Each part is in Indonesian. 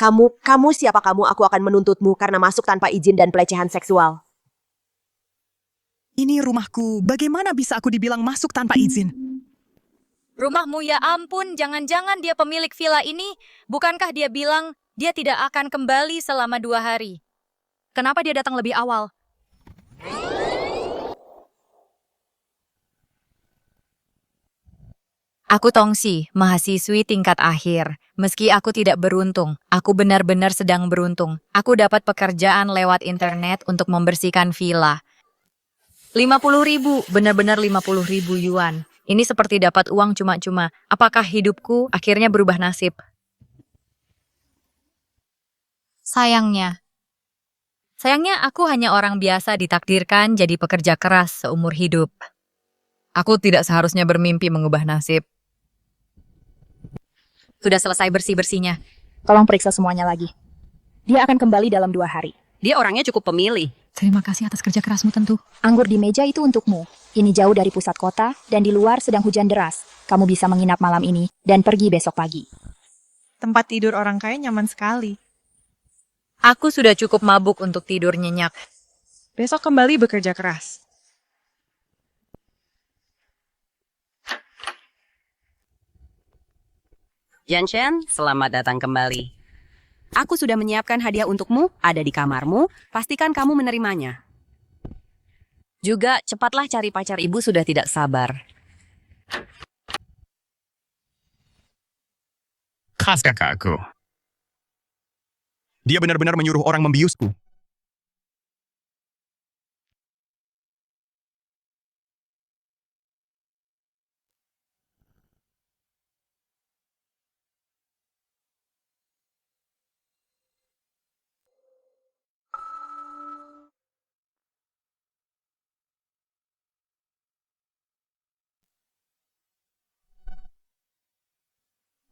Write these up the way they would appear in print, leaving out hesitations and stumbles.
Kamu siapa kamu? Aku akan menuntutmu karena masuk tanpa izin dan pelecehan seksual. Ini rumahku. Bagaimana bisa aku dibilang masuk tanpa izin? Rumahmu, ya ampun, jangan-jangan dia pemilik villa ini. Bukankah dia bilang dia tidak akan kembali selama 2 hari? Kenapa dia datang lebih awal? Aku Tongsi, mahasiswi tingkat akhir. Meski aku tidak beruntung, aku benar-benar sedang beruntung. Aku dapat pekerjaan lewat internet untuk membersihkan villa. 50.000, benar-benar 50.000 yuan. Ini seperti dapat uang cuma-cuma. Apakah hidupku akhirnya berubah nasib? Sayangnya aku hanya orang biasa ditakdirkan jadi pekerja keras seumur hidup. Aku tidak seharusnya bermimpi mengubah nasib. Sudah selesai bersih-bersihnya. Tolong periksa semuanya lagi. Dia akan kembali dalam 2 hari. Dia orangnya cukup pemilih. Terima kasih atas kerja kerasmu tentu. Anggur di meja itu untukmu. Ini jauh dari pusat kota, dan di luar sedang hujan deras. Kamu bisa menginap malam ini, dan pergi besok pagi. Tempat tidur orang kaya nyaman sekali. Aku sudah cukup mabuk untuk tidur nyenyak. Besok kembali bekerja keras. Janshen, selamat datang kembali. Aku sudah menyiapkan hadiah untukmu, ada di kamarmu. Pastikan kamu menerimanya. Juga, cepatlah cari pacar ibu, sudah tidak sabar. Khas kakakku. Dia benar-benar menyuruh orang membiusku.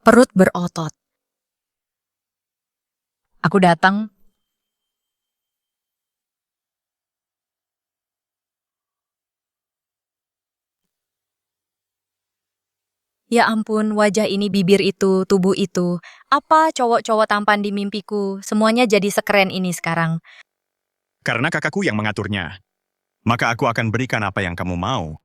Perut berotot. Aku datang. Ya ampun, wajah ini, bibir itu, tubuh itu. Apa cowok-cowok tampan di mimpiku? Semuanya jadi sekeren ini sekarang. Karena kakakku yang mengaturnya. Maka aku akan berikan apa yang kamu mau.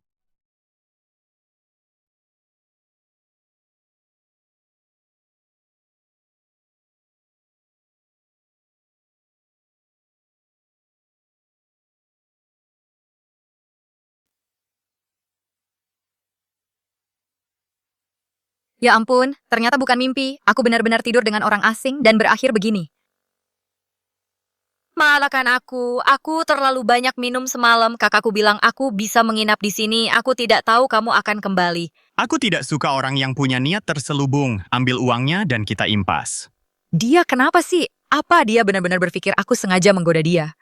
Ya ampun, ternyata bukan mimpi. Aku benar-benar tidur dengan orang asing dan berakhir begini. Maafkan aku terlalu banyak minum semalam. Kakakku bilang aku bisa menginap di sini. Aku tidak tahu kamu akan kembali. Aku tidak suka orang yang punya niat terselubung. Ambil uangnya dan kita impas. Dia kenapa sih? Apa dia benar-benar berpikir aku sengaja menggoda dia?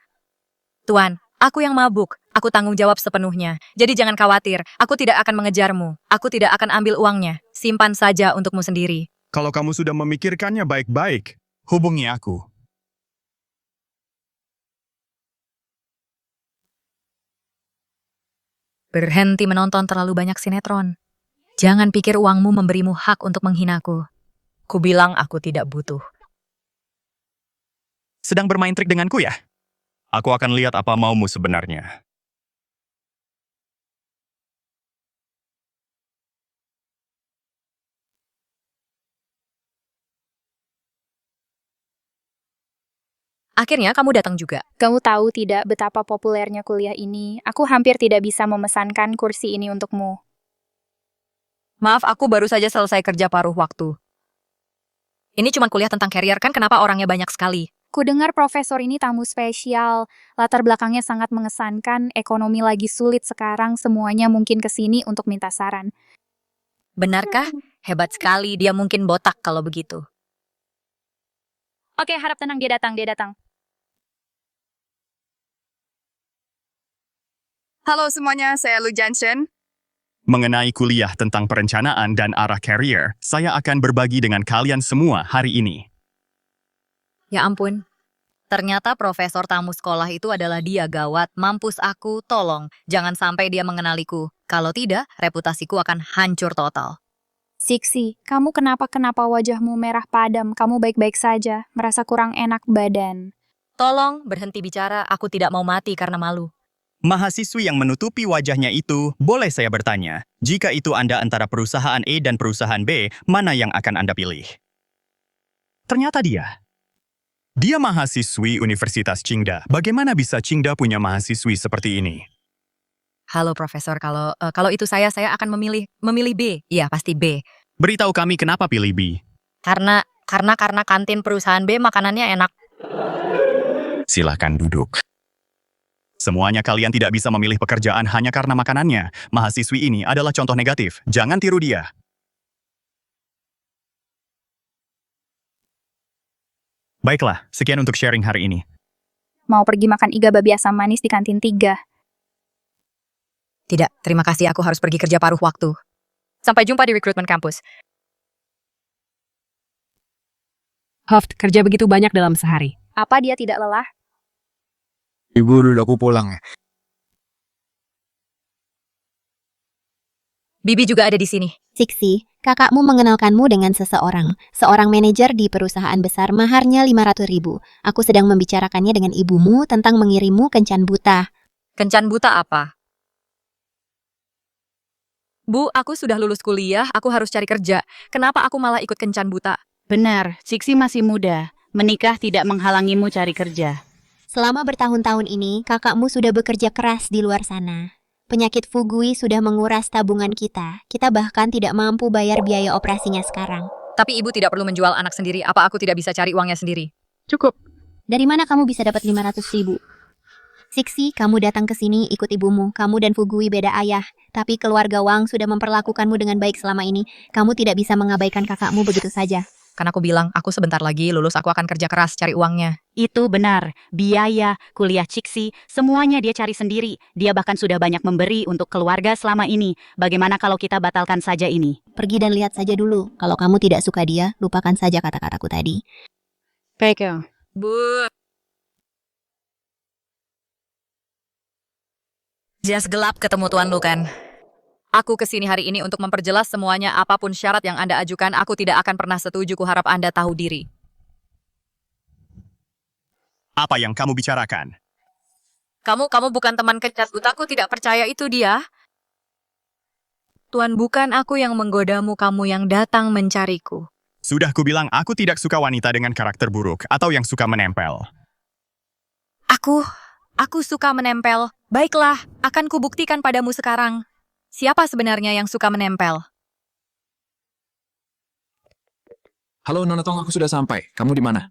Tuan, aku yang mabuk. Aku tanggung jawab sepenuhnya. Jadi jangan khawatir. Aku tidak akan mengejarmu. Aku tidak akan ambil uangnya. Simpan saja untukmu sendiri. Kalau kamu sudah memikirkannya baik-baik, hubungi aku. Berhenti menonton terlalu banyak sinetron. Jangan pikir uangmu memberimu hak untuk menghinaku. Ku bilang aku tidak butuh. Sedang bermain trik denganku ya? Aku akan lihat apa maumu sebenarnya. Akhirnya kamu datang juga. Kamu tahu tidak betapa populernya kuliah ini? Aku hampir tidak bisa memesankan kursi ini untukmu. Maaf, aku baru saja selesai kerja paruh waktu. Ini cuma kuliah tentang career, kan kenapa orangnya banyak sekali? Kudengar profesor ini tamu spesial. Latar belakangnya sangat mengesankan. Ekonomi lagi sulit sekarang. Semuanya mungkin ke sini untuk minta saran. Benarkah? Hebat sekali, dia mungkin botak kalau begitu. Oke, harap tenang, dia datang. Halo semuanya, saya Lu Janshen. Mengenai kuliah tentang perencanaan dan arah career, saya akan berbagi dengan kalian semua hari ini. Ya ampun. Ternyata profesor tamu sekolah itu adalah dia, gawat. Mampus aku, tolong. Jangan sampai dia mengenaliku. Kalau tidak, reputasiku akan hancur total. Siksi, kamu kenapa wajahmu merah padam? Kamu baik-baik saja, merasa kurang enak badan. Tolong berhenti bicara, aku tidak mau mati karena malu. Mahasiswi yang menutupi wajahnya itu, boleh saya bertanya, jika itu Anda antara perusahaan A dan perusahaan B, mana yang akan Anda pilih? Ternyata dia. Dia mahasiswi Universitas Qingda. Bagaimana bisa Qingda punya mahasiswi seperti ini? Halo Profesor, kalau itu saya akan memilih B. Iya, pasti B. Beritahu kami kenapa pilih B. Karena kantin perusahaan B makanannya enak. Silahkan duduk. Semuanya kalian tidak bisa memilih pekerjaan hanya karena makanannya. Mahasiswi ini adalah contoh negatif. Jangan tiru dia. Baiklah, sekian untuk sharing hari ini. Mau pergi makan iga babi asam manis di kantin 3. Tidak, terima kasih, aku harus pergi kerja paruh waktu. Sampai jumpa di rekrutmen kampus. Hoft, kerja begitu banyak dalam sehari. Apa dia tidak lelah? Ibu, udah aku pulang ya. Bibi juga ada di sini. Siksi, kakakmu mengenalkanmu dengan seseorang. Seorang manajer di perusahaan besar, maharnya 500.000. Aku sedang membicarakannya dengan ibumu tentang mengirimmu kencan buta. Kencan buta apa? Bu, aku sudah lulus kuliah, aku harus cari kerja. Kenapa aku malah ikut kencan buta? Benar, Siksi masih muda. Menikah tidak menghalangimu cari kerja. Selama bertahun-tahun ini, kakakmu sudah bekerja keras di luar sana. Penyakit Fugui sudah menguras tabungan kita. Kita bahkan tidak mampu bayar biaya operasinya sekarang. Tapi ibu tidak perlu menjual anak sendiri, apa aku tidak bisa cari uangnya sendiri? Cukup. Dari mana kamu bisa dapat 500.000? Siksi, kamu datang ke sini ikut ibumu. Kamu dan Fugui beda ayah. Tapi keluarga Wang sudah memperlakukanmu dengan baik selama ini. Kamu tidak bisa mengabaikan kakakmu begitu saja. Kan aku bilang, aku sebentar lagi lulus, aku akan kerja keras cari uangnya. Itu benar. Biaya, kuliah Ciksi, semuanya dia cari sendiri. Dia bahkan sudah banyak memberi untuk keluarga selama ini. Bagaimana kalau kita batalkan saja ini? Pergi dan lihat saja dulu. Kalau kamu tidak suka dia, lupakan saja kata-kataku tadi. Baik. Bu. Jas gelap ketemu Tuan Lu kan? Aku kesini hari ini untuk memperjelas semuanya, apapun syarat yang Anda ajukan, aku tidak akan pernah setuju, kuharap Anda tahu diri. Apa yang kamu bicarakan? Kamu bukan teman kencan buta, aku tidak percaya itu dia. Tuan, bukan aku yang menggodamu, kamu yang datang mencariku. Sudah kubilang aku tidak suka wanita dengan karakter buruk atau yang suka menempel. Aku suka menempel. Baiklah, akan kubuktikan padamu sekarang. Siapa sebenarnya yang suka menempel? Halo Nona Tong, aku sudah sampai. Kamu di mana?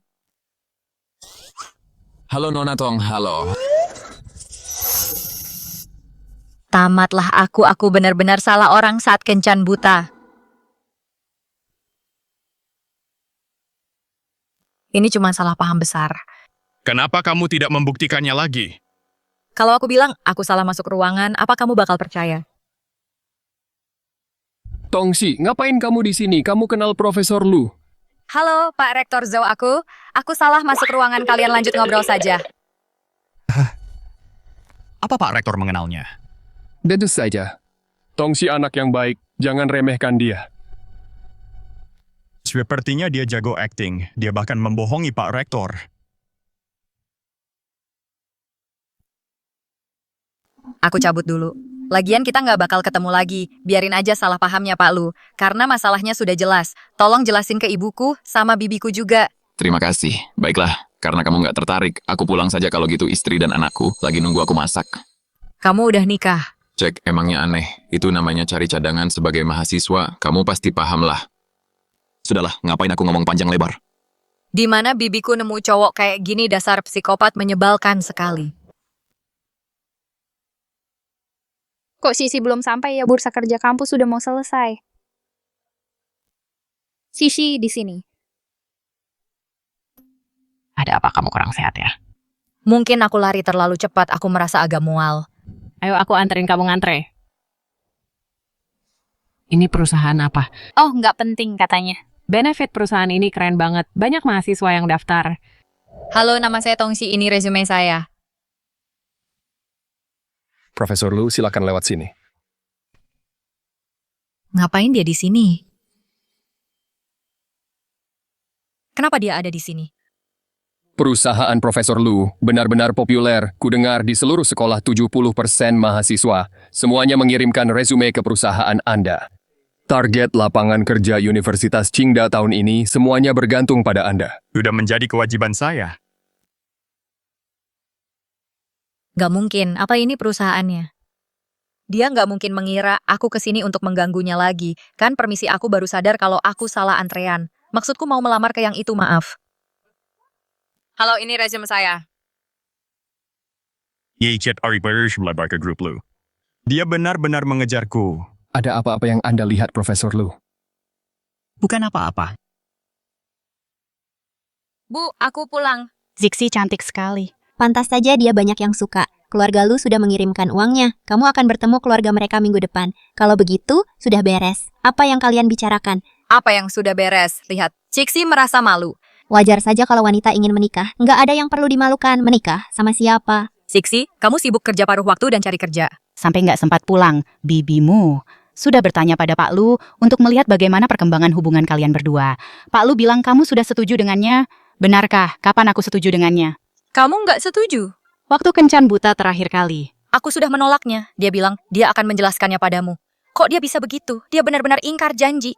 Halo Nona Tong, halo. Tamatlah aku benar-benar salah orang saat kencan buta. Ini cuma salah paham besar. Kenapa kamu tidak membuktikannya lagi? Kalau aku bilang aku salah masuk ruangan, apa kamu bakal percaya? Tongsi, ngapain kamu di sini? Kamu kenal Profesor Lu? Halo, Pak Rektor Zhou aku. Aku salah masuk ruangan, kalian lanjut ngobrol saja. Apa Pak Rektor mengenalnya? Tentu saja. Tongsi anak yang baik, jangan remehkan dia. Sepertinya dia jago acting. Dia bahkan membohongi Pak Rektor. Aku cabut dulu. Lagian kita nggak bakal ketemu lagi. Biarin aja salah pahamnya Pak Lu. Karena masalahnya sudah jelas. Tolong jelasin ke ibuku sama bibiku juga. Terima kasih. Baiklah, karena kamu nggak tertarik, aku pulang saja kalau gitu. Istri dan anakku lagi nunggu aku masak. Kamu udah nikah? Cek, emangnya aneh. Itu namanya cari cadangan sebagai mahasiswa. Kamu pasti paham lah. Sudahlah, ngapain aku ngomong panjang lebar? Di mana bibiku nemu cowok kayak gini, dasar psikopat, menyebalkan sekali. Kok Sisi belum sampai ya? Bursa kerja kampus sudah mau selesai. Sisi di sini. Ada apa, kamu kurang sehat ya? Mungkin aku lari terlalu cepat, aku merasa agak mual. Ayo aku anterin kamu ngantre. Ini perusahaan apa? Oh, nggak penting katanya. Benefit perusahaan ini keren banget. Banyak mahasiswa yang daftar. Halo, nama saya Tongsi, ini resume saya. Profesor Lu, silakan lewat sini. Ngapain dia di sini? Kenapa dia ada di sini? Perusahaan Profesor Lu benar-benar populer. Kudengar di seluruh sekolah 70% mahasiswa. Semuanya mengirimkan resume ke perusahaan Anda. Target lapangan kerja Universitas Qingda tahun ini semuanya bergantung pada Anda. Sudah menjadi kewajiban saya. Gak mungkin, apa ini perusahaannya? Dia nggak mungkin mengira aku kesini untuk mengganggunya lagi. Kan permisi aku baru sadar kalau aku salah antrean. Maksudku mau melamar ke yang itu, maaf. Halo, ini resume saya. Yechet Aribayer melebar ke grup Lu. Dia benar-benar mengejarku. Ada apa-apa yang Anda lihat, Profesor Lu? Bukan apa-apa. Bu, aku pulang. Zixi cantik sekali. Pantas saja dia banyak yang suka. Keluarga lu sudah mengirimkan uangnya. Kamu akan bertemu keluarga mereka minggu depan. Kalau begitu, sudah beres. Apa yang kalian bicarakan? Apa yang sudah beres? Lihat, Cixi merasa malu. Wajar saja kalau wanita ingin menikah. Nggak ada yang perlu dimalukan. Menikah sama siapa? Cixi, kamu sibuk kerja paruh waktu dan cari kerja. Sampai nggak sempat pulang, bibimu sudah bertanya pada Pak Lu untuk melihat bagaimana perkembangan hubungan kalian berdua. Pak Lu bilang kamu sudah setuju dengannya. Benarkah? Kapan aku setuju dengannya? Kamu nggak setuju? Waktu kencan buta terakhir kali. Aku sudah menolaknya. Dia bilang dia akan menjelaskannya padamu. Kok dia bisa begitu? Dia benar-benar ingkar janji.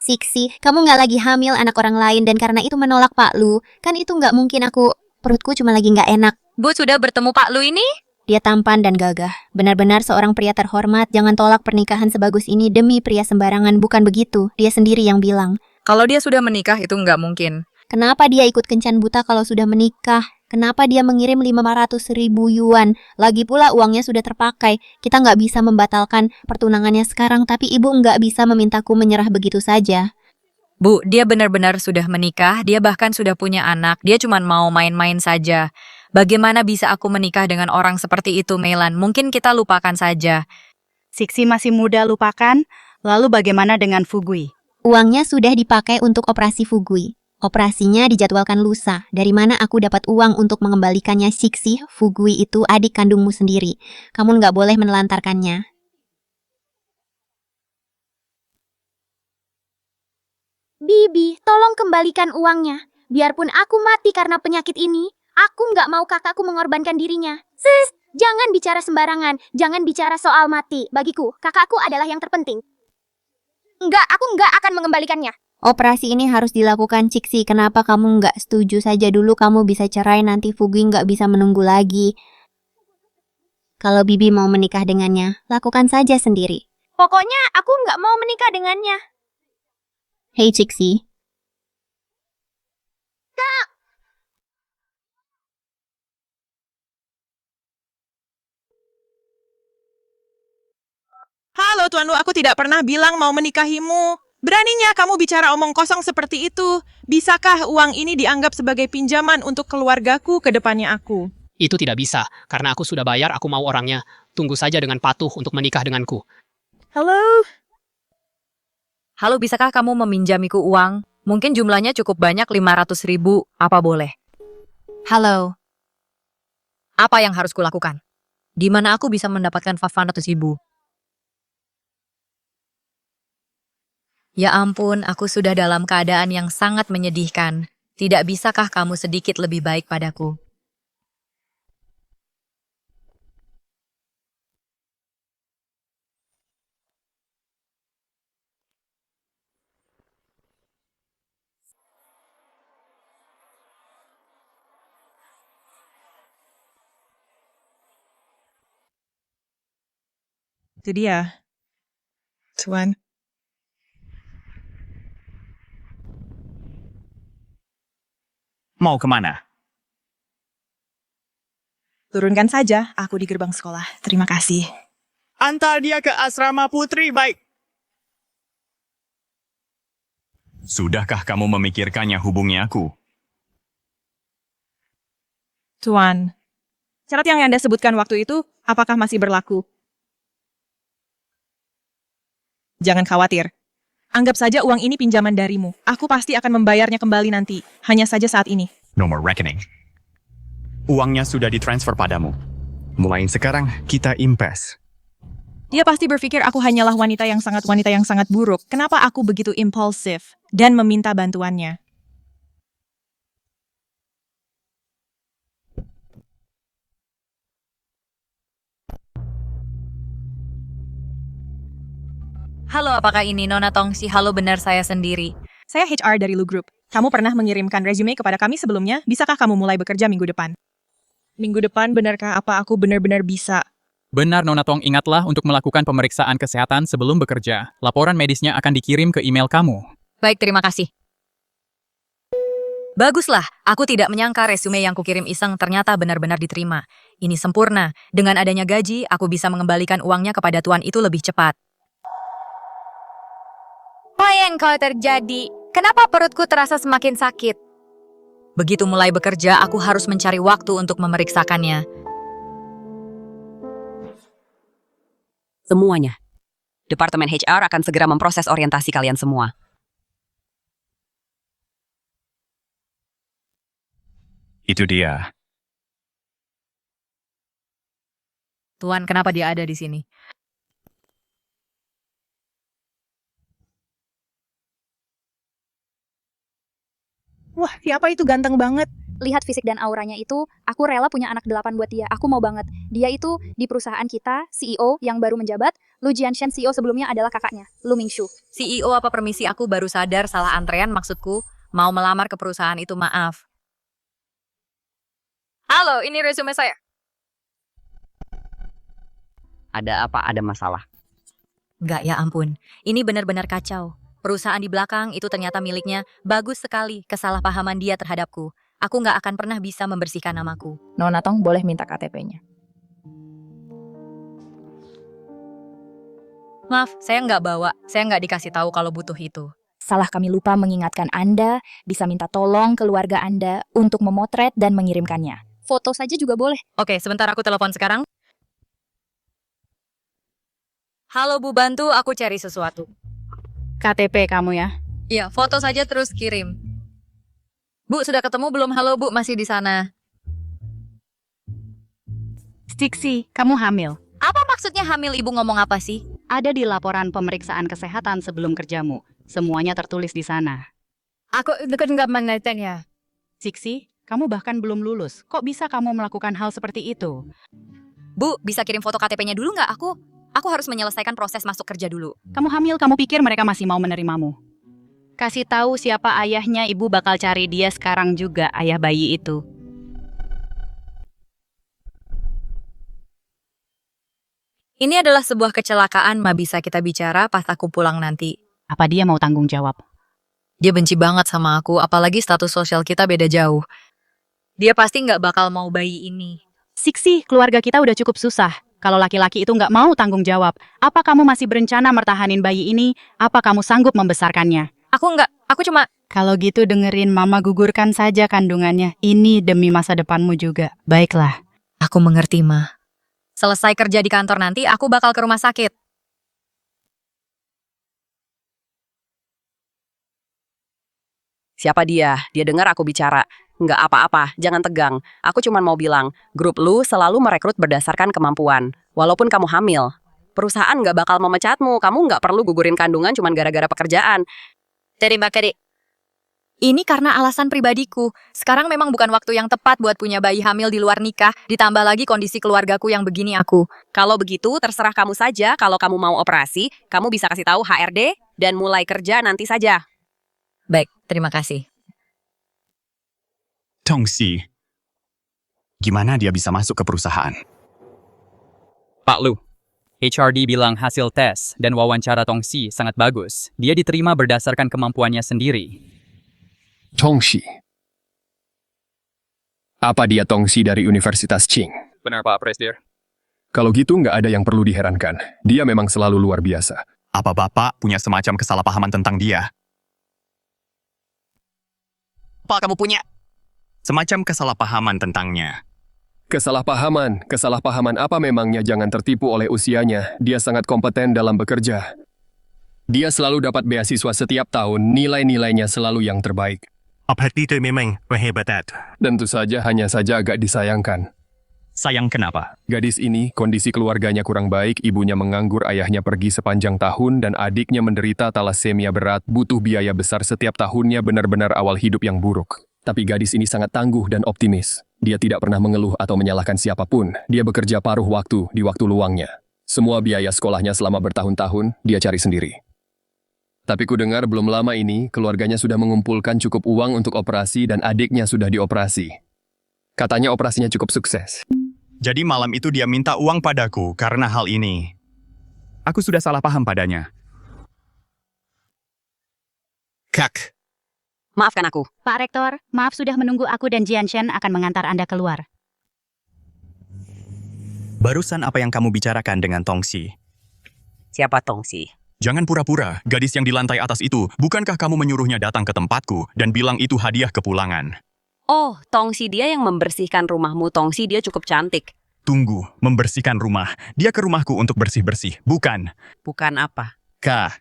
Siksi, kamu nggak lagi hamil anak orang lain dan karena itu menolak Pak Lu. Kan itu nggak mungkin perutku cuma lagi nggak enak. Bu, sudah bertemu Pak Lu ini? Dia tampan dan gagah. Benar-benar seorang pria terhormat. Jangan tolak pernikahan sebagus ini demi pria sembarangan. Bukan begitu. Dia sendiri yang bilang. Kalau dia sudah menikah itu nggak mungkin. Kenapa dia ikut kencan buta kalau sudah menikah? Kenapa dia mengirim 500.000 yuan? Lagi pula uangnya sudah terpakai. Kita nggak bisa membatalkan pertunangannya sekarang, tapi ibu nggak bisa memintaku menyerah begitu saja. Bu, dia benar-benar sudah menikah, dia bahkan sudah punya anak, dia cuma mau main-main saja. Bagaimana bisa aku menikah dengan orang seperti itu, Melan? Mungkin kita lupakan saja. Siksi masih muda, lupakan. Lalu bagaimana dengan Fugui? Uangnya sudah dipakai untuk operasi Fugui. Operasinya dijadwalkan lusa. Dari mana aku dapat uang untuk mengembalikannya, Siksi? Fugui itu adik kandungmu sendiri. Kamu nggak boleh menelantarkannya. Bibi, tolong kembalikan uangnya. Biarpun aku mati karena penyakit ini, aku nggak mau kakakku mengorbankan dirinya. Sis, jangan bicara sembarangan. Jangan bicara soal mati. Bagiku, kakakku adalah yang terpenting. Enggak, aku nggak akan mengembalikannya. Operasi ini harus dilakukan, Ciksi. Kenapa kamu nggak setuju saja dulu? Kamu bisa cerai, nanti Fugui nggak bisa menunggu lagi. Kalau Bibi mau menikah dengannya, lakukan saja sendiri. Pokoknya aku nggak mau menikah dengannya. Hei, Ciksi. Kak! Halo Tuan Lu, aku tidak pernah bilang mau menikahimu. Beraninya kamu bicara omong kosong seperti itu. Bisakah uang ini dianggap sebagai pinjaman untuk keluargaku ke depannya aku? Itu tidak bisa, karena aku sudah bayar, aku mau orangnya. Tunggu saja dengan patuh untuk menikah denganku. Halo? Halo, bisakah kamu meminjamiku uang? Mungkin jumlahnya cukup banyak, 500.000. Apa boleh? Halo. Apa yang harus kulakukan? Di mana aku bisa mendapatkan 500.000? Ya ampun, aku sudah dalam keadaan yang sangat menyedihkan. Tidak bisakah kamu sedikit lebih baik padaku? Itu dia. Tuan. Mau kemana? Turunkan saja, aku di gerbang sekolah. Terima kasih. Antar dia ke asrama putri, baik. Sudahkah kamu memikirkannya hubungi aku? Tuan, syarat yang Anda sebutkan waktu itu, apakah masih berlaku? Jangan khawatir. Anggap saja uang ini pinjaman darimu. Aku pasti akan membayarnya kembali nanti. Hanya saja saat ini. No more reckoning. Uangnya sudah ditransfer padamu. Mulai sekarang, kita impas. Dia pasti berpikir aku hanyalah wanita yang sangat buruk. Kenapa aku begitu impulsif dan meminta bantuannya? Halo, apakah ini Nona Tongsi? Halo, benar saya sendiri. Saya HR dari Lu Group. Kamu pernah mengirimkan resume kepada kami sebelumnya? Bisakah kamu mulai bekerja minggu depan? Minggu depan, benarkah apa aku benar-benar bisa? Benar, Nona Tong, ingatlah untuk melakukan pemeriksaan kesehatan sebelum bekerja. Laporan medisnya akan dikirim ke email kamu. Baik, terima kasih. Baguslah, aku tidak menyangka resume yang kukirim iseng ternyata benar-benar diterima. Ini sempurna. Dengan adanya gaji, aku bisa mengembalikan uangnya kepada tuan itu lebih cepat. Apa yang kau terjadi? Kenapa perutku terasa semakin sakit? Begitu mulai bekerja, aku harus mencari waktu untuk memeriksakannya. Semuanya. Departemen HR akan segera memproses orientasi kalian semua. Itu dia. Tuan, kenapa dia ada di sini? Wah, siapa itu ganteng banget? Lihat fisik dan auranya itu, aku rela punya anak 8 buat dia. Aku mau banget. Dia itu di perusahaan kita, CEO yang baru menjabat. Lu Jianshen CEO sebelumnya adalah kakaknya, Lu Mingshu. CEO apa permisi, aku baru sadar salah antrean maksudku. Mau melamar ke perusahaan itu, maaf. Halo, ini resume saya. Ada apa? Ada masalah? Enggak, ya ampun. Ini benar-benar kacau. Perusahaan di belakang itu ternyata miliknya. Bagus sekali kesalahpahaman dia terhadapku. Aku nggak akan pernah bisa membersihkan namaku. Nona Tong boleh minta KTP-nya. Maaf, saya nggak bawa. Saya nggak dikasih tahu kalau butuh itu. Salah kami lupa mengingatkan Anda, bisa minta tolong keluarga Anda untuk memotret dan mengirimkannya. Foto saja juga boleh. Oke, sebentar aku telepon sekarang. Halo Bu, bantu aku cari sesuatu. KTP kamu ya? Iya, foto saja terus kirim. Bu, sudah ketemu belum? Halo Bu, masih di sana. Stixi, kamu hamil. Apa maksudnya hamil? Ibu ngomong apa sih? Ada di laporan pemeriksaan kesehatan sebelum kerjamu. Semuanya tertulis di sana. Aku nggak menanyakannya. Stixi, kamu bahkan belum lulus. Kok bisa kamu melakukan hal seperti itu? Bu, bisa kirim foto KTP-nya dulu nggak? Aku harus menyelesaikan proses masuk kerja dulu. Kamu hamil, kamu pikir mereka masih mau menerimamu? Kasih tahu siapa ayahnya, ibu bakal cari dia sekarang juga, ayah bayi itu. Ini adalah sebuah kecelakaan, Ma. Bisa kita bicara pas aku pulang nanti. Apa dia mau tanggung jawab? Dia benci banget sama aku, apalagi status sosial kita beda jauh. Dia pasti nggak bakal mau bayi ini. Stixi, keluarga kita udah cukup susah. Kalau laki-laki itu nggak mau tanggung jawab, apa kamu masih berencana mertahanin bayi ini? Apa kamu sanggup membesarkannya? Aku cuma... Kalau gitu dengerin mama, gugurkan saja kandungannya. Ini demi masa depanmu juga. Baiklah. Aku mengerti, Ma. Selesai kerja di kantor nanti, aku bakal ke rumah sakit. Siapa dia? Dia dengar aku bicara. Nggak apa-apa, jangan tegang. Aku cuma mau bilang, grup lu selalu merekrut berdasarkan kemampuan. Walaupun kamu hamil. Perusahaan nggak bakal memecatmu. Kamu nggak perlu gugurin kandungan cuma gara-gara pekerjaan. Terima kasih. Ini karena alasan pribadiku. Sekarang memang bukan waktu yang tepat buat punya bayi hamil di luar nikah, ditambah lagi kondisi keluargaku yang begini aku. Kalau begitu, terserah kamu saja. Kalau kamu mau operasi, kamu bisa kasih tahu HRD dan mulai kerja nanti saja. Baik, terima kasih. Tongsi, gimana dia bisa masuk ke perusahaan? Pak Lu, HRD bilang hasil tes dan wawancara Tongsi sangat bagus. Dia diterima berdasarkan kemampuannya sendiri. Tongsi. Apa dia Tongsi dari Universitas Qing? Benar Pak Presdir. Kalau gitu nggak ada yang perlu diherankan. Dia memang selalu luar biasa. Apa Bapak punya semacam kesalahpahaman tentang dia? Apa kamu punya? Semacam kesalahpahaman tentangnya. Kesalahpahaman apa memangnya? Jangan tertipu oleh usianya. Dia sangat kompeten dalam bekerja. Dia selalu dapat beasiswa setiap tahun, nilai-nilainya selalu yang terbaik. Itu memang hebat. Tentu saja, hanya saja agak disayangkan. Sayang kenapa? Gadis ini, kondisi keluarganya kurang baik, ibunya menganggur, ayahnya pergi sepanjang tahun, dan adiknya menderita talasemia berat, butuh biaya besar setiap tahunnya, benar-benar awal hidup yang buruk. Tapi gadis ini sangat tangguh dan optimis. Dia tidak pernah mengeluh atau menyalahkan siapapun. Dia bekerja paruh waktu di waktu luangnya. Semua biaya sekolahnya selama bertahun-tahun dia cari sendiri. Tapi ku dengar belum lama ini keluarganya sudah mengumpulkan cukup uang untuk operasi dan adiknya sudah dioperasi. Katanya operasinya cukup sukses. Jadi malam itu dia minta uang padaku karena hal ini. Aku sudah salah paham padanya. Kak. Maafkan aku. Pak Rektor, maaf sudah menunggu aku dan Jianshen akan mengantar Anda keluar. Barusan apa yang kamu bicarakan dengan Tongxi? Siapa Tongxi? Jangan pura-pura, gadis yang di lantai atas itu, bukankah kamu menyuruhnya datang ke tempatku dan bilang itu hadiah kepulangan? Oh, Tongxi dia yang membersihkan rumahmu. Tongxi dia cukup cantik. Tunggu, membersihkan rumah. Dia ke rumahku untuk bersih-bersih, bukan? Bukan apa? Kak,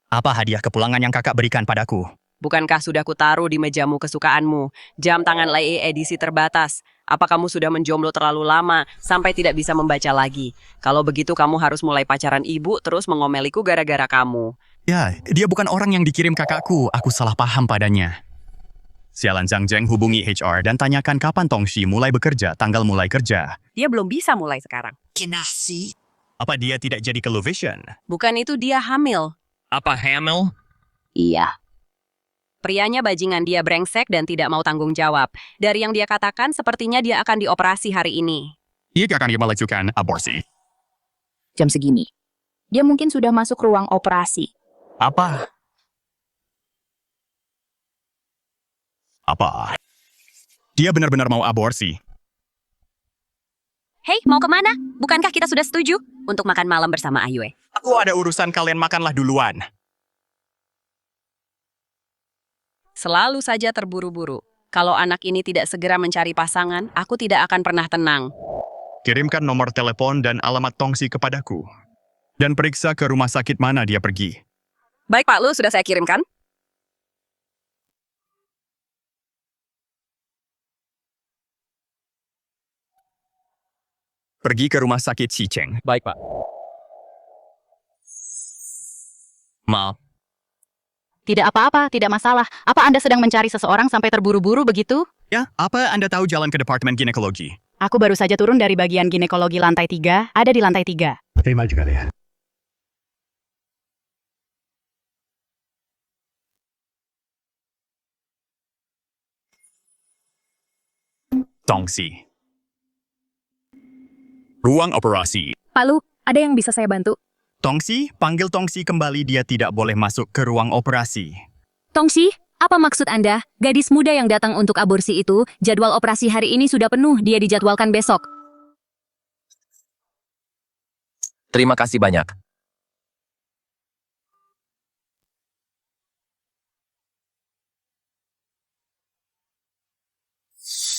apa hadiah kepulangan yang kakak berikan padaku? Bukankah sudah kutaruh di mejamu kesukaanmu? Jam tangan Lei edisi terbatas. Apa kamu sudah menjomblo terlalu lama sampai tidak bisa membaca lagi? Kalau begitu kamu harus mulai pacaran ibu terus mengomeliku gara-gara kamu. Ya, dia bukan orang yang dikirim kakakku. Aku salah paham padanya. Sialan Zhang Zheng hubungi HR dan tanyakan kapan Tongxi mulai bekerja, tanggal mulai kerja. Dia belum bisa mulai sekarang. Kinasi? Apa dia tidak jadi ke Vision? Bukan itu dia hamil. Apa hamil? Iya. Prianya bajingan dia brengsek dan tidak mau tanggung jawab. Dari yang dia katakan, sepertinya dia akan dioperasi hari ini. Ia akan melakukan aborsi. Jam segini. Dia mungkin sudah masuk ruang operasi. Apa? Apa? Dia benar-benar mau aborsi. Hei, mau kemana? Bukankah kita sudah setuju untuk makan malam bersama Ayue? Aku ada urusan, kalian makanlah duluan. Selalu saja terburu-buru. Kalau anak ini tidak segera mencari pasangan, aku tidak akan pernah tenang. Kirimkan nomor telepon dan alamat Tongxi kepadaku. Dan periksa ke rumah sakit mana dia pergi. Baik Pak Lu, sudah saya kirimkan. Pergi ke rumah sakit Xicheng. Baik, Pak. Maaf. Tidak apa-apa, tidak masalah. Apa Anda sedang mencari seseorang sampai terburu-buru begitu? Ya, apa Anda tahu jalan ke Departemen Ginekologi? Aku baru saja turun dari bagian ginekologi lantai 3, ada di lantai 3. Terima juga ya. Tongxi. Ruang operasi. Pak Lu, ada yang bisa saya bantu? Tongxi, panggil Tongxi kembali, dia tidak boleh masuk ke ruang operasi. Tongxi, apa maksud Anda? Gadis muda yang datang untuk aborsi itu, jadwal operasi hari ini sudah penuh, dia dijadwalkan besok. Terima kasih banyak.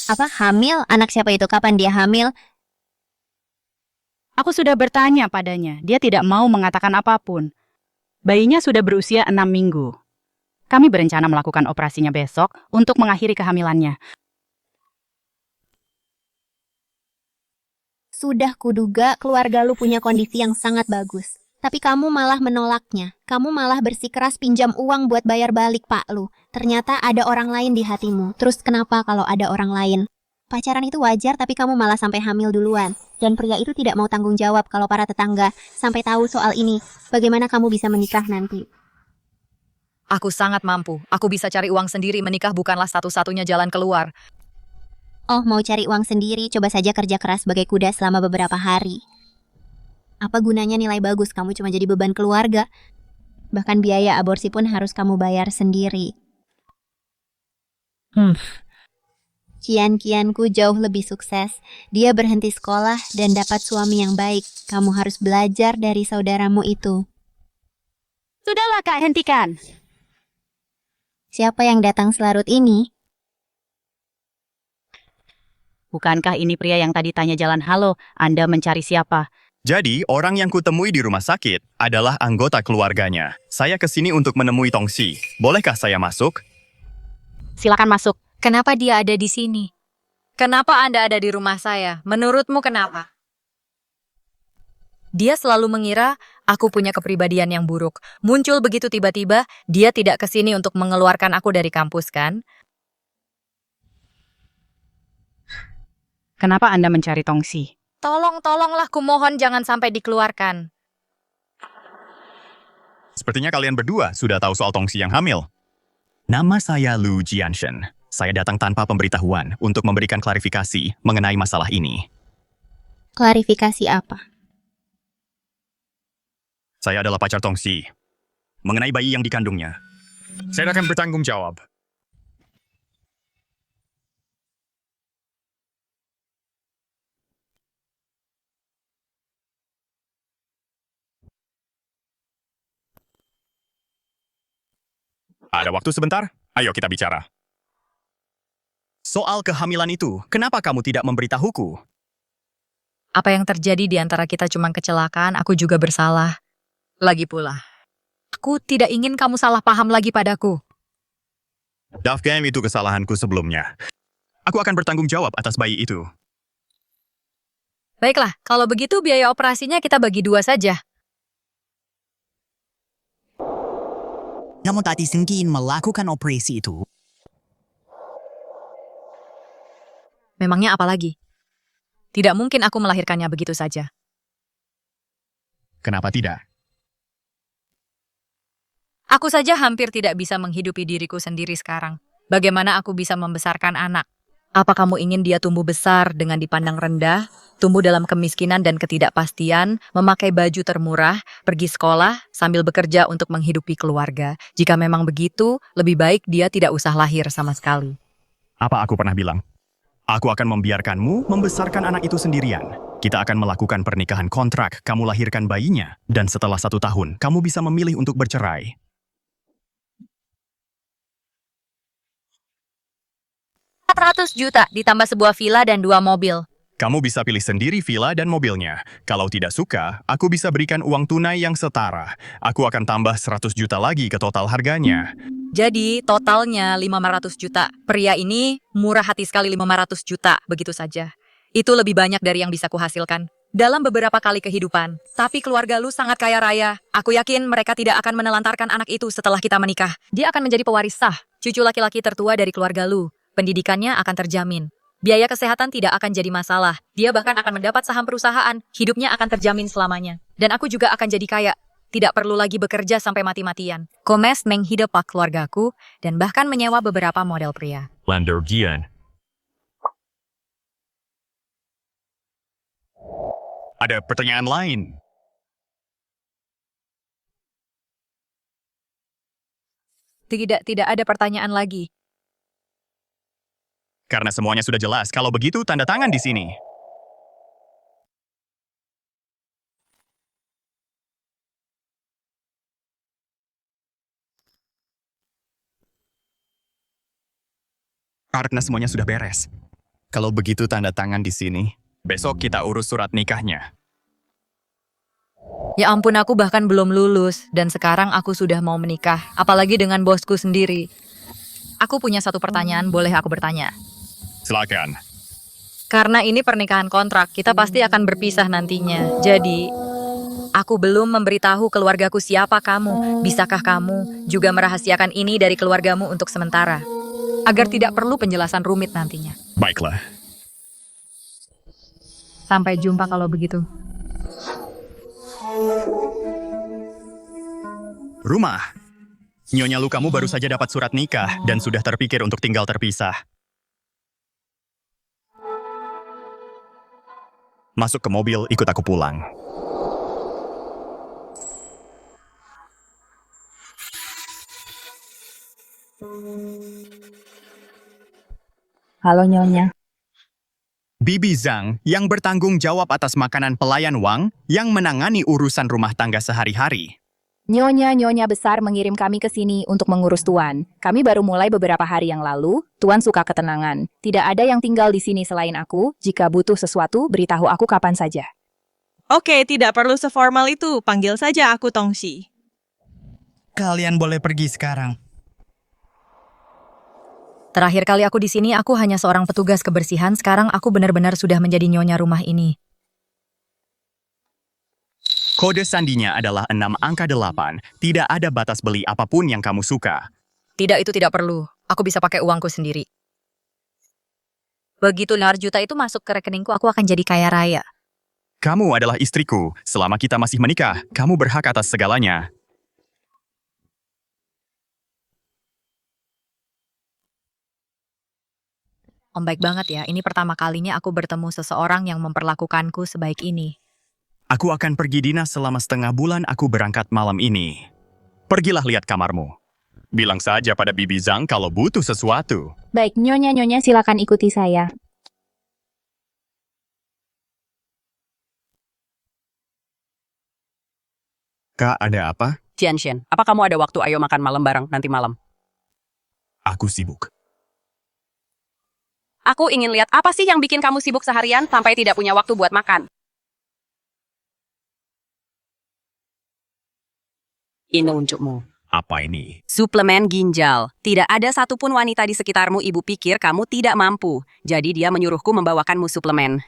Apa hamil? Anak siapa itu? Kapan dia hamil? Aku sudah bertanya padanya, dia tidak mau mengatakan apapun. Bayinya sudah berusia 6 minggu. Kami berencana melakukan operasinya besok untuk mengakhiri kehamilannya. Sudah kuduga keluarga lu punya kondisi yang sangat bagus. Tapi kamu malah menolaknya. Kamu malah bersikeras pinjam uang buat bayar balik Pak Lu. Ternyata ada orang lain di hatimu. Terus kenapa kalau ada orang lain? Pacaran itu wajar tapi kamu malah sampai hamil duluan. Dan pria itu tidak mau tanggung jawab kalau para tetangga sampai tahu soal ini. Bagaimana kamu bisa menikah nanti? Aku sangat mampu. Aku bisa cari uang sendiri. Menikah bukanlah satu-satunya jalan keluar. Oh, mau cari uang sendiri? Coba saja kerja keras sebagai kuda selama beberapa hari. Apa gunanya nilai bagus? Kamu cuma jadi beban keluarga. Bahkan biaya aborsi pun harus kamu bayar sendiri. Kian-kianku jauh lebih sukses. Dia berhenti sekolah dan dapat suami yang baik. Kamu harus belajar dari saudaramu itu. Sudahlah Kak, hentikan. Siapa yang datang selarut ini? Bukankah ini pria yang tadi tanya jalan halo? Anda mencari siapa? Jadi, orang yang kutemui di rumah sakit adalah anggota keluarganya. Saya kesini untuk menemui Tongxi. Bolehkah saya masuk? Silakan masuk. Kenapa dia ada di sini? Kenapa Anda ada di rumah saya? Menurutmu kenapa? Dia selalu mengira aku punya kepribadian yang buruk. Muncul begitu tiba-tiba, dia tidak ke sini untuk mengeluarkan aku dari kampus, kan? Kenapa Anda mencari Tongxi? Tolonglah, kumohon jangan sampai dikeluarkan. Sepertinya kalian berdua sudah tahu soal Tongxi yang hamil. Nama saya Lu Jianshen. Saya datang tanpa pemberitahuan untuk memberikan klarifikasi mengenai masalah ini. Klarifikasi apa? Saya adalah pacar Tongxi. Mengenai bayi yang dikandungnya, saya akan bertanggung jawab. Ada waktu sebentar? Ayo kita bicara. Soal kehamilan itu, kenapa kamu tidak memberitahuku? Apa yang terjadi di antara kita cuma kecelakaan, aku juga bersalah. Lagi pula, aku tidak ingin kamu salah paham lagi padaku. Dafgam itu kesalahanku sebelumnya. Aku akan bertanggung jawab atas bayi itu. Baiklah, kalau begitu biaya operasinya kita bagi 2 saja. Namun tadi Singkin melakukan operasi itu. Memangnya apa lagi? Tidak mungkin aku melahirkannya begitu saja. Kenapa tidak? Aku saja hampir tidak bisa menghidupi diriku sendiri sekarang. Bagaimana aku bisa membesarkan anak? Apa kamu ingin dia tumbuh besar dengan dipandang rendah, tumbuh dalam kemiskinan dan ketidakpastian, memakai baju termurah, pergi sekolah, sambil bekerja untuk menghidupi keluarga? Jika memang begitu, lebih baik dia tidak usah lahir sama sekali. Apa aku pernah bilang? Aku akan membiarkanmu membesarkan anak itu sendirian. Kita akan melakukan pernikahan kontrak, kamu lahirkan bayinya, dan setelah 1 tahun, kamu bisa memilih untuk bercerai. $400 juta ditambah sebuah villa dan 2 mobil. Kamu bisa pilih sendiri villa dan mobilnya. Kalau tidak suka, aku bisa berikan uang tunai yang setara. Aku akan tambah 100 juta lagi ke total harganya. Jadi totalnya 500 juta. Pria ini murah hati sekali 500 juta, begitu saja. Itu lebih banyak dari yang bisa kuhasilkan dalam beberapa kali kehidupan. Tapi keluarga lu sangat kaya raya. Aku yakin mereka tidak akan menelantarkan anak itu setelah kita menikah. Dia akan menjadi pewaris sah, cucu laki-laki tertua dari keluarga lu. Pendidikannya akan terjamin. Biaya kesehatan tidak akan jadi masalah. Dia bahkan akan mendapat saham perusahaan. Hidupnya akan terjamin selamanya. Dan aku juga akan jadi kaya. Tidak perlu lagi bekerja sampai mati-matian. Gomez menghidup keluargaku dan bahkan menyewa beberapa model pria. Landergian. Ada pertanyaan lain. Tidak ada pertanyaan lagi. Karena semuanya sudah jelas, kalau begitu tanda tangan di sini. Karena semuanya sudah beres. Kalau begitu tanda tangan di sini. Besok kita urus surat nikahnya. Ya ampun, aku bahkan belum lulus. Dan sekarang aku sudah mau menikah. Apalagi dengan bosku sendiri. Aku punya satu pertanyaan, boleh aku bertanya? Silakan. Karena ini pernikahan kontrak, kita pasti akan berpisah nantinya. Jadi, aku belum memberitahu keluargaku siapa kamu. Bisakah kamu juga merahasiakan ini dari keluargamu untuk sementara? Agar tidak perlu penjelasan rumit nantinya. Baiklah. Sampai jumpa kalau begitu. Rumah. Nyonya Lu, kamu baru saja dapat surat nikah dan sudah terpikir untuk tinggal terpisah. Masuk ke mobil, ikut aku pulang. Halo Nyonya. Bibi Zhang yang bertanggung jawab atas makanan pelayan Wang yang menangani urusan rumah tangga sehari-hari. Nyonya besar mengirim kami ke sini untuk mengurus Tuan. Kami baru mulai beberapa hari yang lalu. Tuan suka ketenangan. Tidak ada yang tinggal di sini selain aku. Jika butuh sesuatu, beritahu aku kapan saja. Oke, tidak perlu seformal itu. Panggil saja aku Tongxi. Kalian boleh pergi sekarang. Terakhir kali aku di sini, aku hanya seorang petugas kebersihan. Sekarang aku benar-benar sudah menjadi nyonya rumah ini. Kode sandinya adalah 6 angka 8. Tidak ada batas beli apapun yang kamu suka. Tidak, itu tidak perlu. Aku bisa pakai uangku sendiri. Begitu 5 juta itu masuk ke rekeningku, aku akan jadi kaya raya. Kamu adalah istriku. Selama kita masih menikah, kamu berhak atas segalanya. Om baik banget ya, ini pertama kalinya aku bertemu seseorang yang memperlakukanku sebaik ini. Aku akan pergi dinas selama setengah bulan, aku berangkat malam ini. Pergilah lihat kamarmu. Bilang saja pada Bibi Zhang kalau butuh sesuatu. Baik, Nyonya silakan ikuti saya. Kak, ada apa? Jianshen, apa kamu ada waktu ayo makan malam bareng nanti malam? Aku sibuk. Aku ingin lihat apa sih yang bikin kamu sibuk seharian sampai tidak punya waktu buat makan. Ini untukmu. Apa ini? Suplemen ginjal. Tidak ada satupun wanita di sekitarmu ibu pikir kamu tidak mampu. Jadi dia menyuruhku membawakanmu suplemen.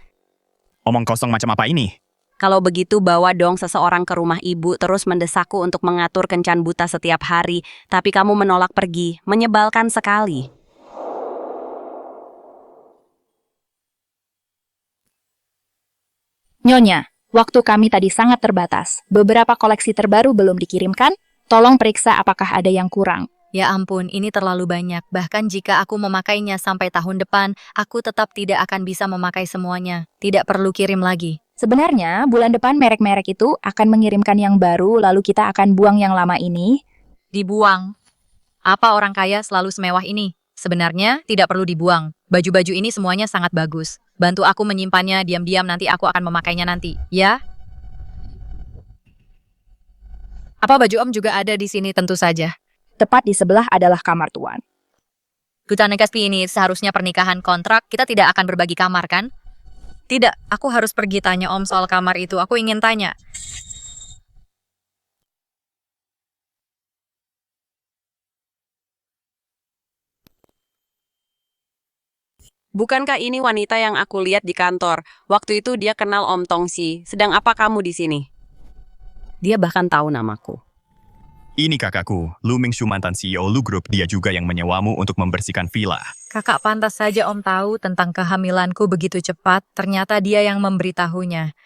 Omong kosong macam apa ini? Kalau begitu bawa dong seseorang ke rumah ibu terus mendesakku untuk mengatur kencan buta setiap hari. Tapi kamu menolak pergi. Menyebalkan sekali. Nyonya, waktu kami tadi sangat terbatas. Beberapa koleksi terbaru belum dikirimkan. Tolong periksa apakah ada yang kurang. Ya ampun, ini terlalu banyak. Bahkan jika aku memakainya sampai tahun depan, aku tetap tidak akan bisa memakai semuanya. Tidak perlu kirim lagi. Sebenarnya, bulan depan merek-merek itu akan mengirimkan yang baru, lalu kita akan buang yang lama ini. Dibuang. Apa orang kaya selalu semewah ini? Sebenarnya tidak perlu dibuang. Baju-baju ini semuanya sangat bagus. Bantu aku menyimpannya diam-diam, nanti aku akan memakainya nanti. Ya? Apa baju Om juga ada di sini? Tentu saja. Tepat di sebelah adalah kamar tuan. Gutanekaspi ini seharusnya pernikahan kontrak, kita tidak akan berbagi kamar kan? Tidak, aku harus pergi tanya Om soal kamar itu. Aku ingin tanya. Bukankah ini wanita yang aku lihat di kantor? Waktu itu dia kenal Om Tongsi. Sedang apa kamu di sini? Dia bahkan tahu namaku. Ini kakakku, Lu Mingshu mantan CEO Lu Group. Dia juga yang menyewamu untuk membersihkan villa. Kakak pantas saja Om tahu tentang kehamilanku begitu cepat. Ternyata dia yang memberitahunya.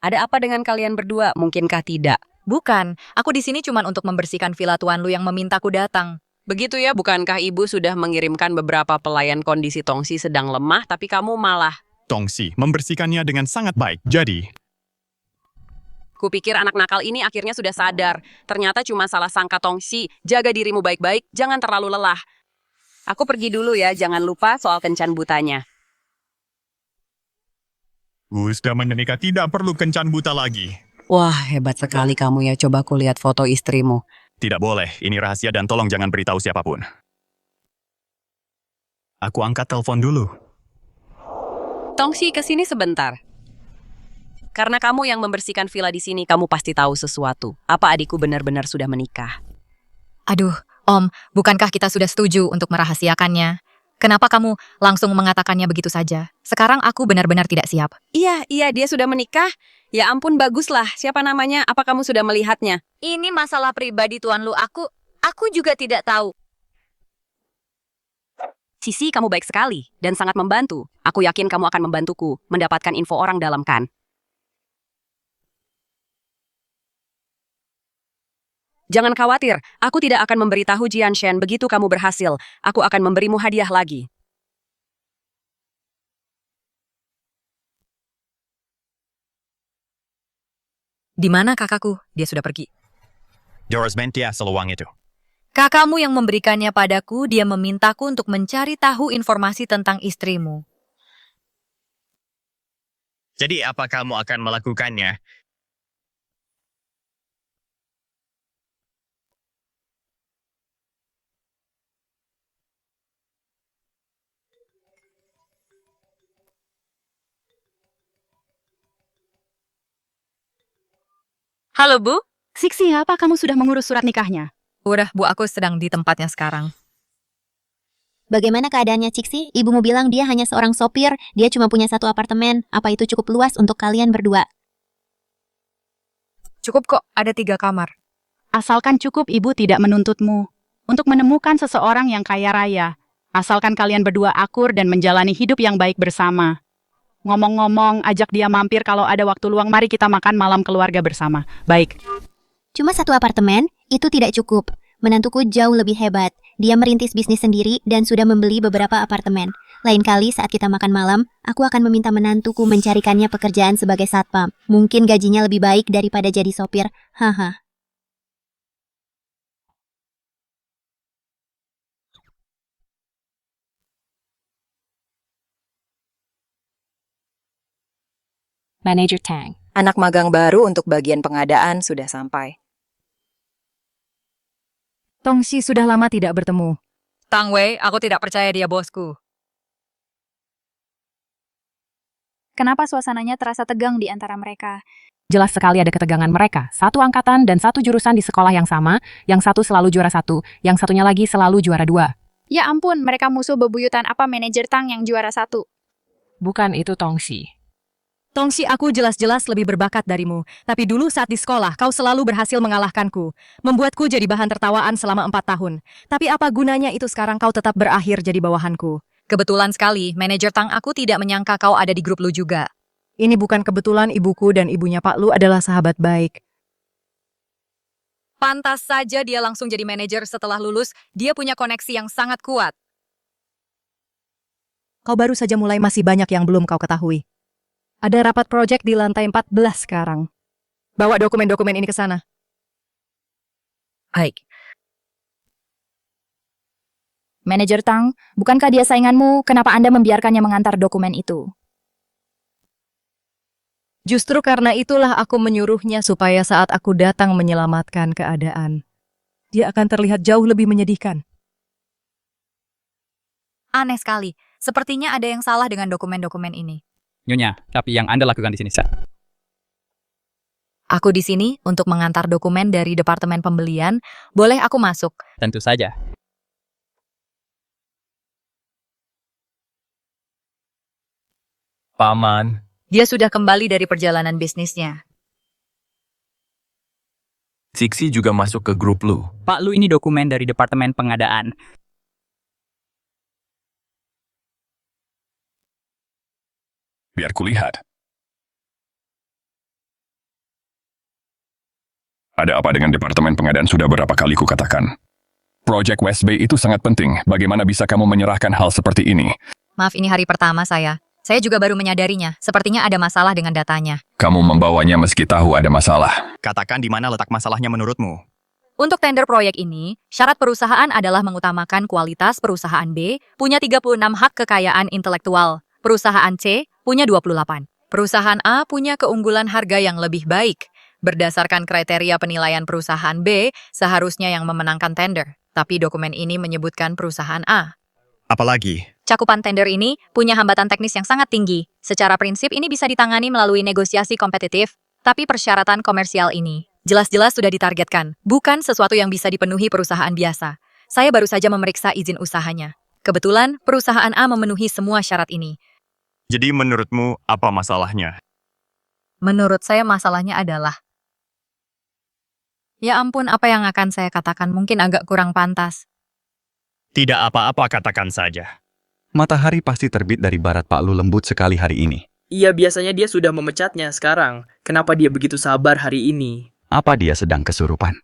Ada apa dengan kalian berdua? Mungkinkah tidak? Bukan, aku di sini cuma untuk membersihkan villa Tuan Lu yang memintaku datang. Begitu ya, bukankah ibu sudah mengirimkan beberapa pelayan kondisi Tongsi sedang lemah, tapi kamu malah... Tongsi membersihkannya dengan sangat baik, jadi... Kupikir anak nakal ini akhirnya sudah sadar. Ternyata cuma salah sangka Tongsi. Jaga dirimu baik-baik, jangan terlalu lelah. Aku pergi dulu ya, jangan lupa soal kencan butanya. Sudah menikah, tidak perlu kencan buta lagi. Wah, hebat sekali kamu ya. Coba aku lihat foto istrimu. Tidak boleh, ini rahasia dan tolong jangan beritahu siapapun. Aku angkat telepon dulu. Tongsi, kesini sebentar. Karena kamu yang membersihkan villa di sini, kamu pasti tahu sesuatu. Apa adikku benar-benar sudah menikah? Aduh, Om, bukankah kita sudah setuju untuk merahasiakannya? Kenapa kamu langsung mengatakannya begitu saja? Sekarang aku benar-benar tidak siap. Iya, dia sudah menikah. Ya ampun, baguslah. Siapa namanya? Apa kamu sudah melihatnya? Ini masalah pribadi Tuan Lu. Aku juga tidak tahu. Sisi, kamu baik sekali dan sangat membantu. Aku yakin kamu akan membantuku mendapatkan info orang dalam kan. Jangan khawatir, aku tidak akan memberitahu Jianshen begitu kamu berhasil. Aku akan memberimu hadiah lagi. Di mana kakakku? Dia sudah pergi. Doris Mentia seluang itu. Kakakmu yang memberikannya padaku, dia memintaku untuk mencari tahu informasi tentang istrimu. Jadi apa kamu akan melakukannya? Halo, Bu. Siksi, apa kamu sudah mengurus surat nikahnya? Udah, Bu, aku sedang di tempatnya sekarang. Bagaimana keadaannya Ciksi? Ibumu bilang dia hanya seorang sopir, dia cuma punya satu apartemen. Apa itu cukup luas untuk kalian berdua? Cukup kok, ada 3 kamar. Asalkan cukup, ibu tidak menuntutmu untuk menemukan seseorang yang kaya raya. Asalkan kalian berdua akur dan menjalani hidup yang baik bersama. Ngomong-ngomong, ajak dia mampir kalau ada waktu luang. Mari kita makan malam keluarga bersama. Baik. Cuma satu apartemen, itu tidak cukup. Menantuku jauh lebih hebat. Dia merintis bisnis sendiri dan sudah membeli beberapa apartemen. Lain kali saat kita makan malam, aku akan meminta menantuku mencarikannya pekerjaan sebagai satpam. Mungkin gajinya lebih baik daripada jadi sopir. Haha. Manager Tang. Anak magang baru untuk bagian pengadaan sudah sampai. Tongxi sudah lama tidak bertemu. Tang Wei, aku tidak percaya dia bosku. Kenapa suasananya terasa tegang di antara mereka? Jelas sekali ada ketegangan mereka. Satu angkatan dan satu jurusan di sekolah yang sama, yang satu selalu juara 1, yang satunya lagi selalu juara 2. Ya ampun, mereka musuh bebuyutan apa manajer Tang yang juara 1? Bukan itu Tongxi. Tongxi, aku jelas-jelas lebih berbakat darimu. Tapi dulu saat di sekolah, kau selalu berhasil mengalahkanku. Membuatku jadi bahan tertawaan selama 4 tahun. Tapi apa gunanya itu sekarang kau tetap berakhir jadi bawahanku? Kebetulan sekali, manajer Tang aku tidak menyangka kau ada di grup Lu juga. Ini bukan kebetulan, ibuku dan ibunya Pak Lu adalah sahabat baik. Pantas saja dia langsung jadi manajer setelah lulus. Dia punya koneksi yang sangat kuat. Kau baru saja mulai, masih banyak yang belum kau ketahui. Ada rapat proyek di lantai 14 sekarang. Bawa dokumen-dokumen ini ke sana. Baik. Manajer Tang, bukankah dia sainganmu? Kenapa Anda membiarkannya mengantar dokumen itu? Justru karena itulah aku menyuruhnya supaya saat aku datang menyelamatkan keadaan. Dia akan terlihat jauh lebih menyedihkan. Aneh sekali. Sepertinya ada yang salah dengan dokumen-dokumen ini. Nyonya, tapi yang Anda lakukan di sini, Sir. Aku di sini untuk mengantar dokumen dari Departemen Pembelian. Boleh aku masuk? Tentu saja. Paman. Dia sudah kembali dari perjalanan bisnisnya. Siksi juga masuk ke grup Lu. Pak Lu, ini dokumen dari Departemen Pengadaan. Biar kulihat. Ada apa dengan Departemen Pengadaan sudah berapa kali kukatakan? Project West Bay itu sangat penting. Bagaimana bisa kamu menyerahkan hal seperti ini? Maaf, ini hari pertama saya. Saya juga baru menyadarinya. Sepertinya ada masalah dengan datanya. Kamu membawanya meski tahu ada masalah. Katakan di mana letak masalahnya menurutmu. Untuk tender proyek ini, syarat perusahaan adalah mengutamakan kualitas perusahaan B, punya 36 hak kekayaan intelektual. Perusahaan C punya 28. Perusahaan A punya keunggulan harga yang lebih baik. Berdasarkan kriteria penilaian perusahaan B, seharusnya yang memenangkan tender. Tapi dokumen ini menyebutkan perusahaan A. Apalagi? Cakupan tender ini punya hambatan teknis yang sangat tinggi. Secara prinsip ini bisa ditangani melalui negosiasi kompetitif, tapi persyaratan komersial ini jelas-jelas sudah ditargetkan, bukan sesuatu yang bisa dipenuhi perusahaan biasa. Saya baru saja memeriksa izin usahanya. Kebetulan, perusahaan A memenuhi semua syarat ini. Jadi menurutmu apa masalahnya? Menurut saya masalahnya adalah... Ya ampun, apa yang akan saya katakan mungkin agak kurang pantas. Tidak apa-apa, katakan saja. Matahari pasti terbit dari barat. Pak Lu lembut sekali hari ini. Iya, biasanya dia sudah memecatnya sekarang. Kenapa dia begitu sabar hari ini? Apa dia sedang kesurupan?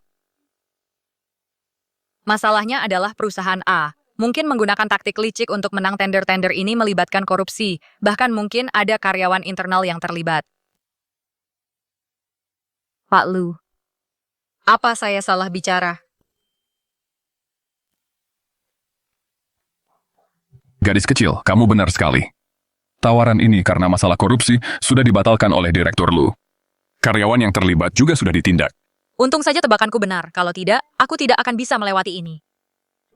Masalahnya adalah perusahaan A. Mungkin menggunakan taktik licik untuk menang tender-tender ini melibatkan korupsi. Bahkan mungkin ada karyawan internal yang terlibat. Pak Lu, apa saya salah bicara? Gadis kecil, kamu benar sekali. Tawaran ini karena masalah korupsi sudah dibatalkan oleh Direktur Lu. Karyawan yang terlibat juga sudah ditindak. Untung saja tebakanku benar. Kalau tidak, aku tidak akan bisa melewati ini.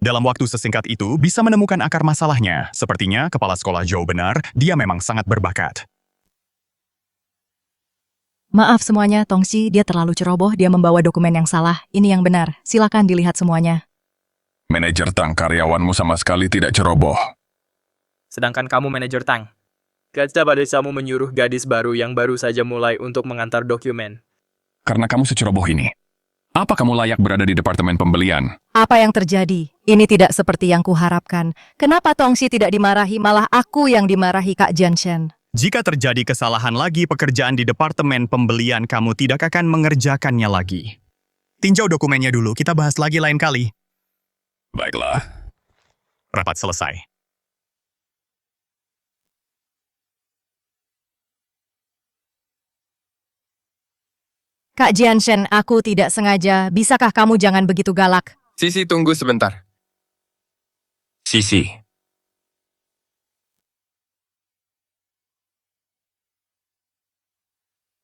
Dalam waktu sesingkat itu, bisa menemukan akar masalahnya. Sepertinya kepala sekolah Joe benar, dia memang sangat berbakat. Maaf semuanya, Tongxi, dia terlalu ceroboh, dia membawa dokumen yang salah. Ini yang benar, silakan dilihat semuanya. Manajer Tang, karyawanmu sama sekali tidak ceroboh. Sedangkan kamu manajer Tang. Kaca pada kamu menyuruh gadis baru yang baru saja mulai untuk mengantar dokumen. Karena kamu seceroboh ini. Apa kamu layak berada di Departemen Pembelian? Apa yang terjadi? Ini tidak seperti yang kuharapkan. Kenapa Tongxi tidak dimarahi, malah aku yang dimarahi Kak Jianshen? Jika terjadi kesalahan lagi pekerjaan di departemen pembelian, kamu tidak akan mengerjakannya lagi. Tinjau dokumennya dulu, kita bahas lagi lain kali. Baiklah. Rapat selesai. Kak Jianshen, aku tidak sengaja. Bisakah kamu jangan begitu galak? Sisi, tunggu sebentar. Sisi.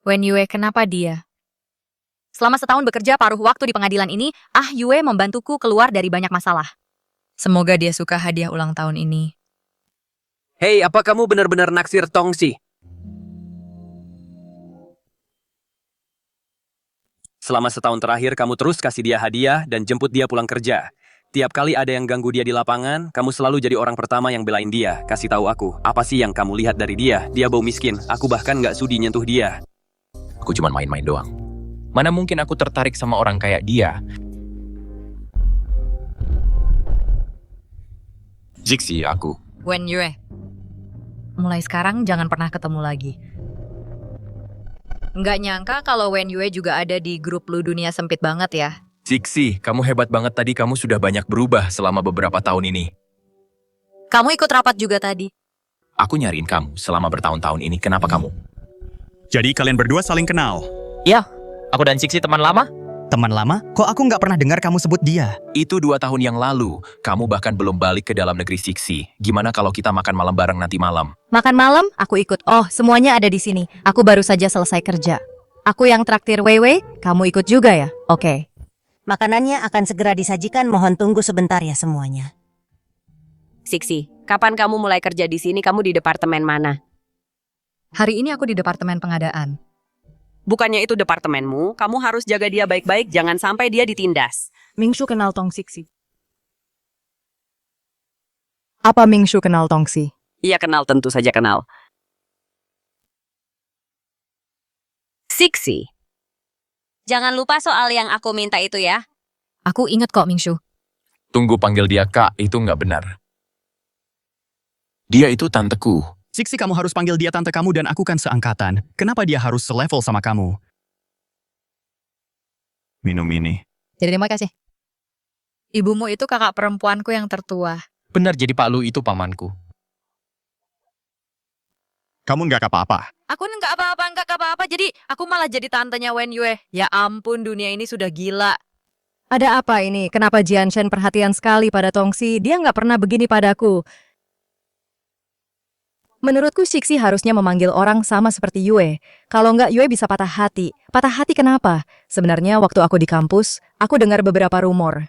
Wen Yue, kenapa dia? Selama setahun bekerja paruh waktu di pengadilan ini, Yue membantuku keluar dari banyak masalah. Semoga dia suka hadiah ulang tahun ini. Hei, apa kamu benar-benar naksir Tongxi? Selama setahun terakhir, kamu terus kasih dia hadiah dan jemput dia pulang kerja. Tiap kali ada yang ganggu dia di lapangan, kamu selalu jadi orang pertama yang belain dia. Kasih tahu aku, apa sih yang kamu lihat dari dia? Dia bau miskin, aku bahkan nggak sudi nyentuh dia. Aku cuma main-main doang. Mana mungkin aku tertarik sama orang kayak dia? Jixi, aku. Wen Yue, mulai sekarang jangan pernah ketemu lagi. Nggak nyangka kalau Wen Yue juga ada di grup lu dunia sempit banget ya. Jixi, kamu hebat banget tadi. Kamu sudah banyak berubah selama beberapa tahun ini. Kamu ikut rapat juga tadi. Aku nyariin kamu selama bertahun-tahun ini. Kenapa kamu? Jadi kalian berdua saling kenal? Iya, aku dan Jixi teman lama. Teman lama? Kok aku nggak pernah dengar kamu sebut dia? Itu 2 tahun yang lalu. Kamu bahkan belum balik ke dalam negeri Jixi. Gimana kalau kita makan malam bareng nanti malam? Makan malam? Aku ikut. Oh, semuanya ada di sini. Aku baru saja selesai kerja. Aku yang traktir Weiwei, kamu ikut juga ya? Oke. Makanannya akan segera disajikan, mohon tunggu sebentar ya semuanya. Siksi, kapan kamu mulai kerja di sini? Kamu di departemen mana? Hari ini aku di departemen pengadaan. Bukannya itu departemenmu, kamu harus jaga dia baik-baik, jangan sampai dia ditindas. Mingshu kenal Tongxi. Apa Mingshu kenal Tongxi? Iya kenal, tentu saja kenal. Siksi. Jangan lupa soal yang aku minta itu ya. Aku ingat kok, Mingshu. Tunggu, panggil dia Kak, itu nggak benar. Dia itu tanteku. Siksi, kamu harus panggil dia tante kamu dan aku kan seangkatan. Kenapa dia harus selevel sama kamu? Minum ini. Terima kasih. Ibumu itu kakak perempuanku yang tertua. Benar, jadi Pak Lu itu pamanku. Kamu nggak apa-apa. Aku nggak apa-apa. Jadi aku malah jadi tantenya Wen Yue. Ya ampun, dunia ini sudah gila. Ada apa ini? Kenapa Jianshen perhatian sekali pada Tongxi? Dia nggak pernah begini padaku. Menurutku Siksi harusnya memanggil orang sama seperti Yue. Kalau nggak, Yue bisa patah hati. Patah hati kenapa? Sebenarnya waktu aku di kampus, aku dengar beberapa rumor.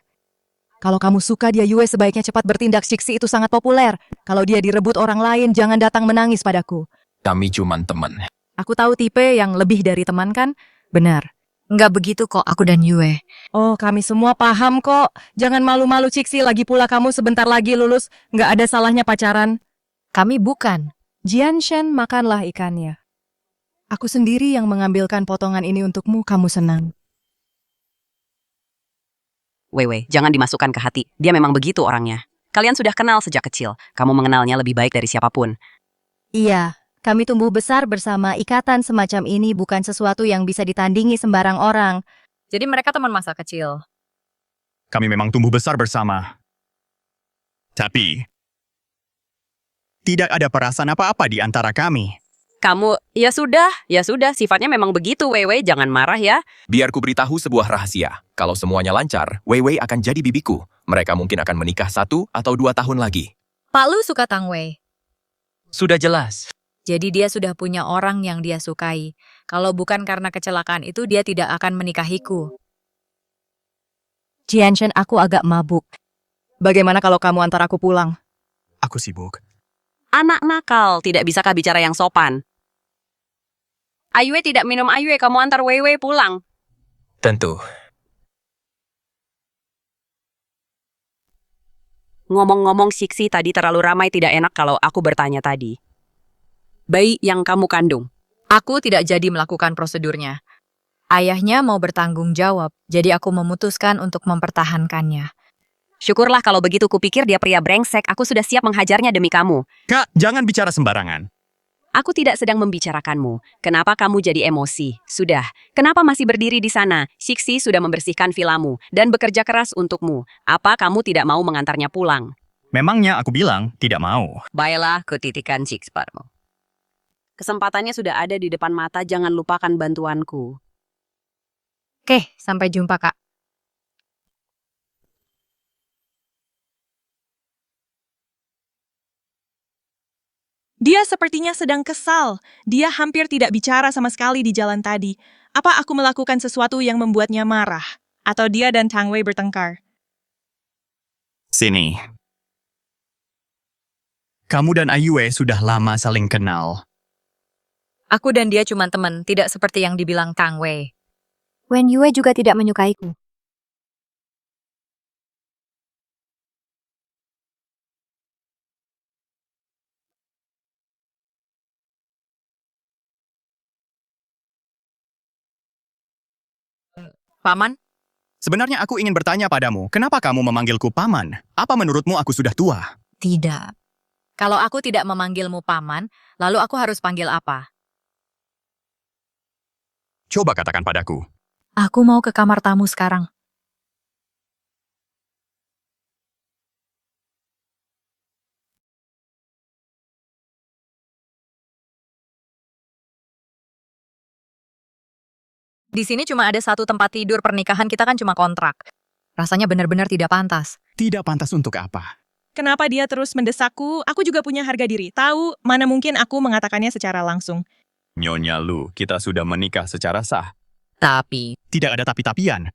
Kalau kamu suka dia Yue, sebaiknya cepat bertindak. Siksi itu sangat populer. Kalau dia direbut orang lain, jangan datang menangis padaku. Kami cuman teman. Aku tahu tipe yang lebih dari teman kan? Benar. Nggak begitu kok aku dan Yue. Oh, kami semua paham kok. Jangan malu-malu Ciksi, lagi pula kamu sebentar lagi lulus. Nggak ada salahnya pacaran. Kami bukan. Jianshen, makanlah ikannya. Aku sendiri yang mengambilkan potongan ini untukmu, kamu senang. Weiwei, jangan dimasukkan ke hati. Dia memang begitu orangnya. Kalian sudah kenal sejak kecil. Kamu mengenalnya lebih baik dari siapapun. Iya, kami tumbuh besar bersama. Ikatan semacam ini bukan sesuatu yang bisa ditandingi sembarang orang. Jadi mereka teman masa kecil. Kami memang tumbuh besar bersama. Tapi tidak ada perasaan apa-apa di antara kami. Kamu, ya sudah, sifatnya memang begitu, Weiwei, jangan marah ya. Biar ku beritahu sebuah rahasia. Kalau semuanya lancar, Weiwei akan jadi bibiku. Mereka mungkin akan menikah 1 atau 2 tahun lagi. Pak Lu suka Tang Wei. Sudah jelas. Jadi dia sudah punya orang yang dia sukai. Kalau bukan karena kecelakaan itu, dia tidak akan menikahiku. Jianshen, aku agak mabuk. Bagaimana kalau kamu antar aku pulang? Aku sibuk. Anak nakal, tidak bisakah bicara yang sopan? Ayue tidak minum Ayue, kamu antar Weiwei pulang. Tentu. Ngomong-ngomong Siksi, tadi terlalu ramai, tidak enak kalau aku bertanya tadi. Bayi yang kamu kandung. Aku tidak jadi melakukan prosedurnya. Ayahnya mau bertanggung jawab, jadi aku memutuskan untuk mempertahankannya. Syukurlah kalau begitu, kupikir dia pria brengsek. Aku sudah siap menghajarnya demi kamu. Kak, jangan bicara sembarangan. Aku tidak sedang membicarakanmu. Kenapa kamu jadi emosi? Sudah. Kenapa masih berdiri di sana? Shixi sudah membersihkan vilamu dan bekerja keras untukmu. Apa kamu tidak mau mengantarnya pulang? Memangnya aku bilang tidak mau. Baiklah, kutitikan Shixparmu. Kesempatannya sudah ada di depan mata, jangan lupakan bantuanku. Oke, sampai jumpa, Kak. Dia sepertinya sedang kesal. Dia hampir tidak bicara sama sekali di jalan tadi. Apa aku melakukan sesuatu yang membuatnya marah? Atau dia dan Tang Wei bertengkar? Sini. Kamu dan Ayue sudah lama saling kenal. Aku dan dia cuma teman, tidak seperti yang dibilang Tang Wei. Wen Yue juga tidak menyukaiku. Paman? Sebenarnya aku ingin bertanya padamu, kenapa kamu memanggilku paman? Apa menurutmu aku sudah tua? Tidak. Kalau aku tidak memanggilmu paman, lalu aku harus panggil apa? Coba katakan padaku. Aku mau ke kamar tamu sekarang. Di sini cuma ada satu tempat tidur, pernikahan kita kan cuma kontrak. Rasanya benar-benar tidak pantas. Tidak pantas untuk apa? Kenapa dia terus mendesakku? Aku juga punya harga diri. Tahu, mana mungkin aku mengatakannya secara langsung. Nyonya Lu, kita sudah menikah secara sah. Tapi... Tidak ada tapi-tapian.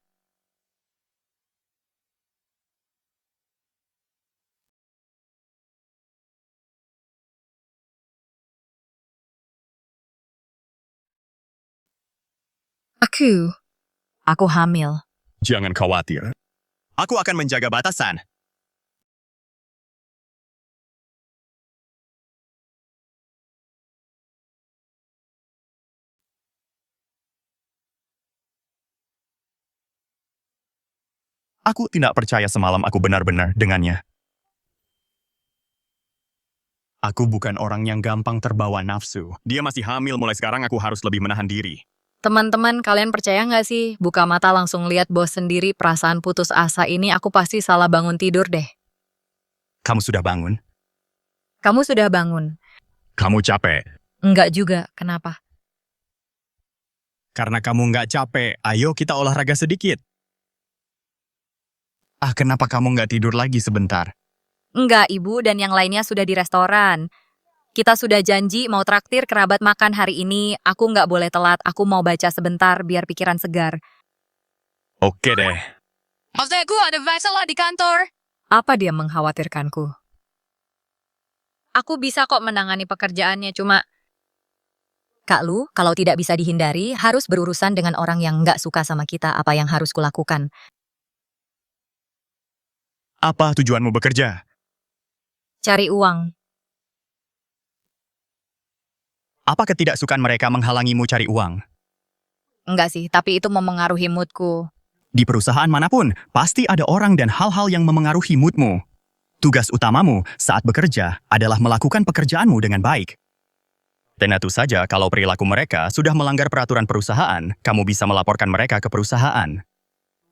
Aku hamil. Jangan khawatir. Aku akan menjaga batasan. Aku tidak percaya semalam aku benar-benar dengannya. Aku bukan orang yang gampang terbawa nafsu. Dia masih hamil, mulai sekarang aku harus lebih menahan diri. Teman-teman, kalian percaya nggak sih? Buka mata langsung lihat bos sendiri, perasaan putus asa ini aku pasti salah bangun tidur deh. Kamu sudah bangun? Kamu sudah bangun? Kamu capek? Enggak juga, kenapa? Karena kamu nggak capek, ayo kita olahraga sedikit. Kenapa kamu nggak tidur lagi sebentar? Enggak, ibu dan yang lainnya sudah di restoran. Kita sudah janji mau traktir kerabat makan hari ini. Aku nggak boleh telat, aku mau baca sebentar biar pikiran segar. Oke deh. Maksudku ada masalah di kantor. Apa dia mengkhawatirkanku? Aku bisa kok menangani pekerjaannya, cuma... Kak Lu, kalau tidak bisa dihindari, harus berurusan dengan orang yang nggak suka sama kita. Apa yang harus kulakukan? Apa tujuanmu bekerja? Cari uang. Apa ketidaksukaan mereka menghalangimu cari uang? Enggak sih, tapi itu memengaruhi moodku. Di perusahaan manapun, pasti ada orang dan hal-hal yang memengaruhi moodmu. Tugas utamamu saat bekerja adalah melakukan pekerjaanmu dengan baik. Tentu saja kalau perilaku mereka sudah melanggar peraturan perusahaan, kamu bisa melaporkan mereka ke perusahaan.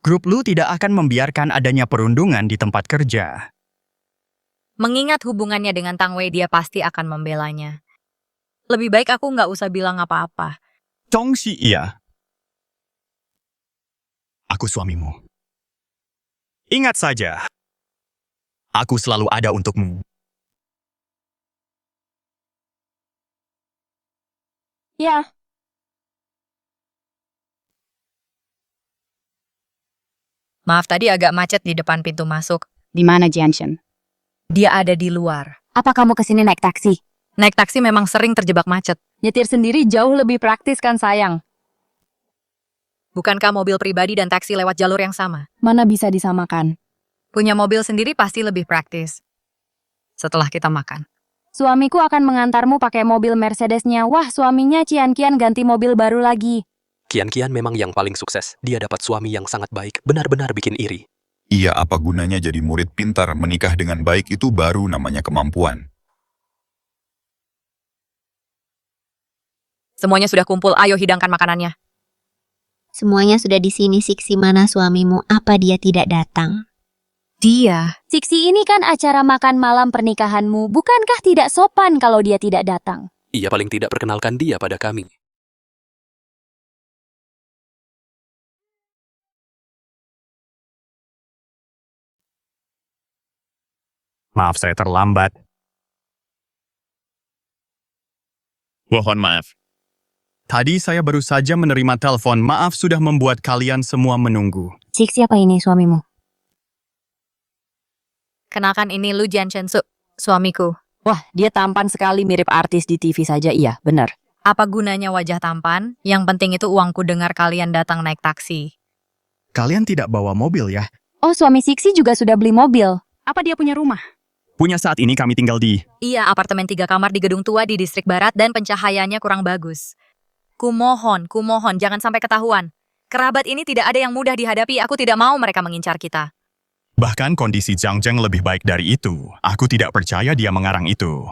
Grup Lu tidak akan membiarkan adanya perundungan di tempat kerja. Mengingat hubungannya dengan Tang Wei, dia pasti akan membelanya. Lebih baik aku nggak usah bilang apa-apa. Tongxi iya. Aku suamimu. Ingat saja, aku selalu ada untukmu. Ya. Maaf, tadi agak macet di depan pintu masuk. Di mana Jianshen? Dia ada di luar. Apa kamu kesini naik taksi? Naik taksi memang sering terjebak macet. Nyetir sendiri jauh lebih praktis kan sayang. Bukankah mobil pribadi dan taksi lewat jalur yang sama? Mana bisa disamakan? Punya mobil sendiri pasti lebih praktis. Setelah kita makan. Suamiku akan mengantarmu pakai mobil Mercedesnya. Wah, suaminya Cian-Kian ganti mobil baru lagi. Kian-Kian memang yang paling sukses. Dia dapat suami yang sangat baik, benar-benar bikin iri. Iya, apa gunanya jadi murid pintar, menikah dengan baik itu baru namanya kemampuan. Semuanya sudah kumpul, ayo hidangkan makanannya. Semuanya sudah di sini, Siksi. Mana suamimu? Apa dia tidak datang? Dia. Siksi, ini kan acara makan malam pernikahanmu. Bukankah tidak sopan kalau dia tidak datang? Ia paling tidak perkenalkan dia pada kami. Maaf saya terlambat. Mohon maaf. Tadi saya baru saja menerima telepon. Maaf sudah membuat kalian semua menunggu. Siksi, apa ini suamimu? Kenalkan, ini Lu Jianshen, suamiku. Wah, dia tampan sekali, mirip artis di TV saja. Iya, benar. Apa gunanya wajah tampan? Yang penting itu uangku dengar kalian datang naik taksi. Kalian tidak bawa mobil ya? Oh, suami Siksi juga sudah beli mobil. Apa dia punya rumah? Punya saat ini kami tinggal di... Iya, apartemen 3 kamar di gedung tua di distrik barat dan pencahayaannya kurang bagus. Kumohon, jangan sampai ketahuan. Kerabat ini tidak ada yang mudah dihadapi, aku tidak mau mereka mengincar kita. Bahkan kondisi Zhang Zheng lebih baik dari itu. Aku tidak percaya dia mengarang itu.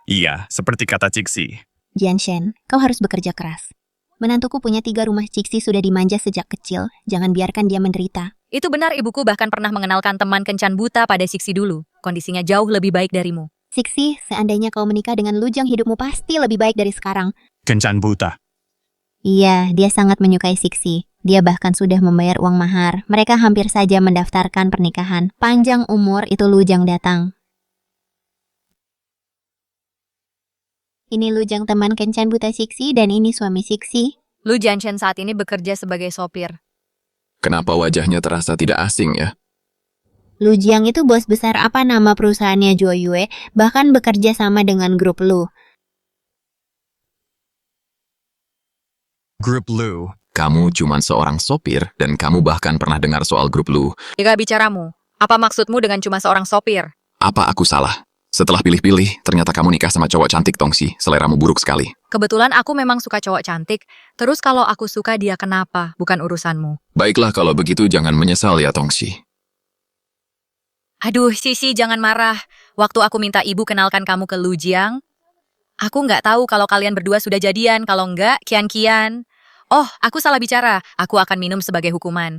Iya, seperti kata Cixi. Jianshen, kau harus bekerja keras. Menantuku punya 3 rumah. Cixi sudah dimanja sejak kecil. Jangan biarkan dia menderita. Itu benar, ibuku bahkan pernah mengenalkan teman kencan buta pada Siksi dulu. Kondisinya jauh lebih baik darimu. Siksi, seandainya kau menikah dengan Lujang, hidupmu pasti lebih baik dari sekarang. Kencan buta. Iya, dia sangat menyukai Siksi. Dia bahkan sudah membayar uang mahar. Mereka hampir saja mendaftarkan pernikahan. Panjang umur itu Lujang datang. Ini Lujang, teman kencan buta Siksi, dan ini suami Siksi. Lu Jianshen saat ini bekerja sebagai sopir. Kenapa wajahnya terasa tidak asing ya? Lu Jiang itu bos besar apa nama perusahaannya Zhuo Yue, bahkan bekerja sama dengan grup Lu. Grup Lu. Kamu cuma seorang sopir dan kamu bahkan pernah dengar soal grup Lu. Jika bicaramu, apa maksudmu dengan cuma seorang sopir? Apa aku salah? Setelah pilih-pilih, ternyata kamu nikah sama cowok cantik, Tongsi. Seleramu buruk sekali. Kebetulan aku memang suka cowok cantik. Terus kalau aku suka dia kenapa? Bukan urusanmu. Baiklah kalau begitu jangan menyesal ya, Tongsi. Aduh, Sisi, jangan marah. Waktu aku minta ibu kenalkan kamu ke Lu Jiang, aku nggak tahu kalau kalian berdua sudah jadian. Kalau nggak, kian-kian. Oh, aku salah bicara. Aku akan minum sebagai hukuman.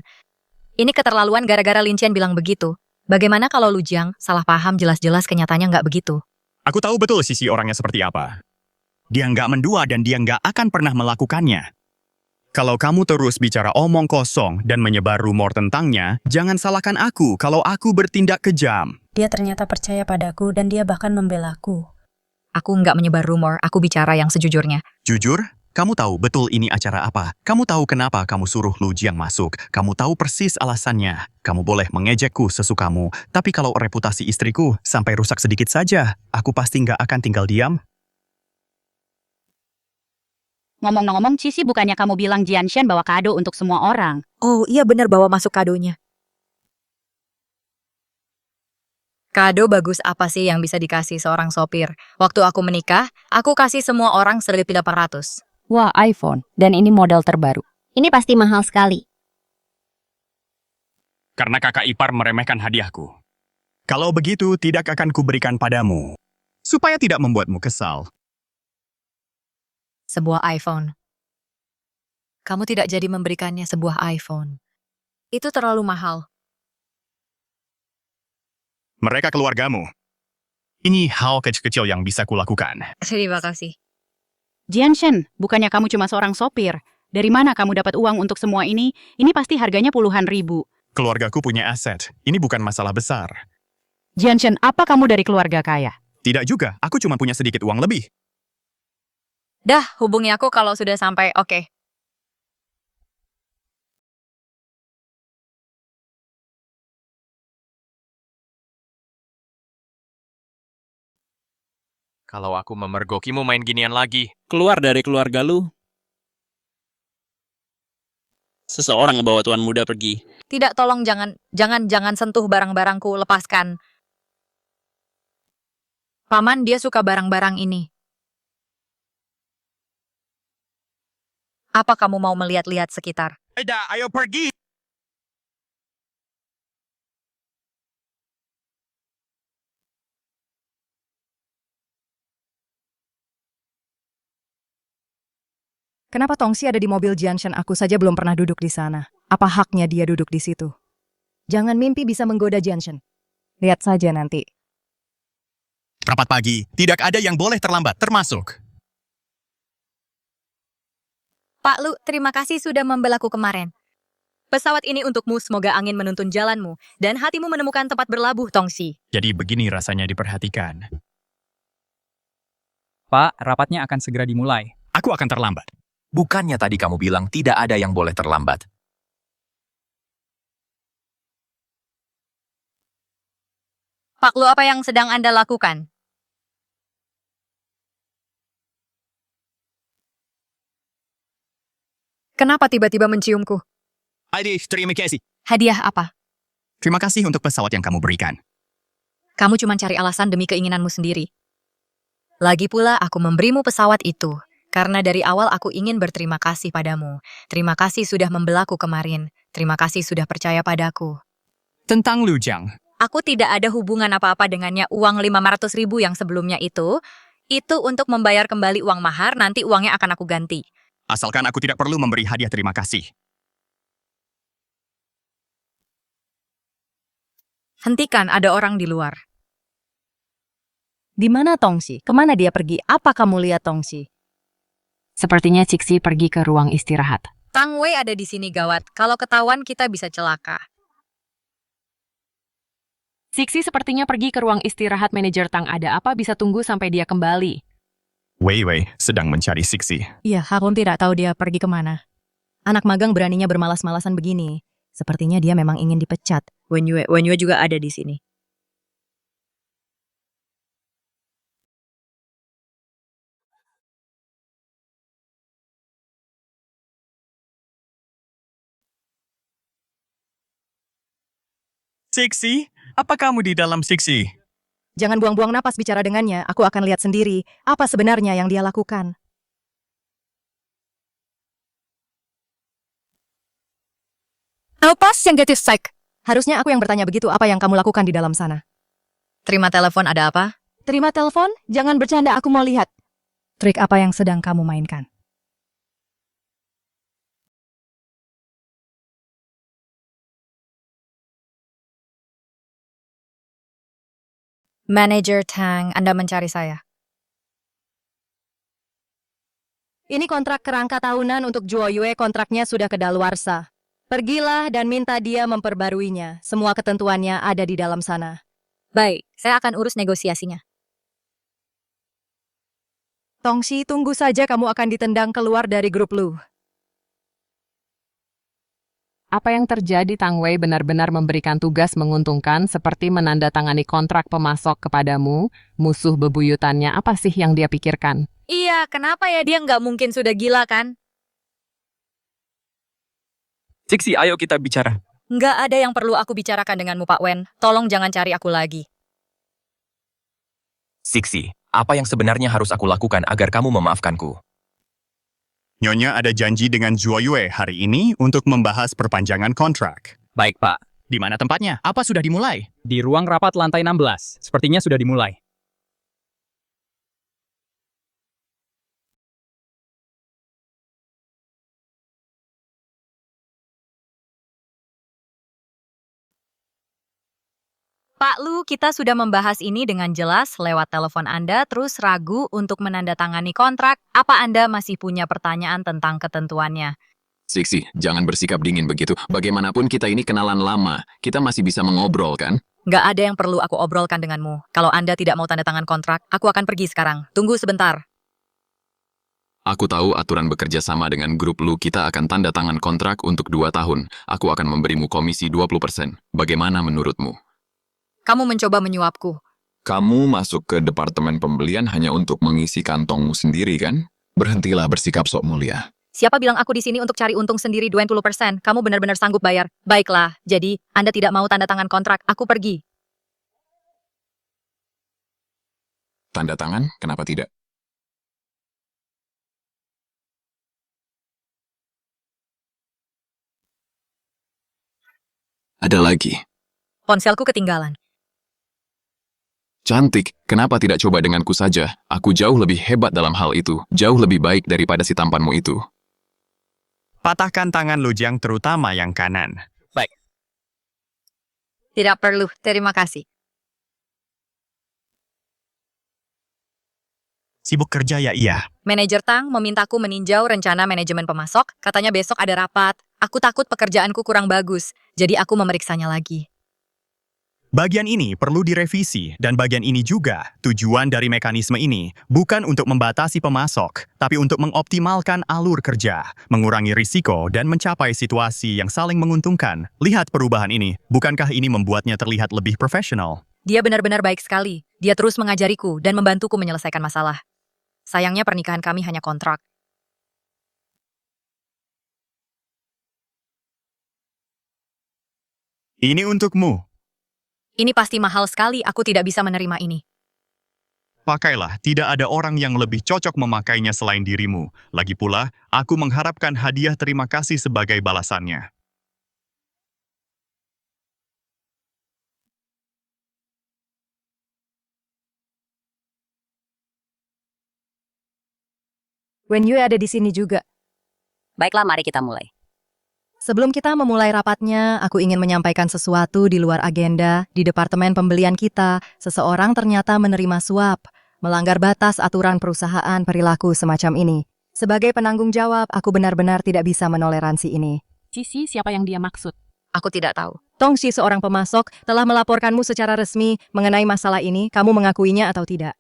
Ini keterlaluan gara-gara Lin Qian bilang begitu. Bagaimana kalau Lu Jiang salah paham, jelas-jelas kenyataannya nggak begitu? Aku tahu betul sisi orangnya seperti apa. Dia nggak mendua dan dia nggak akan pernah melakukannya. Kalau kamu terus bicara omong kosong dan menyebar rumor tentangnya, jangan salahkan aku kalau aku bertindak kejam. Dia ternyata percaya padaku dan dia bahkan membelaku. Aku nggak menyebar rumor, aku bicara yang sejujurnya. Jujur? Kamu tahu betul ini acara apa. Kamu tahu kenapa kamu suruh Lu Jiang masuk. Kamu tahu persis alasannya. Kamu boleh mengejekku sesukamu. Tapi kalau reputasi istriku sampai rusak sedikit saja, aku pasti nggak akan tinggal diam. Ngomong-ngomong, Cici, bukannya kamu bilang Jianshen bawa kado untuk semua orang? Oh iya benar, bawa masuk kadonya. Kado bagus apa sih yang bisa dikasih seorang sopir? Waktu aku menikah, aku kasih semua orang 1.800. Wah, iPhone. Dan ini model terbaru. Ini pasti mahal sekali. Karena kakak ipar meremehkan hadiahku. Kalau begitu, tidak akan kuberikan padamu. Supaya tidak membuatmu kesal. Sebuah iPhone. Kamu tidak jadi memberikannya sebuah iPhone. Itu terlalu mahal. Mereka keluargamu. Ini hal kecil-kecil yang bisa kulakukan. Terima kasih. Jianshen, bukannya kamu cuma seorang sopir. Dari mana kamu dapat uang untuk semua ini? Ini pasti harganya puluhan ribu. Keluargaku punya aset. Ini bukan masalah besar. Jianshen, apa kamu dari keluarga kaya? Tidak juga, aku cuma punya sedikit uang lebih. Dah, hubungi aku kalau sudah sampai, oke. Kalau aku memergokimu main ginian lagi. Keluar dari keluarga lu. Seseorang membawa tuan muda pergi. Tidak, tolong jangan sentuh barang-barangku, lepaskan. Paman, dia suka barang-barang ini. Apa kamu mau melihat-lihat sekitar? Aida, ayo pergi! Kenapa Tongsi ada di mobil Jianshan? Aku saja belum pernah duduk di sana. Apa haknya dia duduk di situ? Jangan mimpi bisa menggoda Jianshan. Lihat saja nanti. Rapat pagi, tidak ada yang boleh terlambat, termasuk. Pak Lu, terima kasih sudah membelaku kemarin. Pesawat ini untukmu, semoga angin menuntun jalanmu, dan hatimu menemukan tempat berlabuh, Tongsi. Jadi begini rasanya diperhatikan. Pak, rapatnya akan segera dimulai. Aku akan terlambat. Bukannya tadi kamu bilang tidak ada yang boleh terlambat? Pak Lu, apa yang sedang Anda lakukan? Kenapa tiba-tiba menciumku? Aidis, terima kasih. Hadiah apa? Terima kasih untuk pesawat yang kamu berikan. Kamu cuma cari alasan demi keinginanmu sendiri. Lagi pula aku memberimu pesawat itu, karena dari awal aku ingin berterima kasih padamu. Terima kasih sudah membelaku kemarin. Terima kasih sudah percaya padaku. Tentang Lu Jiang. Aku tidak ada hubungan apa-apa dengannya. Uang 500.000 yang sebelumnya itu untuk membayar kembali uang mahar, nanti uangnya akan aku ganti. Asalkan aku tidak perlu memberi hadiah terima kasih. Hentikan, ada orang di luar. Di mana Tongsi? Kemana dia pergi? Apa kamu lihat Tongsi? Sepertinya Cixi pergi ke ruang istirahat. Tang Wei ada di sini, gawat. Kalau ketahuan kita bisa celaka. Cixi sepertinya pergi ke ruang istirahat. Manajer Tang ada apa? Bisa tunggu sampai dia kembali. Wei Wei sedang mencari Cixi. Iya, aku tidak tahu dia pergi kemana. Anak magang beraninya bermalas-malasan begini. Sepertinya dia memang ingin dipecat. Wen Yue juga ada di sini. Cixi? Apa kamu di dalam Cixi? Jangan buang-buang napas bicara dengannya. Aku akan lihat sendiri apa sebenarnya yang dia lakukan. Apa yang getis psych? Harusnya aku yang bertanya begitu. Apa yang kamu lakukan di dalam sana? Terima telepon, ada apa? Terima telepon? Jangan bercanda, aku mau lihat. Trik apa yang sedang kamu mainkan? Manager Tang, Anda mencari saya. Ini kontrak kerangka tahunan untuk Zhuo Yue, kontraknya sudah kedaluarsa. Pergilah dan minta dia memperbaruinya. Semua ketentuannya ada di dalam sana. Baik, saya akan urus negosiasinya. Tongsi, tunggu saja, kamu akan ditendang keluar dari grup Lu. Apa yang terjadi? Tang Wei benar-benar memberikan tugas menguntungkan seperti menandatangani kontrak pemasok kepadamu. Musuh bebuyutannya apa sih yang dia pikirkan? Iya, kenapa ya dia nggak mungkin sudah gila kan? Cixi, ayo kita bicara. Nggak ada yang perlu aku bicarakan denganmu, Pak Wen. Tolong jangan cari aku lagi. Cixi, apa yang sebenarnya harus aku lakukan agar kamu memaafkanku? Nyonya ada janji dengan Zhuo Yue hari ini untuk membahas perpanjangan kontrak. Baik, Pak. Di mana tempatnya? Apa sudah dimulai? Di ruang rapat lantai 16. Sepertinya sudah dimulai. Pak Lu, kita sudah membahas ini dengan jelas lewat telepon Anda, terus ragu untuk menandatangani kontrak. Apa Anda masih punya pertanyaan tentang ketentuannya? Cixi, jangan bersikap dingin begitu. Bagaimanapun kita ini kenalan lama. Kita masih bisa mengobrol, kan? Nggak ada yang perlu aku obrolkan denganmu. Kalau Anda tidak mau tanda tangan kontrak, aku akan pergi sekarang. Tunggu sebentar. Aku tahu aturan bekerja sama dengan grup Lu. Kita akan tanda tangan kontrak untuk 2 tahun. Aku akan memberimu komisi 20%. Bagaimana menurutmu? Kamu mencoba menyuapku. Kamu masuk ke departemen pembelian hanya untuk mengisi kantongmu sendiri, kan? Berhentilah bersikap sok mulia. Siapa bilang aku di sini untuk cari untung sendiri 20%? Kamu benar-benar sanggup bayar. Baiklah, jadi Anda tidak mau tanda tangan kontrak, aku pergi. Tanda tangan? Kenapa tidak? Ada lagi. Ponselku ketinggalan. Cantik, kenapa tidak coba denganku saja? Aku jauh lebih hebat dalam hal itu, jauh lebih baik daripada si tampanmu itu. Patahkan tangan Lu Jiang terutama yang kanan. Baik. Tidak perlu, terima kasih. Sibuk kerja ya iya. Manajer Tang memintaku meninjau rencana manajemen pemasok, katanya besok ada rapat. Aku takut pekerjaanku kurang bagus, jadi aku memeriksanya lagi. Bagian ini perlu direvisi, dan bagian ini juga. Tujuan dari mekanisme ini bukan untuk membatasi pemasok, tapi untuk mengoptimalkan alur kerja, mengurangi risiko, dan mencapai situasi yang saling menguntungkan. Lihat perubahan ini, bukankah ini membuatnya terlihat lebih profesional? Dia benar-benar baik sekali. Dia terus mengajariku dan membantuku menyelesaikan masalah. Sayangnya pernikahan kami hanya kontrak. Ini untukmu. Ini pasti mahal sekali, aku tidak bisa menerima ini. Pakailah, tidak ada orang yang lebih cocok memakainya selain dirimu. Lagi pula, aku mengharapkan hadiah terima kasih sebagai balasannya. Wen Yue ada di sini juga. Baiklah, mari kita mulai. Sebelum kita memulai rapatnya, aku ingin menyampaikan sesuatu di luar agenda. Di departemen pembelian kita, seseorang ternyata menerima suap, melanggar batas aturan perusahaan perilaku semacam ini. Sebagai penanggung jawab, aku benar-benar tidak bisa menoleransi ini. Cici, siapa yang dia maksud? Aku tidak tahu. Tongxi, seorang pemasok, telah melaporkanmu secara resmi mengenai masalah ini. Kamu mengakuinya atau tidak?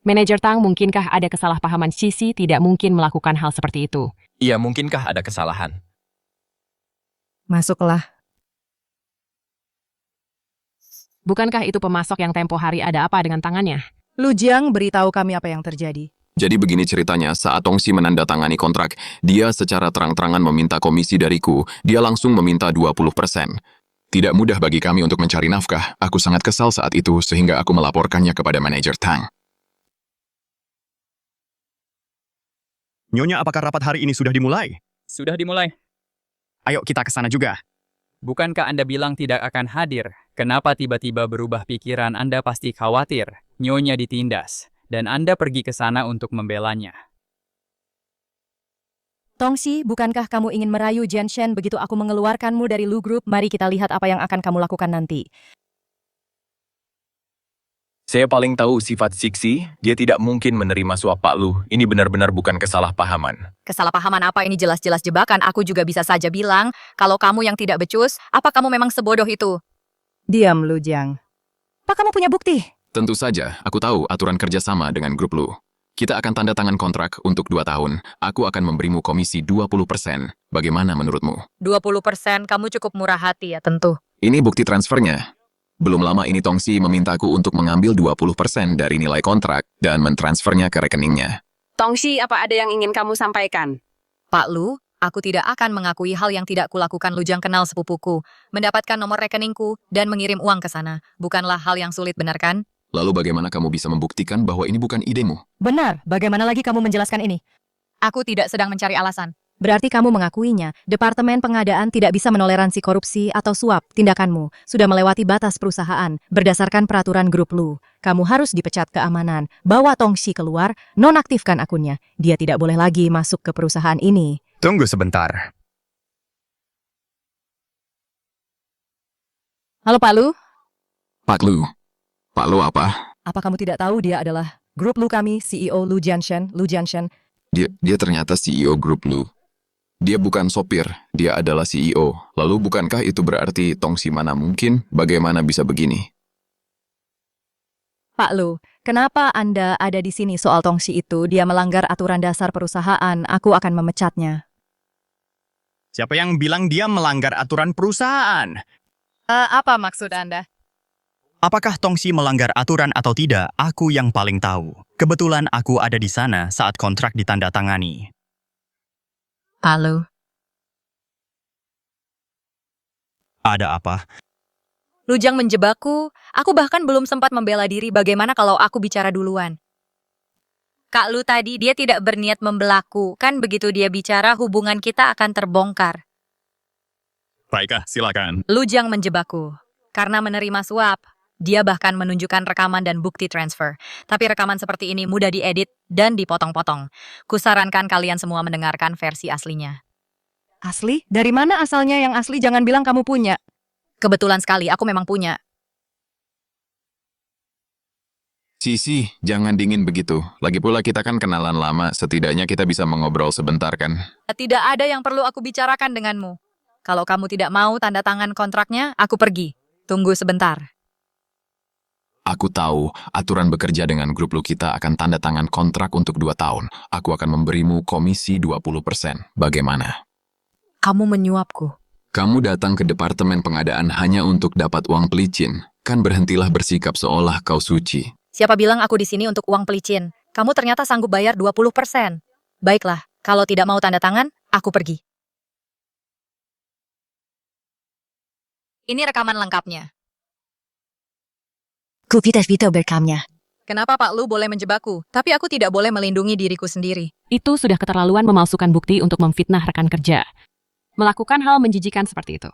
Manajer Tang, mungkinkah ada kesalahpahaman? Cici tidak mungkin melakukan hal seperti itu. Iya, mungkinkah ada kesalahan? Masuklah. Bukankah itu pemasok yang tempo hari ada apa dengan tangannya? Lu Jiang, beritahu kami apa yang terjadi. Jadi begini ceritanya, saat Tongxi menandatangani kontrak, dia secara terang-terangan meminta komisi dariku, dia langsung meminta 20%. Tidak mudah bagi kami untuk mencari nafkah, aku sangat kesal saat itu sehingga aku melaporkannya kepada manajer Tang. Nyonya, apakah rapat hari ini sudah dimulai? Sudah dimulai. Ayo kita ke sana juga. Bukankah Anda bilang tidak akan hadir? Kenapa tiba-tiba berubah pikiran? Anda pasti khawatir. Nyonya ditindas. Dan Anda pergi ke sana untuk membelanya. Tongxi, bukankah kamu ingin merayu Jianshen begitu aku mengeluarkanmu dari Lu Group? Mari kita lihat apa yang akan kamu lakukan nanti. Saya paling tahu sifat Siksi, dia tidak mungkin menerima suap Pak Lu. Ini benar-benar bukan kesalahpahaman. Kesalahpahaman apa ini jelas-jelas jebakan? Aku juga bisa saja bilang, kalau kamu yang tidak becus, apa kamu memang sebodoh itu? Diam, Lu Jiang. Apa kamu punya bukti? Tentu saja, aku tahu aturan kerjasama dengan grup Lu. Kita akan tanda tangan kontrak untuk 2 tahun. Aku akan memberimu komisi 20%. Bagaimana menurutmu? 20%, kamu cukup murah hati ya tentu. Ini bukti transfernya. Belum lama ini Tongxi memintaku untuk mengambil 20% dari nilai kontrak dan mentransfernya ke rekeningnya. Tongxi, apa ada yang ingin kamu sampaikan? Pak Lu, aku tidak akan mengakui hal yang tidak kulakukan. Lu Jiang kenal sepupuku, mendapatkan nomor rekeningku, dan mengirim uang ke sana. Bukanlah hal yang sulit, benar kan? Lalu bagaimana kamu bisa membuktikan bahwa ini bukan idemu? Benar, bagaimana lagi kamu menjelaskan ini? Aku tidak sedang mencari alasan. Berarti kamu mengakuinya, Departemen Pengadaan tidak bisa menoleransi korupsi atau suap. Tindakanmu sudah melewati batas perusahaan berdasarkan peraturan grup Lu. Kamu harus dipecat keamanan, bawa Tongxi keluar, nonaktifkan akunnya. Dia tidak boleh lagi masuk ke perusahaan ini. Tunggu sebentar. Halo Pak Lu, Pak Lu. Pak Lu apa? apa kamu tidak tahu dia adalah grup Lu kami, CEO Lu Jianshen, Lu Jianshen. Dia ternyata CEO grup Lu. Dia bukan sopir, dia adalah CEO. Lalu bukankah itu berarti Tongxi mana mungkin? Bagaimana bisa begini? Pak Lu, kenapa Anda ada di sini soal Tongxi itu? Dia melanggar aturan dasar perusahaan, aku akan memecatnya. Siapa yang bilang dia melanggar aturan perusahaan? Apa maksud Anda? Apakah Tongxi melanggar aturan atau tidak, aku yang paling tahu. Kebetulan aku ada di sana saat kontrak ditandatangani. Pak Lu. Ada apa? Lu Jiang menjebakku. Aku bahkan belum sempat membela diri. Bagaimana kalau aku bicara duluan? Kak Lu tadi, dia tidak berniat membelaku. Kan begitu dia bicara, hubungan kita akan terbongkar. Baiklah, silakan. Lu Jiang menjebakku. Karena menerima suap. Dia bahkan menunjukkan rekaman dan bukti transfer. Tapi rekaman seperti ini mudah diedit dan dipotong-potong. Kusarankan kalian semua mendengarkan versi aslinya. Asli? Dari mana asalnya yang asli? Jangan bilang kamu punya. Kebetulan sekali, aku memang punya. Sisi, jangan dingin begitu. Lagi pula kita kan kenalan lama, setidaknya kita bisa mengobrol sebentar kan? Tidak ada yang perlu aku bicarakan denganmu. Kalau kamu tidak mau tanda tangan kontraknya, aku pergi. Tunggu sebentar. Aku tahu, aturan bekerja dengan grup lu kita akan tanda tangan kontrak untuk 2 tahun. Aku akan memberimu komisi 20%. Bagaimana? Kamu menyuapku. Kamu datang ke departemen pengadaan hanya untuk dapat uang pelicin. Kan berhentilah bersikap seolah kau suci. Siapa bilang aku di sini untuk uang pelicin? Kamu ternyata sanggup bayar 20%. Baiklah, kalau tidak mau tanda tangan, aku pergi. Ini rekaman lengkapnya. Kuvitas Vito berekamnya. Kenapa Pak Lu boleh menjebakku, tapi aku tidak boleh melindungi diriku sendiri? Itu sudah keterlaluan memalsukan bukti untuk memfitnah rekan kerja. Melakukan hal menjijikan seperti itu.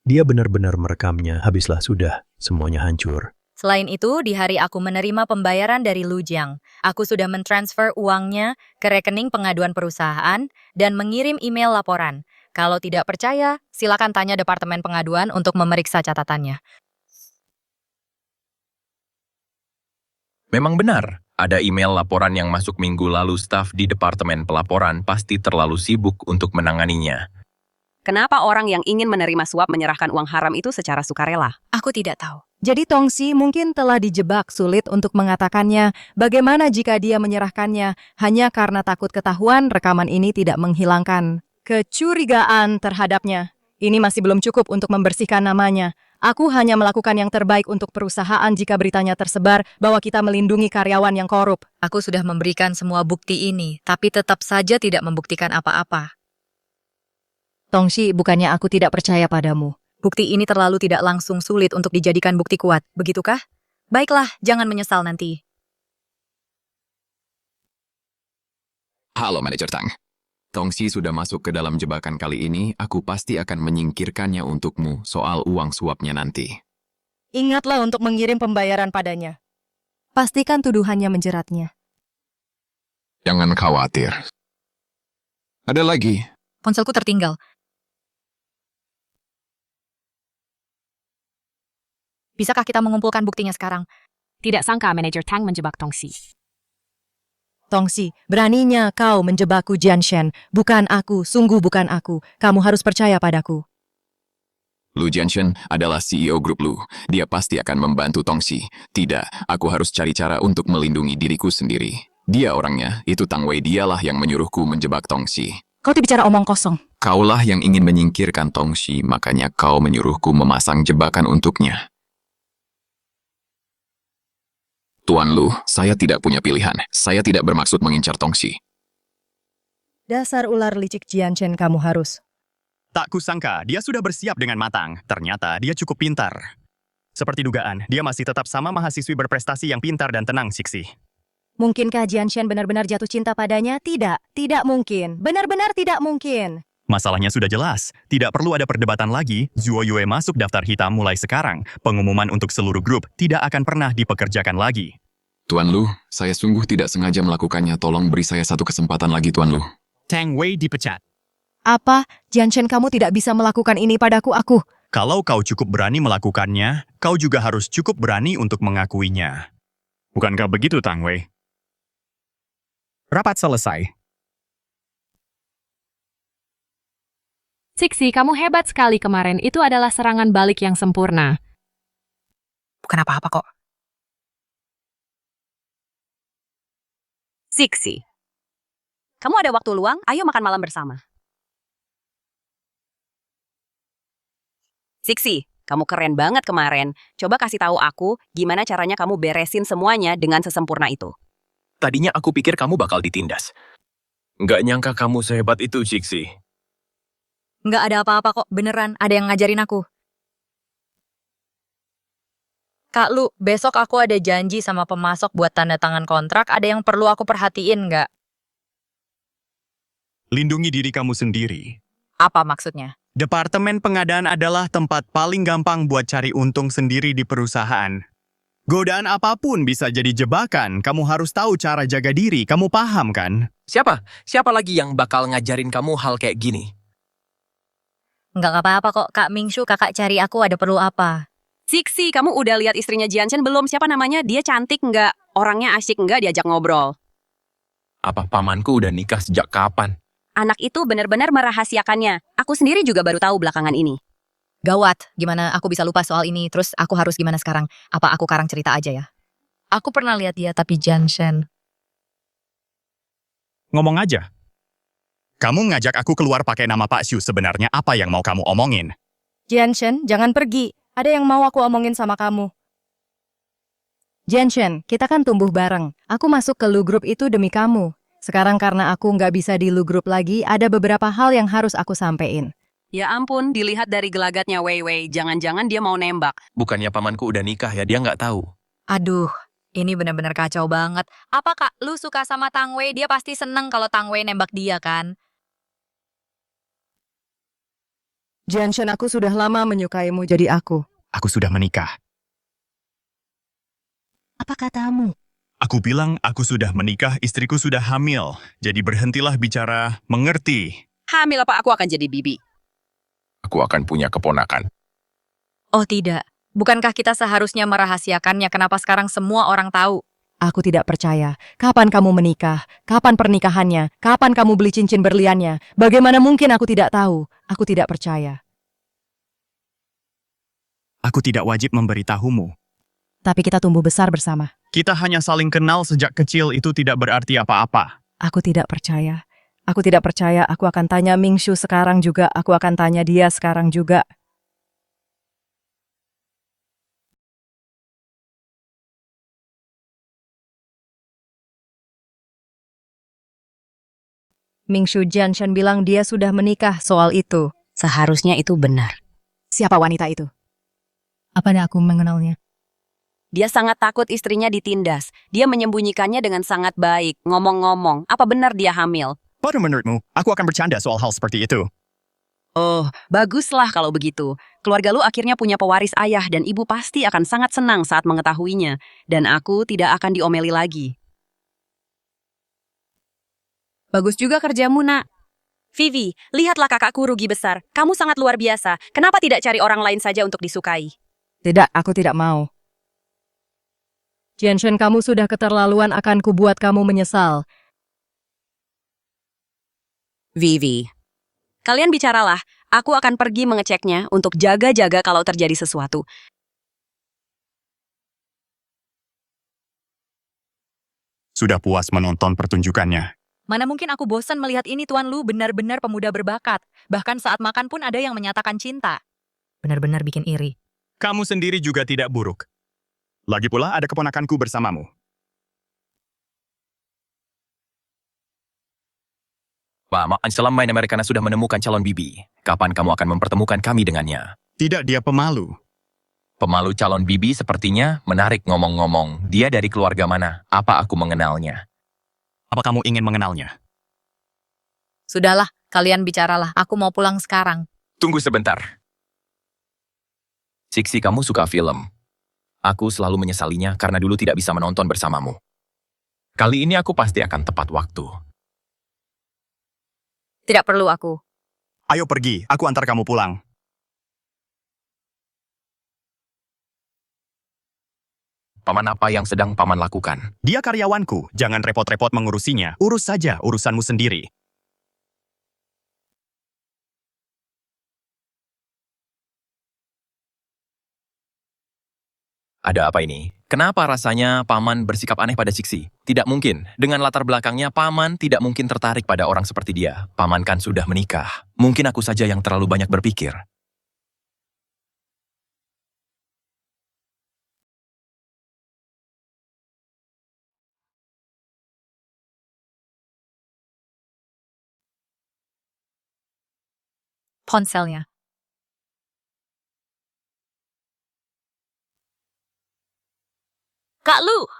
Dia benar-benar merekamnya, habislah sudah, semuanya hancur. Selain itu, di hari aku menerima pembayaran dari Lu Jiang, aku sudah mentransfer uangnya ke rekening pengaduan perusahaan dan mengirim email laporan. Kalau tidak percaya, silakan tanya Departemen Pengaduan untuk memeriksa catatannya. Memang benar, ada email laporan yang masuk minggu lalu. Staf di Departemen Pelaporan pasti terlalu sibuk untuk menanganinya. Kenapa orang yang ingin menerima suap menyerahkan uang haram itu secara sukarela? Aku tidak tahu. Jadi Tongsi mungkin telah dijebak, sulit untuk mengatakannya. Bagaimana jika dia menyerahkannya hanya karena takut ketahuan rekaman ini tidak menghilangkan kecurigaan terhadapnya? Ini masih belum cukup untuk membersihkan namanya. Aku hanya melakukan yang terbaik untuk perusahaan jika beritanya tersebar bahwa kita melindungi karyawan yang korup. Aku sudah memberikan semua bukti ini, tapi tetap saja tidak membuktikan apa-apa. Tongsi, bukannya aku tidak percaya padamu. Bukti ini terlalu tidak langsung sulit untuk dijadikan bukti kuat, begitukah? Baiklah, jangan menyesal nanti. Halo Manajer Tang. Tongsi sudah masuk ke dalam jebakan kali ini, aku pasti akan menyingkirkannya untukmu soal uang suapnya nanti. Ingatlah untuk mengirim pembayaran padanya. Pastikan tuduhannya menjeratnya. Jangan khawatir. Ada lagi. Ponselku tertinggal. Bisakah kita mengumpulkan buktinya sekarang? Tidak sangka Manajer Tang menjebak Tongsi. Tongsi, beraninya kau menjebakku Jianshen. Bukan aku, sungguh bukan aku. Kamu harus percaya padaku. Lu Jianshen adalah CEO grup Lu. Dia pasti akan membantu Tongsi. Tidak, aku harus cari cara untuk melindungi diriku sendiri. Dia orangnya, itu Tang Wei, dialah yang menyuruhku menjebak Tongsi. Kau bicara omong kosong. Kaulah yang ingin menyingkirkan Tongsi, makanya kau menyuruhku memasang jebakan untuknya. Tuan Lu, saya tidak punya pilihan. Saya tidak bermaksud mengincar Tongsi. Dasar ular licik Jianshen, kamu harus. Tak kusangka, dia sudah bersiap dengan matang. Ternyata dia cukup pintar. Seperti dugaan, dia masih tetap sama mahasiswi berprestasi yang pintar dan tenang, Siksi. Mungkinkah Jianshen benar-benar jatuh cinta padanya? Tidak, tidak mungkin. Benar-benar tidak mungkin. Masalahnya sudah jelas, tidak perlu ada perdebatan lagi. Zuo Yue masuk daftar hitam mulai sekarang. Pengumuman untuk seluruh grup tidak akan pernah dipekerjakan lagi. Tuan Lu, saya sungguh tidak sengaja melakukannya. Tolong beri saya satu kesempatan lagi, Tuan Lu. Tang Wei dipecat. Apa? Jianshen, kamu tidak bisa melakukan ini padaku, aku. Kalau kau cukup berani melakukannya, kau juga harus cukup berani untuk mengakuinya. Bukankah begitu, Tang Wei? Rapat selesai. Siksi, kamu hebat sekali kemarin. Itu adalah serangan balik yang sempurna. Bukan apa-apa kok. Siksi. Kamu ada waktu luang? Ayo makan malam bersama. Siksi, kamu keren banget kemarin. Coba kasih tahu aku gimana caranya kamu beresin semuanya dengan sesempurna itu. Tadinya aku pikir kamu bakal ditindas. Nggak nyangka kamu sehebat itu, Siksi. Nggak ada apa-apa kok, beneran. Ada yang ngajarin aku. Kak Lu, besok aku ada janji sama pemasok buat tanda tangan kontrak. Ada yang perlu aku perhatiin nggak? Lindungi diri kamu sendiri. Apa maksudnya? Departemen pengadaan adalah tempat paling gampang buat cari untung sendiri di perusahaan. Godaan apapun bisa jadi jebakan. Kamu harus tahu cara jaga diri. Kamu paham kan? Siapa? Siapa lagi yang bakal ngajarin kamu hal kayak gini? Nggak apa-apa kok, Kak Mingshu, kakak cari aku ada perlu apa? Siksi, kamu udah lihat istrinya Jianshen belum? Siapa namanya? Dia cantik nggak? Orangnya asyik nggak diajak ngobrol? Apa pamanku udah nikah sejak kapan? Anak itu benar-benar merahasiakannya. Aku sendiri juga baru tahu belakangan ini. Gawat, gimana aku bisa lupa soal ini? Terus aku harus gimana sekarang? Apa aku karang cerita aja ya? Aku pernah lihat dia tapi Jianshen. Ngomong aja. Kamu ngajak aku keluar pakai nama Pak Xu, sebenarnya apa yang mau kamu omongin? Jianshen, jangan pergi. Ada yang mau aku omongin sama kamu. Jianshen, kita kan tumbuh bareng. Aku masuk ke Lu Group itu demi kamu. Sekarang karena aku nggak bisa di Lu Group lagi, ada beberapa hal yang harus aku sampein. Ya ampun, dilihat dari gelagatnya Wei Wei, jangan-jangan dia mau nembak. Bukannya pamanku udah nikah ya, dia nggak tahu. Aduh, ini benar-benar kacau banget. Apa Kak, lu suka sama Tang Wei? Dia pasti seneng kalau Tang Wei nembak dia kan? Jianshen, aku sudah lama menyukaimu jadi aku. Aku sudah menikah. Apa katamu? Aku bilang aku sudah menikah, istriku sudah hamil. Jadi berhentilah bicara, mengerti? Hamil apa aku akan jadi bibi? Aku akan punya keponakan. Oh tidak, bukankah kita seharusnya merahasiakannya? Kenapa sekarang semua orang tahu? Aku tidak percaya. Kapan kamu menikah? Kapan pernikahannya? Kapan kamu beli cincin berliannya? Bagaimana mungkin aku tidak tahu? Aku tidak percaya. Aku tidak wajib memberitahumu. Tapi kita tumbuh besar bersama. Kita hanya saling kenal sejak kecil, itu tidak berarti apa-apa. Aku tidak percaya. Aku tidak percaya. Aku akan tanya Mingshu sekarang juga. Aku akan tanya dia sekarang juga. Mingshu, Jianshen bilang dia sudah menikah soal itu. Seharusnya itu benar. Siapa wanita itu? Apa aku mengenalnya? Dia sangat takut istrinya ditindas. Dia menyembunyikannya dengan sangat baik. Ngomong-ngomong, apa benar dia hamil? Pada menurutmu, aku akan bercanda soal hal seperti itu. Oh, baguslah kalau begitu. Keluarga lu akhirnya punya pewaris ayah dan ibu pasti akan sangat senang saat mengetahuinya. Dan aku tidak akan diomeli lagi. Bagus juga kerjamu, nak. Vivi, lihatlah kakakku rugi besar. Kamu sangat luar biasa. Kenapa tidak cari orang lain saja untuk disukai? Tidak, aku tidak mau. Jianshen, kamu sudah keterlaluan, akan kubuat kamu menyesal. Vivi, kalian bicaralah. Aku akan pergi mengeceknya untuk jaga-jaga kalau terjadi sesuatu. Sudah puas menonton pertunjukannya. Mana mungkin aku bosan melihat ini, Tuan Lu benar-benar pemuda berbakat. Bahkan saat makan pun ada yang menyatakan cinta. Benar-benar bikin iri. Kamu sendiri juga tidak buruk. Lagi pula ada keponakanku bersamamu. Pak, Salam Main Americana sudah menemukan calon bibi. Kapan kamu akan mempertemukan kami dengannya? Tidak, dia pemalu. Pemalu calon bibi sepertinya menarik ngomong-ngomong. Dia dari keluarga mana? Apa aku mengenalnya? Apa kamu ingin mengenalnya? Sudahlah, kalian bicaralah. Aku mau pulang sekarang. Tunggu sebentar. Siksi, kamu suka film. Aku selalu menyesalinya karena dulu tidak bisa menonton bersamamu. Kali ini aku pasti akan tepat waktu. Tidak perlu aku. Ayo pergi, aku antar kamu pulang. Paman, apa yang sedang paman lakukan? Dia karyawanku, jangan repot-repot mengurusinya. Urus saja urusanmu sendiri. Ada apa ini? Kenapa rasanya paman bersikap aneh pada Siksi? Tidak mungkin. Dengan latar belakangnya, paman tidak mungkin tertarik pada orang seperti dia. Paman kan sudah menikah. Mungkin aku saja yang terlalu banyak berpikir. Ponselnya. Kak Lu,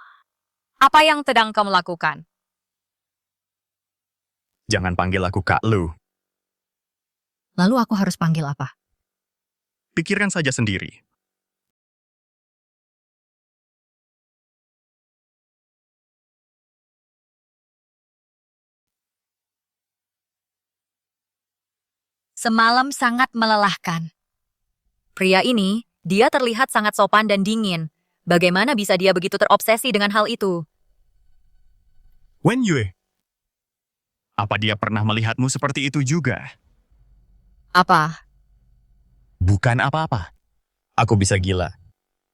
apa yang sedang kamu lakukan? Jangan panggil aku Kak Lu. Lalu aku harus panggil apa? Pikirkan saja sendiri. Semalam sangat melelahkan. Pria ini, dia terlihat sangat sopan dan dingin. Bagaimana bisa dia begitu terobsesi dengan hal itu? Wen Yue, apa dia pernah melihatmu seperti itu juga? Apa? Bukan apa-apa. Aku bisa gila.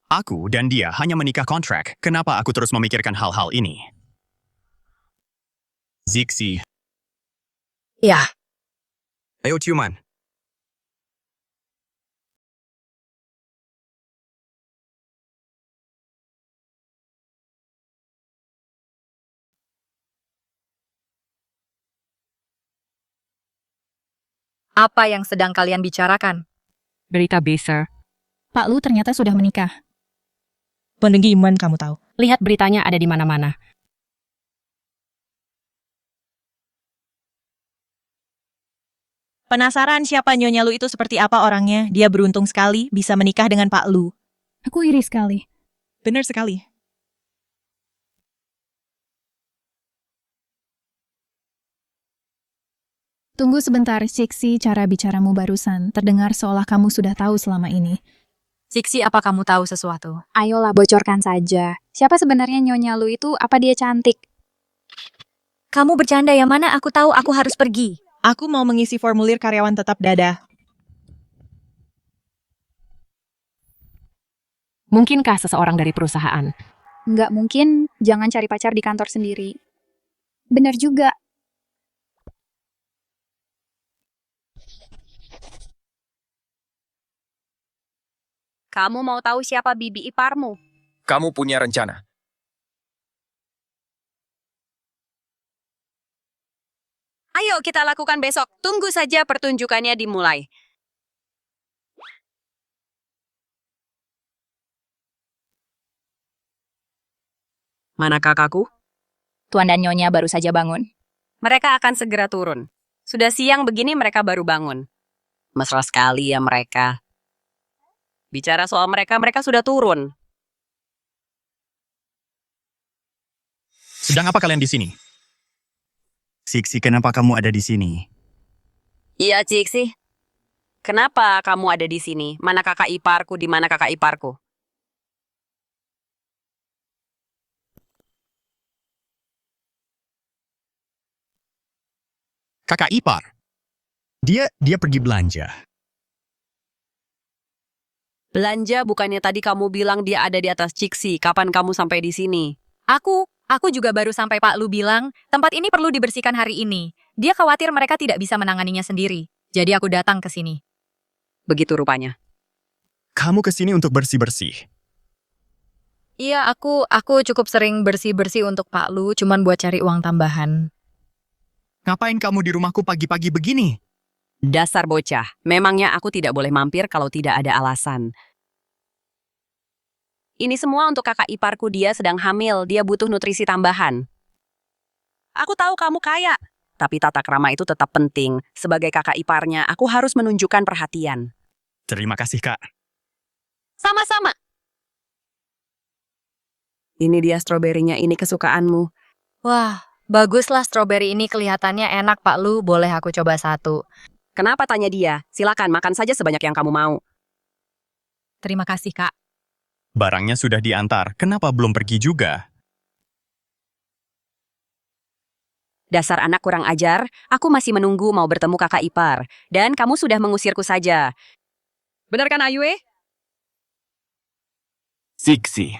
Aku dan dia hanya menikah kontrak. Kenapa aku terus memikirkan hal-hal ini? Zixi, Ya. ayo ciuman. Apa yang sedang kalian bicarakan? Berita B, sir. Pak Lu ternyata sudah menikah. Pendengiman kamu tahu. Lihat beritanya ada di mana-mana. Penasaran siapa Nyonya Lu itu seperti apa orangnya? Dia beruntung sekali bisa menikah dengan Pak Lu. Aku iri sekali. Benar sekali. Tunggu sebentar, Cixi, cara bicaramu barusan. Terdengar seolah kamu sudah tahu selama ini. Cixi, apa kamu tahu sesuatu? Ayolah, bocorkan saja. Siapa sebenarnya Nyonya Lu itu? Apa dia cantik? Kamu bercanda ya? Mana aku tahu aku harus pergi. Aku mau mengisi formulir karyawan tetap dadah. Mungkinkah seseorang dari perusahaan? Nggak mungkin, jangan cari pacar di kantor sendiri. Benar juga. Kamu mau tahu siapa bibi iparmu? Kamu punya rencana. Ayo kita lakukan besok. Tunggu saja pertunjukannya dimulai. Mana kakakku? Tuan dan Nyonya baru saja bangun. Mereka akan segera turun. Sudah siang begini mereka baru bangun. Mesra sekali ya mereka. Bicara soal mereka, mereka sudah turun. Sedang apa kalian di sini? Sixi, kenapa kamu ada di sini? Iya, Cixi. Kenapa kamu ada di sini? Mana kakak iparku? Di mana kakak iparku? Kakak ipar. Dia pergi belanja. Belanja bukannya tadi kamu bilang dia ada di atas Cixi. Kapan kamu sampai di sini? Aku juga baru sampai Pak Lu bilang, tempat ini perlu dibersihkan hari ini. Dia khawatir mereka tidak bisa menanganinya sendiri. Jadi aku datang ke sini. Begitu rupanya. Kamu ke sini untuk bersih-bersih. Iya, aku cukup sering bersih-bersih untuk Pak Lu, cuman buat cari uang tambahan. Ngapain kamu di rumahku pagi-pagi begini? Dasar bocah. Memangnya aku tidak boleh mampir kalau tidak ada alasan. Ini semua untuk kakak iparku, dia sedang hamil, dia butuh nutrisi tambahan. Aku tahu kamu kaya, tapi tata krama itu tetap penting. Sebagai kakak iparnya, aku harus menunjukkan perhatian. Terima kasih, Kak. Sama-sama. Ini dia stroberinya, ini kesukaanmu. Wah, baguslah stroberi ini, kelihatannya enak Pak Lu, boleh aku coba satu. Kenapa tanya dia? Silakan makan saja sebanyak yang kamu mau. Terima kasih, Kak. Barangnya sudah diantar, kenapa belum pergi juga? Dasar anak kurang ajar, aku masih menunggu mau bertemu kakak ipar. Dan kamu sudah mengusirku saja. Benar kan, Ayue? Cixi.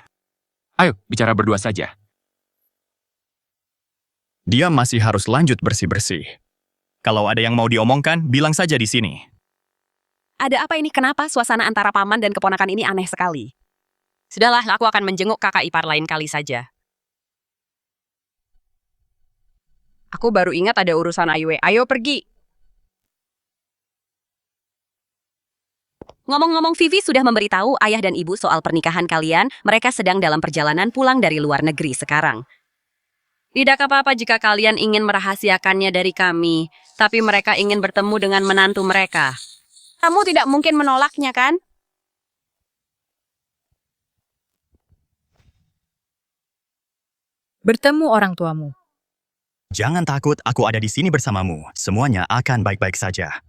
Ayo, bicara berdua saja. Dia masih harus lanjut bersih-bersih. Kalau ada yang mau diomongkan, bilang saja di sini. Ada apa ini? Kenapa suasana antara paman dan keponakan ini aneh sekali? Sudahlah, aku akan menjenguk kakak ipar lain kali saja. Aku baru ingat ada urusan Ayue. Ayo pergi. Ngomong-ngomong, Vivi sudah memberitahu ayah dan ibu soal pernikahan kalian. Mereka sedang dalam perjalanan pulang dari luar negeri sekarang. Tidak apa-apa jika kalian ingin merahasiakannya dari kami, tapi mereka ingin bertemu dengan menantu mereka. Kamu tidak mungkin menolaknya, kan? Bertemu orang tuamu. Jangan takut, aku ada di sini bersamamu. Semuanya akan baik-baik saja.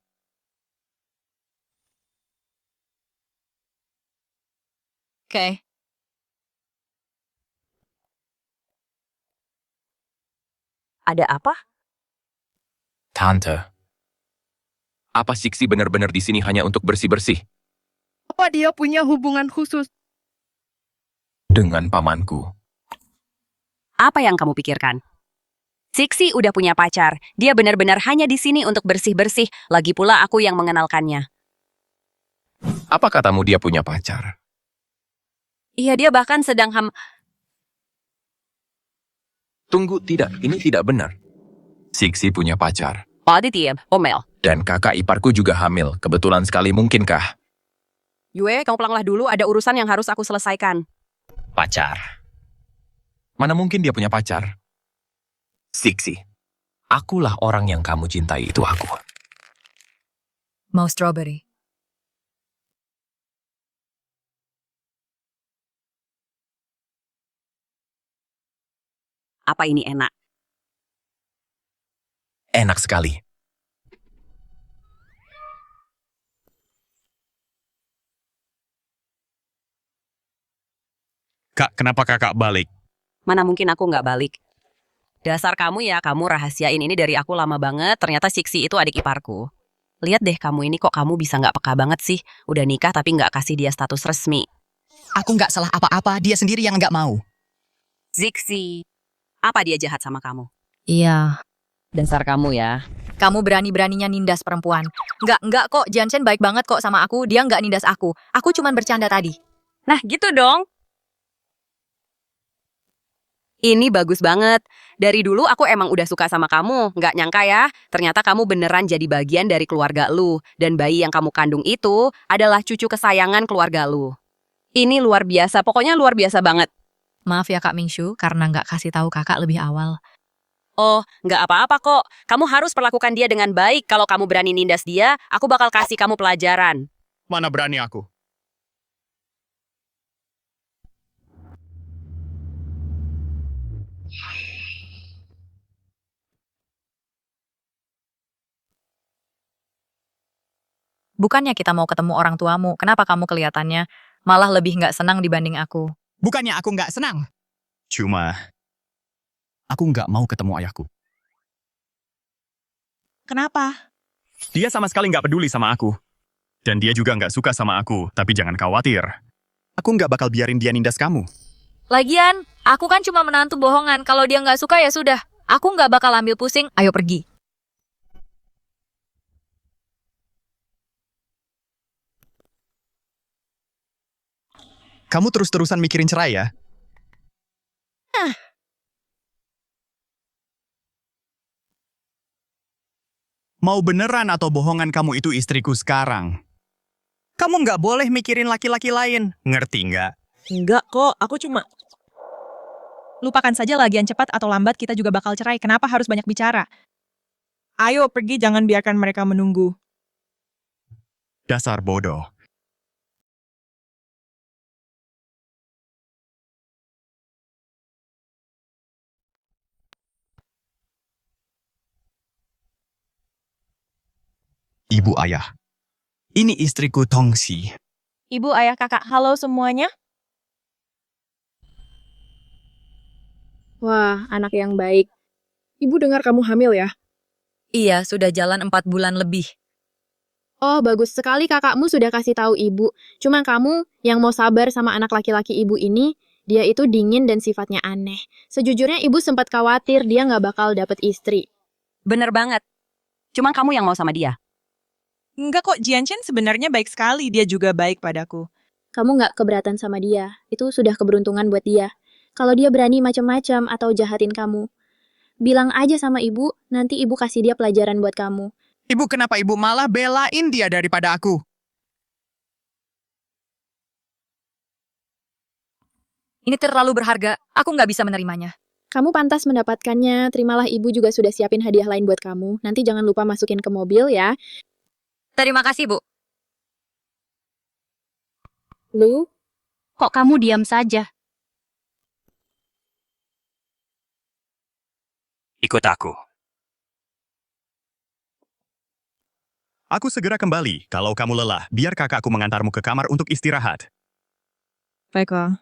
Oke. Ada apa? Tante. Apa Siksi benar-benar di sini hanya untuk bersih-bersih? Apa dia punya hubungan khusus? Dengan pamanku. Apa yang kamu pikirkan? Siksi udah punya pacar. Dia benar-benar hanya di sini untuk bersih-bersih. Lagi pula aku yang mengenalkannya. Apa katamu dia punya pacar? Iya, dia bahkan sedang Tunggu, tidak. Ini tidak benar. Siksi punya pacar. Aditya, Omel. Dan kakak iparku juga hamil. Kebetulan sekali, mungkinkah? Yue, kamu pulanglah dulu. Ada urusan yang harus aku selesaikan. Pacar. Mana mungkin dia punya pacar? Siksi. Akulah orang yang kamu cintai, itu aku. Mau strawberry? Apa ini enak? Enak sekali. Kak, kenapa kakak balik? Mana mungkin aku nggak balik. Dasar kamu ya, kamu rahasiain ini dari aku lama banget. Ternyata Siksi itu adik iparku. Lihat deh kamu ini kok kamu bisa nggak peka banget sih. Udah nikah tapi nggak kasih dia status resmi. Aku nggak salah apa-apa, dia sendiri yang nggak mau. Siksi, apa dia jahat sama kamu? Iya. Dasar kamu ya. Kamu berani-beraninya nindas perempuan. Enggak kok, Jansen baik banget kok sama aku. Dia nggak nindas aku. Aku cuman bercanda tadi. Nah gitu dong. Ini bagus banget. Dari dulu aku emang udah suka sama kamu. Nggak nyangka ya, ternyata kamu beneran jadi bagian dari keluarga lu. Dan bayi yang kamu kandung itu adalah cucu kesayangan keluarga lu. Ini luar biasa, pokoknya luar biasa banget. Maaf ya Kak Mingshu, karena nggak kasih tahu kakak lebih awal. Oh, nggak apa-apa kok. Kamu harus perlakukan dia dengan baik. Kalau kamu berani nindas dia, aku bakal kasih kamu pelajaran. Mana berani aku? Bukannya kita mau ketemu orang tuamu, kenapa kamu kelihatannya malah lebih nggak senang dibanding aku? Bukannya aku nggak senang. Cuma, aku nggak mau ketemu ayahku. Kenapa? Dia sama sekali nggak peduli sama aku. Dan dia juga nggak suka sama aku, tapi jangan khawatir. Aku nggak bakal biarin dia nindas kamu. Lagian, aku kan cuma menantu bohongan. Kalau dia nggak suka ya sudah. Aku nggak bakal ambil pusing. Ayo pergi. Kamu terus-terusan mikirin cerai ya? Mau beneran atau bohongan kamu itu istriku sekarang? Kamu nggak boleh mikirin laki-laki lain, ngerti nggak? Enggak kok, aku cuma... Lupakan saja lagian cepat atau lambat kita juga bakal cerai. Kenapa harus banyak bicara? Ayo pergi, jangan biarkan mereka menunggu. Dasar bodoh. Ibu ayah. Ini istriku Tongsi. Ibu, ayah, kakak, halo semuanya. Wah, anak yang baik. Ibu dengar kamu hamil ya? Iya, sudah jalan 4 bulan lebih. Oh, bagus sekali kakakmu sudah kasih tahu ibu. Cuma kamu yang mau sabar sama anak laki-laki ibu ini, dia itu dingin dan sifatnya aneh. Sejujurnya ibu sempat khawatir dia nggak bakal dapet istri. Bener banget. Cuma kamu yang mau sama dia. Enggak kok, Jianchen sebenarnya baik sekali. Dia juga baik padaku. Kamu nggak keberatan sama dia. Itu sudah keberuntungan buat dia. Kalau dia berani macam-macam atau jahatin kamu, bilang aja sama ibu, nanti ibu kasih dia pelajaran buat kamu. Ibu, kenapa ibu malah belain dia daripada aku? Ini terlalu berharga, aku nggak bisa menerimanya. Kamu pantas mendapatkannya, terimalah ibu juga sudah siapin hadiah lain buat kamu. Nanti jangan lupa masukin ke mobil ya. Terima kasih, Bu. Lu? Kok kamu diam saja? Ikut aku. Aku segera kembali. Kalau kamu lelah, biar kakakku mengantarmu ke kamar untuk istirahat. Baiklah.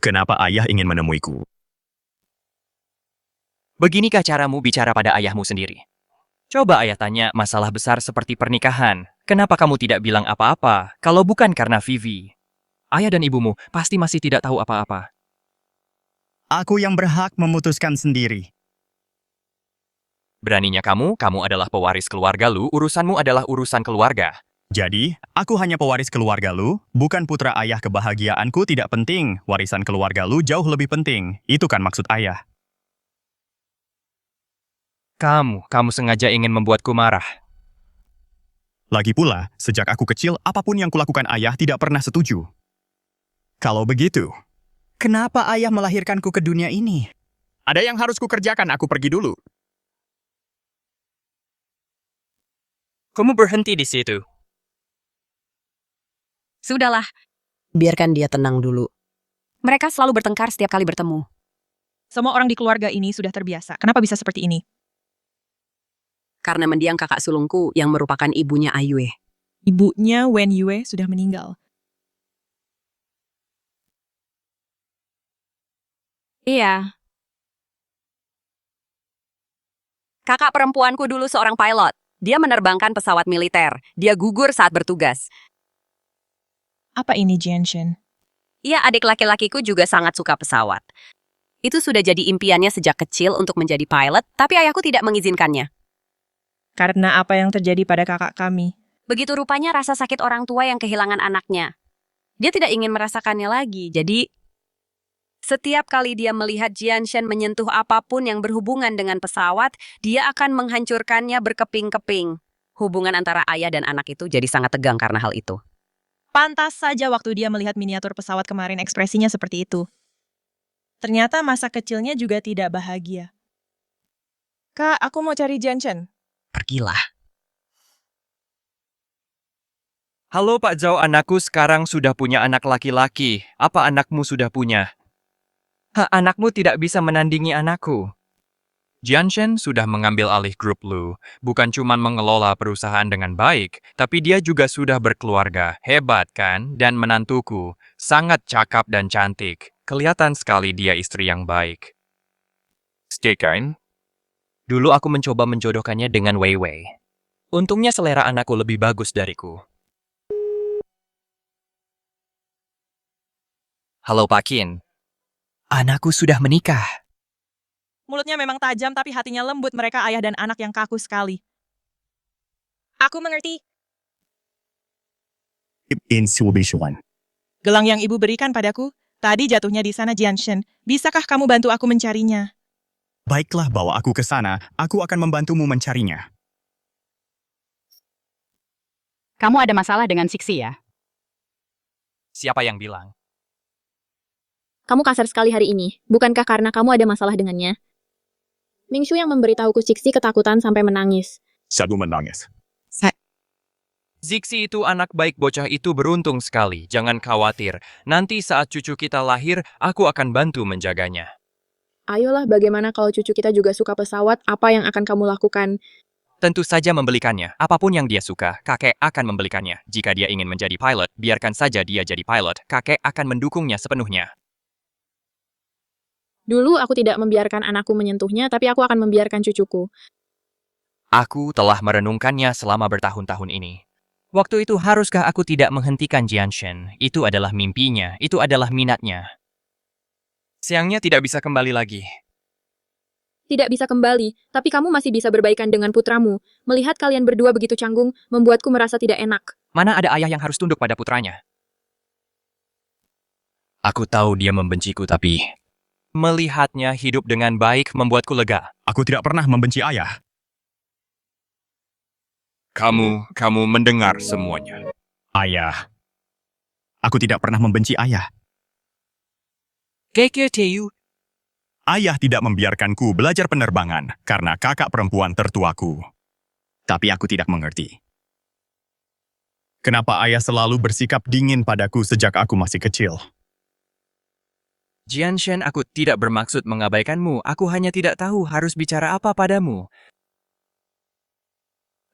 Kenapa ayah ingin menemuiku? Beginikah caramu bicara pada ayahmu sendiri? Coba ayah tanya masalah besar seperti pernikahan. Kenapa kamu tidak bilang apa-apa kalau bukan karena Vivi? Ayah dan ibumu pasti masih tidak tahu apa-apa. Aku yang berhak memutuskan sendiri. Beraninya kamu adalah pewaris keluarga Lu, urusanmu adalah urusan keluarga. Jadi, aku hanya pewaris keluarga Lu, bukan putra ayah. Kebahagiaanku tidak penting, warisan keluarga Lu jauh lebih penting. Itu kan maksud ayah. Kamu sengaja ingin membuatku marah. Lagi pula, sejak aku kecil, apapun yang kulakukan ayah tidak pernah setuju. Kalau begitu, kenapa ayah melahirkanku ke dunia ini? Ada yang harus kukerjakan, aku pergi dulu. Kamu berhenti di situ. Sudahlah, biarkan dia tenang dulu. Mereka selalu bertengkar setiap kali bertemu. Semua orang di keluarga ini sudah terbiasa. Kenapa bisa seperti ini? Karena mendiang kakak sulungku yang merupakan ibunya Ayue. Ibunya Wen Yue sudah meninggal. Iya. Kakak perempuanku dulu seorang pilot. Dia menerbangkan pesawat militer. Dia gugur saat bertugas. Apa ini Jianshen? Iya, adik laki-lakiku juga sangat suka pesawat. Itu sudah jadi impiannya sejak kecil untuk menjadi pilot, tapi ayahku tidak mengizinkannya. Karena apa yang terjadi pada kakak kami. Begitu rupanya rasa sakit orang tua yang kehilangan anaknya. Dia tidak ingin merasakannya lagi, jadi setiap kali dia melihat Jianshen menyentuh apapun yang berhubungan dengan pesawat, dia akan menghancurkannya berkeping-keping. Hubungan antara ayah dan anak itu jadi sangat tegang karena hal itu. Pantas saja waktu dia melihat miniatur pesawat kemarin ekspresinya seperti itu. Ternyata masa kecilnya juga tidak bahagia. Kak, aku mau cari Jianshen. Pergilah. Halo Pak Zhao, anakku sekarang sudah punya anak laki-laki. Apa anakmu sudah punya? Anakmu tidak bisa menandingi anakku. Jianshen sudah mengambil alih grup Lu. Bukan cuma mengelola perusahaan dengan baik, tapi dia juga sudah berkeluarga. Hebat kan? Dan menantuku, sangat cakap dan cantik. Kelihatan sekali dia istri yang baik. Stay kind. Dulu aku mencoba menjodohkannya dengan Wei Wei. Untungnya selera anakku lebih bagus dariku. Halo Pak Qin. Anakku sudah menikah. Mulutnya memang tajam tapi hatinya lembut, mereka ayah dan anak yang kaku sekali. Aku mengerti. Gelang yang ibu berikan padaku, tadi jatuhnya di sana Jianshen. Bisakah kamu bantu aku mencarinya? Baiklah, bawa aku ke sana. Aku akan membantumu mencarinya. Kamu ada masalah dengan Sixi ya? Siapa yang bilang? Kamu kasar sekali hari ini. Bukankah karena kamu ada masalah dengannya? Mingshu yang memberitahuku Sixi ketakutan sampai menangis. Sabu menangis. Zixi itu anak baik, bocah itu beruntung sekali. Jangan khawatir. Nanti saat cucu kita lahir, aku akan bantu menjaganya. Ayolah, bagaimana kalau cucu kita juga suka pesawat? Apa yang akan kamu lakukan? Tentu saja membelikannya. Apapun yang dia suka, kakek akan membelikannya. Jika dia ingin menjadi pilot, biarkan saja dia jadi pilot. Kakek akan mendukungnya sepenuhnya. Dulu aku tidak membiarkan anakku menyentuhnya, tapi aku akan membiarkan cucuku. Aku telah merenungkannya selama bertahun-tahun ini. Waktu itu haruskah aku tidak menghentikan Jianshen? Itu adalah mimpinya, itu adalah minatnya. Sayangnya tidak bisa kembali lagi. Tidak bisa kembali, tapi kamu masih bisa berbaikan dengan putramu. Melihat kalian berdua begitu canggung, membuatku merasa tidak enak. Mana ada ayah yang harus tunduk pada putranya? Aku tahu dia membenciku, tapi melihatnya hidup dengan baik membuatku lega. Aku tidak pernah membenci ayah. Kamu mendengar semuanya. Ayah. Aku tidak pernah membenci ayah. Ayah tidak membiarkanku belajar penerbangan karena kakak perempuan tertuaku. Tapi aku tidak mengerti. Kenapa ayah selalu bersikap dingin padaku sejak aku masih kecil? Jianshen, aku tidak bermaksud mengabaikanmu. Aku hanya tidak tahu harus bicara apa padamu.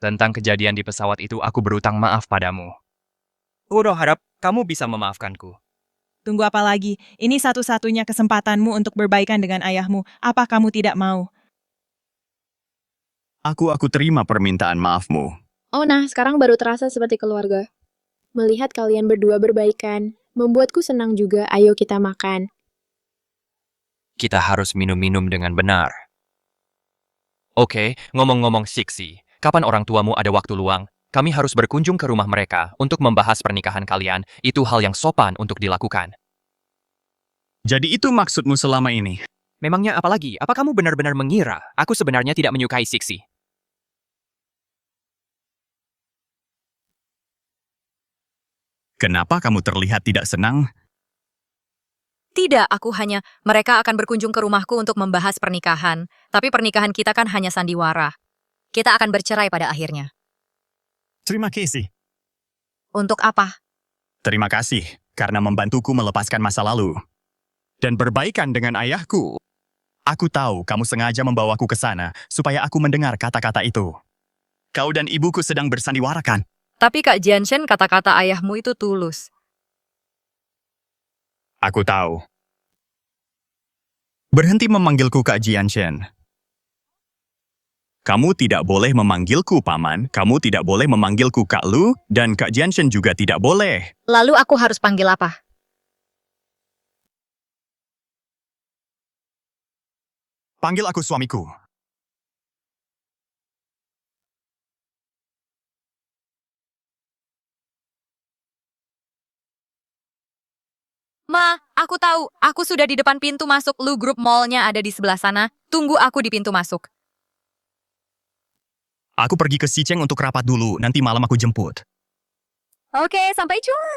Tentang kejadian di pesawat itu aku berutang maaf padamu. Udah harap kamu bisa memaafkanku. Tunggu apa lagi? Ini satu-satunya kesempatanmu untuk berbaikan dengan ayahmu. Apa kamu tidak mau? Aku terima permintaan maafmu. Oh nah, sekarang baru terasa seperti keluarga. Melihat kalian berdua berbaikan, membuatku senang juga. Ayo kita makan. Kita harus minum-minum dengan benar. Oke, ngomong-ngomong Siksi, kapan orang tuamu ada waktu luang? Kami harus berkunjung ke rumah mereka untuk membahas pernikahan kalian. Itu hal yang sopan untuk dilakukan. Jadi itu maksudmu selama ini? Memangnya apa lagi? Apa kamu benar-benar mengira aku sebenarnya tidak menyukai Siksi? Kenapa kamu terlihat tidak senang? Tidak, mereka akan berkunjung ke rumahku untuk membahas pernikahan. Tapi pernikahan kita kan hanya sandiwara. Kita akan bercerai pada akhirnya. Terima kasih. Untuk apa? Terima kasih karena membantuku melepaskan masa lalu. Dan berbaikan dengan ayahku. Aku tahu kamu sengaja membawaku ke sana supaya aku mendengar kata-kata itu. Kau dan ibuku sedang bersandiwara kan? Tapi Kak Jianshen, kata-kata ayahmu itu tulus. Aku tahu. Berhenti memanggilku Kak Jianshen. Kamu tidak boleh memanggilku Paman, kamu tidak boleh memanggilku Kak Lu, dan Kak Jianshen juga tidak boleh. Lalu aku harus panggil apa? Panggil aku suamiku. Ma, aku tahu. Aku sudah di depan pintu masuk. Lu grup mallnya ada di sebelah sana. Tunggu aku di pintu masuk. Aku pergi ke Sicheng untuk rapat dulu, nanti malam aku jemput. Oke, sampai jumpa.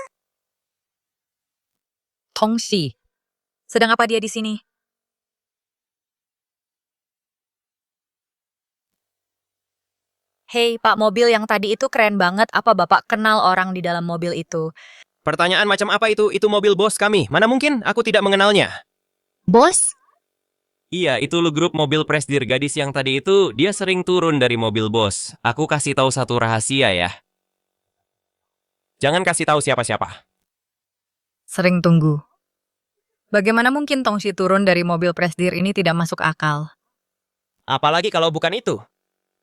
Tongxi. Sedang apa dia di sini? Hei, Pak, mobil yang tadi itu keren banget. Apa Bapak kenal orang di dalam mobil itu? Pertanyaan macam apa itu? Itu mobil bos kami. Mana mungkin aku tidak mengenalnya. Bos? Iya, itu lu grup mobil presdir gadis yang tadi itu, dia sering turun dari mobil bos. Aku kasih tahu satu rahasia ya. Jangan kasih tahu siapa-siapa. Sering tunggu. Bagaimana mungkin Tongxi turun dari mobil presdir ini tidak masuk akal? Apalagi kalau bukan itu.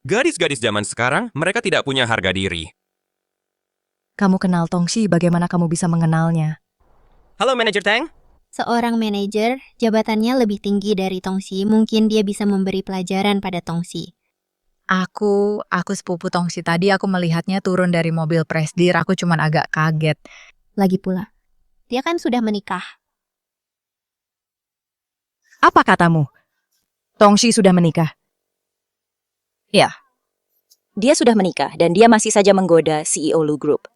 Gadis-gadis zaman sekarang, mereka tidak punya harga diri. Kamu kenal Tongxi, bagaimana kamu bisa mengenalnya? Halo, Manajer Tang. Seorang manajer, jabatannya lebih tinggi dari Tongxi. Mungkin dia bisa memberi pelajaran pada Tongxi. Aku sepupu Tongxi tadi, aku melihatnya turun dari mobil presdir, aku cuman agak kaget. Lagi pula, dia kan sudah menikah. Apa katamu? Tongxi sudah menikah? Ya, dia sudah menikah dan dia masih saja menggoda CEO Lu Group.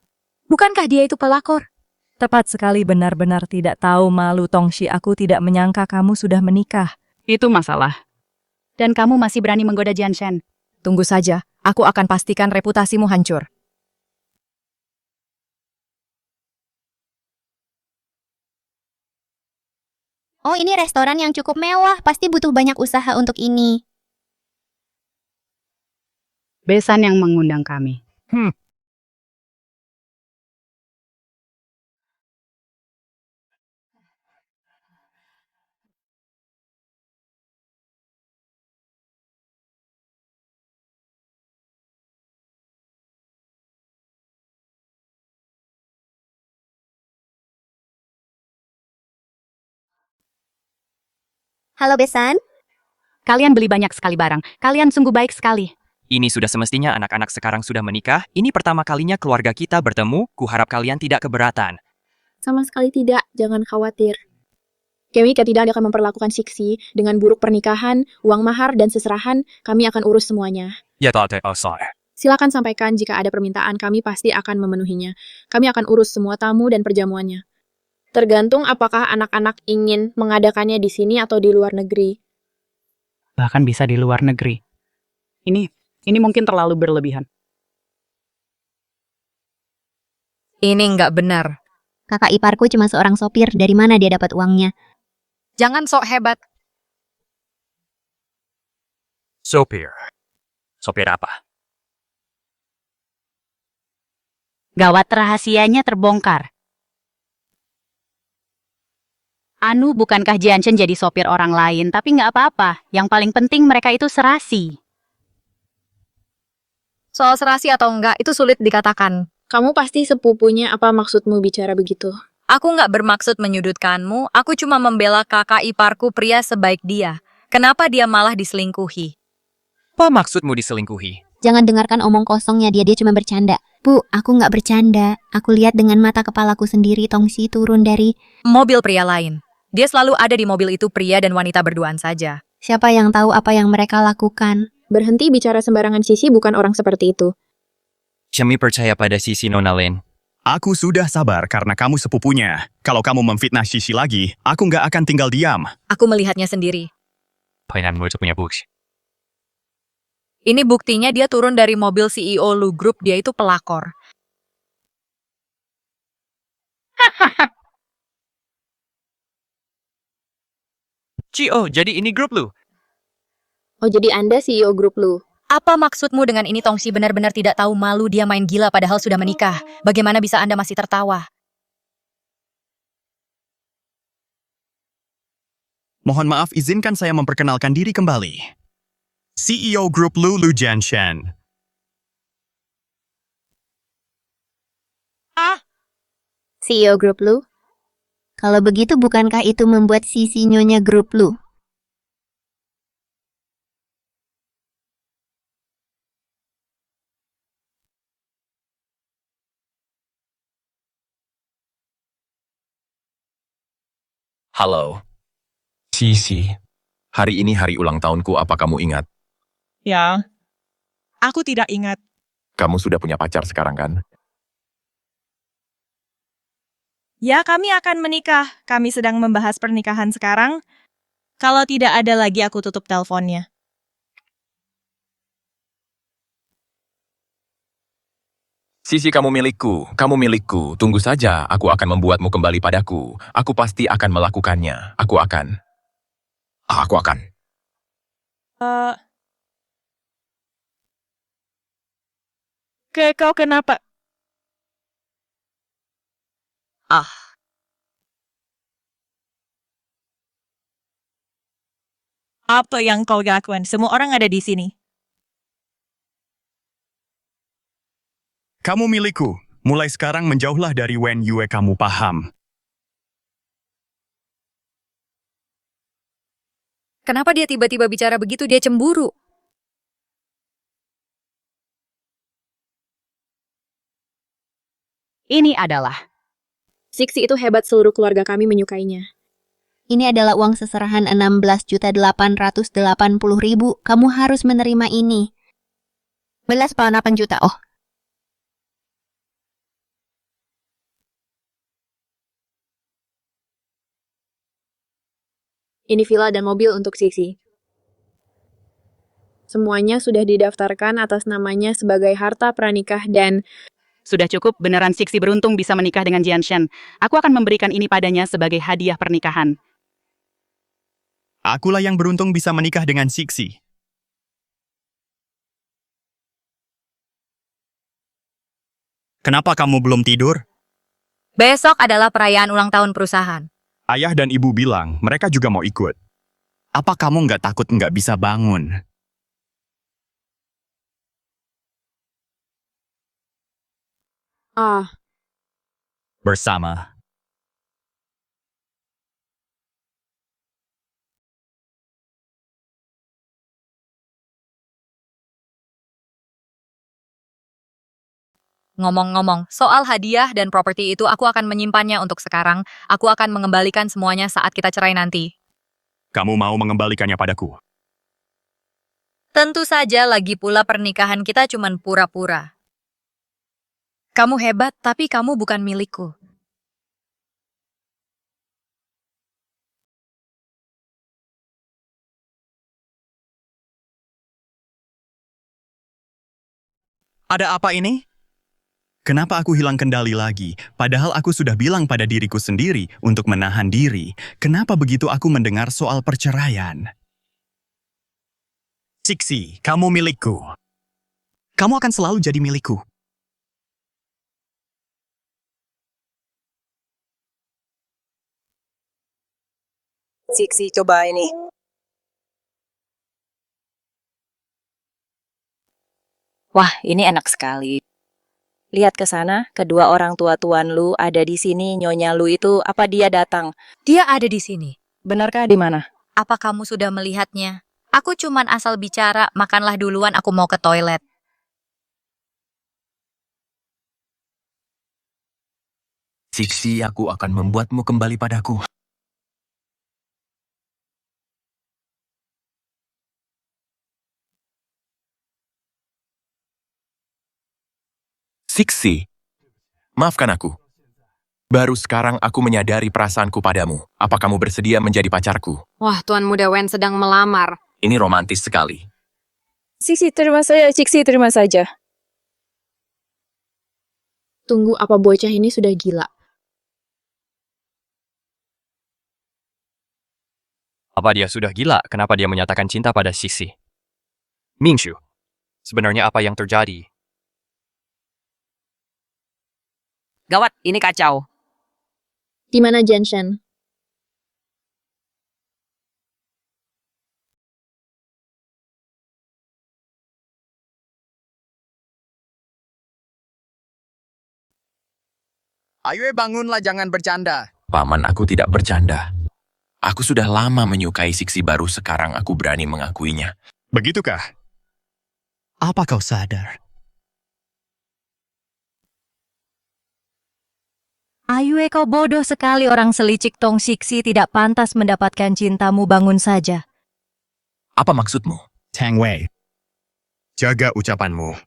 Bukankah dia itu pelakor? Tepat sekali, benar-benar tidak tahu malu Tongxi, aku tidak menyangka kamu sudah menikah. Itu masalah. Dan kamu masih berani menggoda Jianshen. Tunggu saja, aku akan pastikan reputasimu hancur. Oh, ini restoran yang cukup mewah. Pasti butuh banyak usaha untuk ini. Besan yang mengundang kami. Halo Besan. Kalian beli banyak sekali barang. Kalian sungguh baik sekali. Ini sudah semestinya anak-anak sekarang sudah menikah. Ini pertama kalinya keluarga kita bertemu. Kuharap kalian tidak keberatan. Sama sekali tidak, jangan khawatir. Kemika tidak akan memperlakukan Siksi dengan buruk pernikahan, uang mahar, dan seserahan. Kami akan urus semuanya. Ya tak usah. Silakan sampaikan jika ada permintaan, kami pasti akan memenuhinya. Kami akan urus semua tamu dan perjamuannya. Tergantung apakah anak-anak ingin mengadakannya di sini atau di luar negeri. Bahkan bisa di luar negeri. Ini mungkin terlalu berlebihan. Ini nggak benar. Kakak iparku cuma seorang sopir. Dari mana dia dapat uangnya? Jangan sok hebat. Sopir. Sopir apa? Gawat, rahasianya terbongkar. Anu, bukankah Jianshen jadi sopir orang lain? Tapi nggak apa-apa. Yang paling penting mereka itu serasi. Soal serasi atau enggak, itu sulit dikatakan. Kamu pasti sepupunya, apa maksudmu bicara begitu? Aku nggak bermaksud menyudutkanmu, aku cuma membela kakak iparku pria sebaik dia. Kenapa dia malah diselingkuhi? Apa maksudmu diselingkuhi? Jangan dengarkan omong kosongnya dia cuma bercanda. Bu, aku nggak bercanda. Aku lihat dengan mata kepalaku sendiri Tongxi turun dari mobil pria lain. Dia selalu ada di mobil itu, pria dan wanita berduaan saja. Siapa yang tahu apa yang mereka lakukan? Berhenti bicara sembarangan, Sisi bukan orang seperti itu. Kami percaya pada Sisi, Nona Len. Aku sudah sabar karena kamu sepupunya. Kalau kamu memfitnah Sisi lagi, aku nggak akan tinggal diam. Aku melihatnya sendiri. Painanmu punya bukti. Ini buktinya dia turun dari mobil CEO Lu Group, dia itu pelakor. Cio, jadi ini grup lu? Oh, jadi Anda CEO grup Lu? Apa maksudmu dengan ini? Tongxi benar-benar tidak tahu malu, dia main gila padahal sudah menikah. Bagaimana bisa Anda masih tertawa? Mohon maaf, izinkan saya memperkenalkan diri kembali. CEO Grup Lu, Lu Jianshen. CEO grup Lu? Kalau begitu bukankah itu membuat Sisi nyonya grup Lu? Halo. Sisi. Hari ini hari ulang tahunku, apa kamu ingat? Ya, aku tidak ingat. Kamu sudah punya pacar sekarang kan? Ya, kami akan menikah. Kami sedang membahas pernikahan sekarang. Kalau tidak ada lagi, aku tutup teleponnya. Sisi, kamu milikku. Kamu milikku. Tunggu saja, aku akan membuatmu kembali padaku. Aku pasti akan melakukannya. Aku akan. Kau kenapa? Apa yang kau lakukan? Semua orang ada di sini. Kamu milikku. Mulai sekarang menjauhlah dari Wen Yue, kamu paham? Kenapa dia tiba-tiba bicara begitu? Dia cemburu. Ini adalah. Siksi itu hebat, seluruh keluarga kami menyukainya. Ini adalah uang seserahan 16.880.000. Kamu harus menerima ini. 11,8 juta. Oh. Ini villa dan mobil untuk Siksi. Semuanya sudah didaftarkan atas namanya sebagai harta pranikah dan... Sudah cukup, beneran Siksi beruntung bisa menikah dengan Jianshen. Aku akan memberikan ini padanya sebagai hadiah pernikahan. Akulah yang beruntung bisa menikah dengan Siksi. Kenapa kamu belum tidur? Besok adalah perayaan ulang tahun perusahaan. Ayah dan ibu bilang mereka juga mau ikut. Apa kamu nggak takut nggak bisa bangun? Bersama. Ngomong-ngomong, soal hadiah dan properti itu aku akan menyimpannya untuk sekarang. Aku akan mengembalikan semuanya saat kita cerai nanti. Kamu mau mengembalikannya padaku? Tentu saja, lagi pula pernikahan kita cuman pura-pura. Kamu hebat, tapi kamu bukan milikku. Ada apa ini? Kenapa aku hilang kendali lagi? Padahal aku sudah bilang pada diriku sendiri untuk menahan diri. Kenapa begitu aku mendengar soal perceraian? Siksi, kamu milikku. Kamu akan selalu jadi milikku. Siksi, coba ini. Wah, ini enak sekali. Lihat ke sana, kedua orang tua Tuan Lu ada di sini. Nyonya Lu itu, apa dia datang? Dia ada di sini. Benarkah di mana? Apa kamu sudah melihatnya? Aku cuman asal bicara, makanlah duluan, aku mau ke toilet. Siksi, aku akan membuatmu kembali padaku. Siksi, maafkan aku. Baru sekarang aku menyadari perasaanku padamu. Apa kamu bersedia menjadi pacarku? Wah, Tuan Muda Wen sedang melamar. Ini romantis sekali. Ciksi, terima saja. Ciksi, terima saja. Tunggu, apa bocah ini sudah gila? Apa dia sudah gila? Kenapa dia menyatakan cinta pada Sisi? Mingshu, sebenarnya apa yang terjadi? Gawat, ini kacau. Di mana Jianshen? Ayo bangunlah, jangan bercanda. Paman, aku tidak bercanda. Aku sudah lama menyukai Siksi, baru sekarang aku berani mengakuinya. Begitukah? Apa kau sadar? Ayue, kau bodoh sekali, orang selicik Tong Siksi tidak pantas mendapatkan cintamu, bangun saja. Apa maksudmu? Tang Wei, jaga ucapanmu.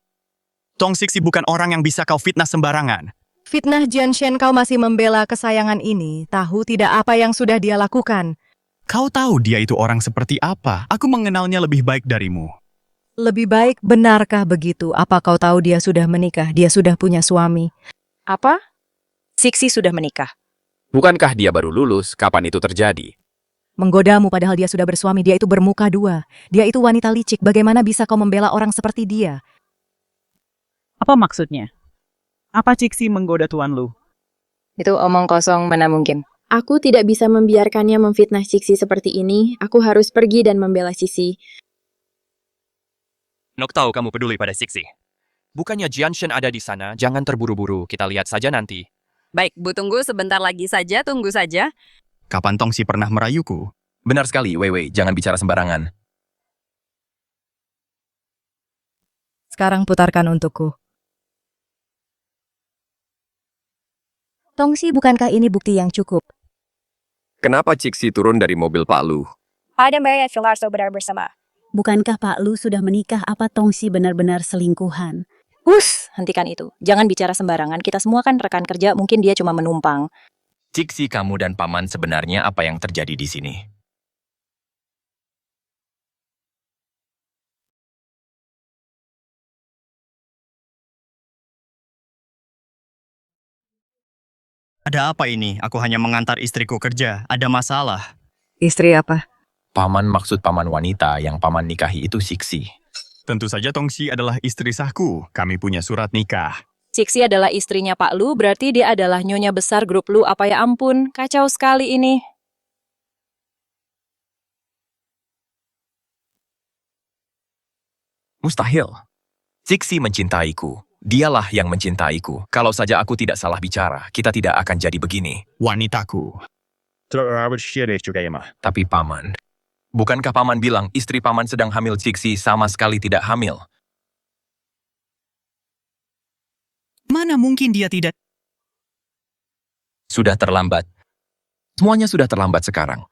Tong Siksi bukan orang yang bisa kau fitnah sembarangan. Fitnah Jianshen, kau masih membela kesayangan ini, tahu tidak apa yang sudah dia lakukan. Kau tahu dia itu orang seperti apa? Aku mengenalnya lebih baik darimu. Lebih baik, benarkah begitu? Apa kau tahu dia sudah menikah, dia sudah punya suami? Apa? Siksi sudah menikah. Bukankah dia baru lulus? Kapan itu terjadi? Menggodamu padahal dia sudah bersuami, dia itu bermuka dua. Dia itu wanita licik, bagaimana bisa kau membela orang seperti dia? Apa maksudnya? Apa Ciksi menggoda Tuan Lu? Itu omong kosong, mana mungkin. Aku tidak bisa membiarkannya memfitnah Ciksi seperti ini. Aku harus pergi dan membela Sisi. Nok tahu kamu peduli pada Siksi. Bukannya Jianshen ada di sana, jangan terburu-buru, kita lihat saja nanti. Baik, Bu, tunggu sebentar lagi saja, tunggu saja. Kapan Tongsi pernah merayuku? Benar sekali, Wei, jangan bicara sembarangan. Sekarang putarkan untukku. Tongsi, bukankah ini bukti yang cukup? Kenapa Ciksi turun dari mobil Pak Lu? Ada Mary Filarso benar bersama. Bukankah Pak Lu sudah menikah? Apa Tongsi benar-benar selingkuhan? Hentikan itu. Jangan bicara sembarangan, kita semua kan rekan kerja, mungkin dia cuma menumpang. Ciksi, kamu dan Paman sebenarnya apa yang terjadi di sini? Ada apa ini? Aku hanya mengantar istriku kerja. Ada masalah. Istri apa? Paman maksud paman wanita yang paman nikahi itu Siksi. Tentu saja Tongsi adalah istri sahku. Kami punya surat nikah. Siksi adalah istrinya Pak Lu, berarti dia adalah nyonya besar grup Lu. Apa ya ampun, kacau sekali ini. Mustahil. Siksi mencintaiku. Dialah yang mencintaiku. Kalau saja aku tidak salah bicara, kita tidak akan jadi begini. Wanitaku. Tapi Paman, bukankah Paman bilang istri Paman sedang hamil? Siksi sama sekali tidak hamil. Mana mungkin dia tidak? Sudah terlambat. Semuanya sudah terlambat sekarang.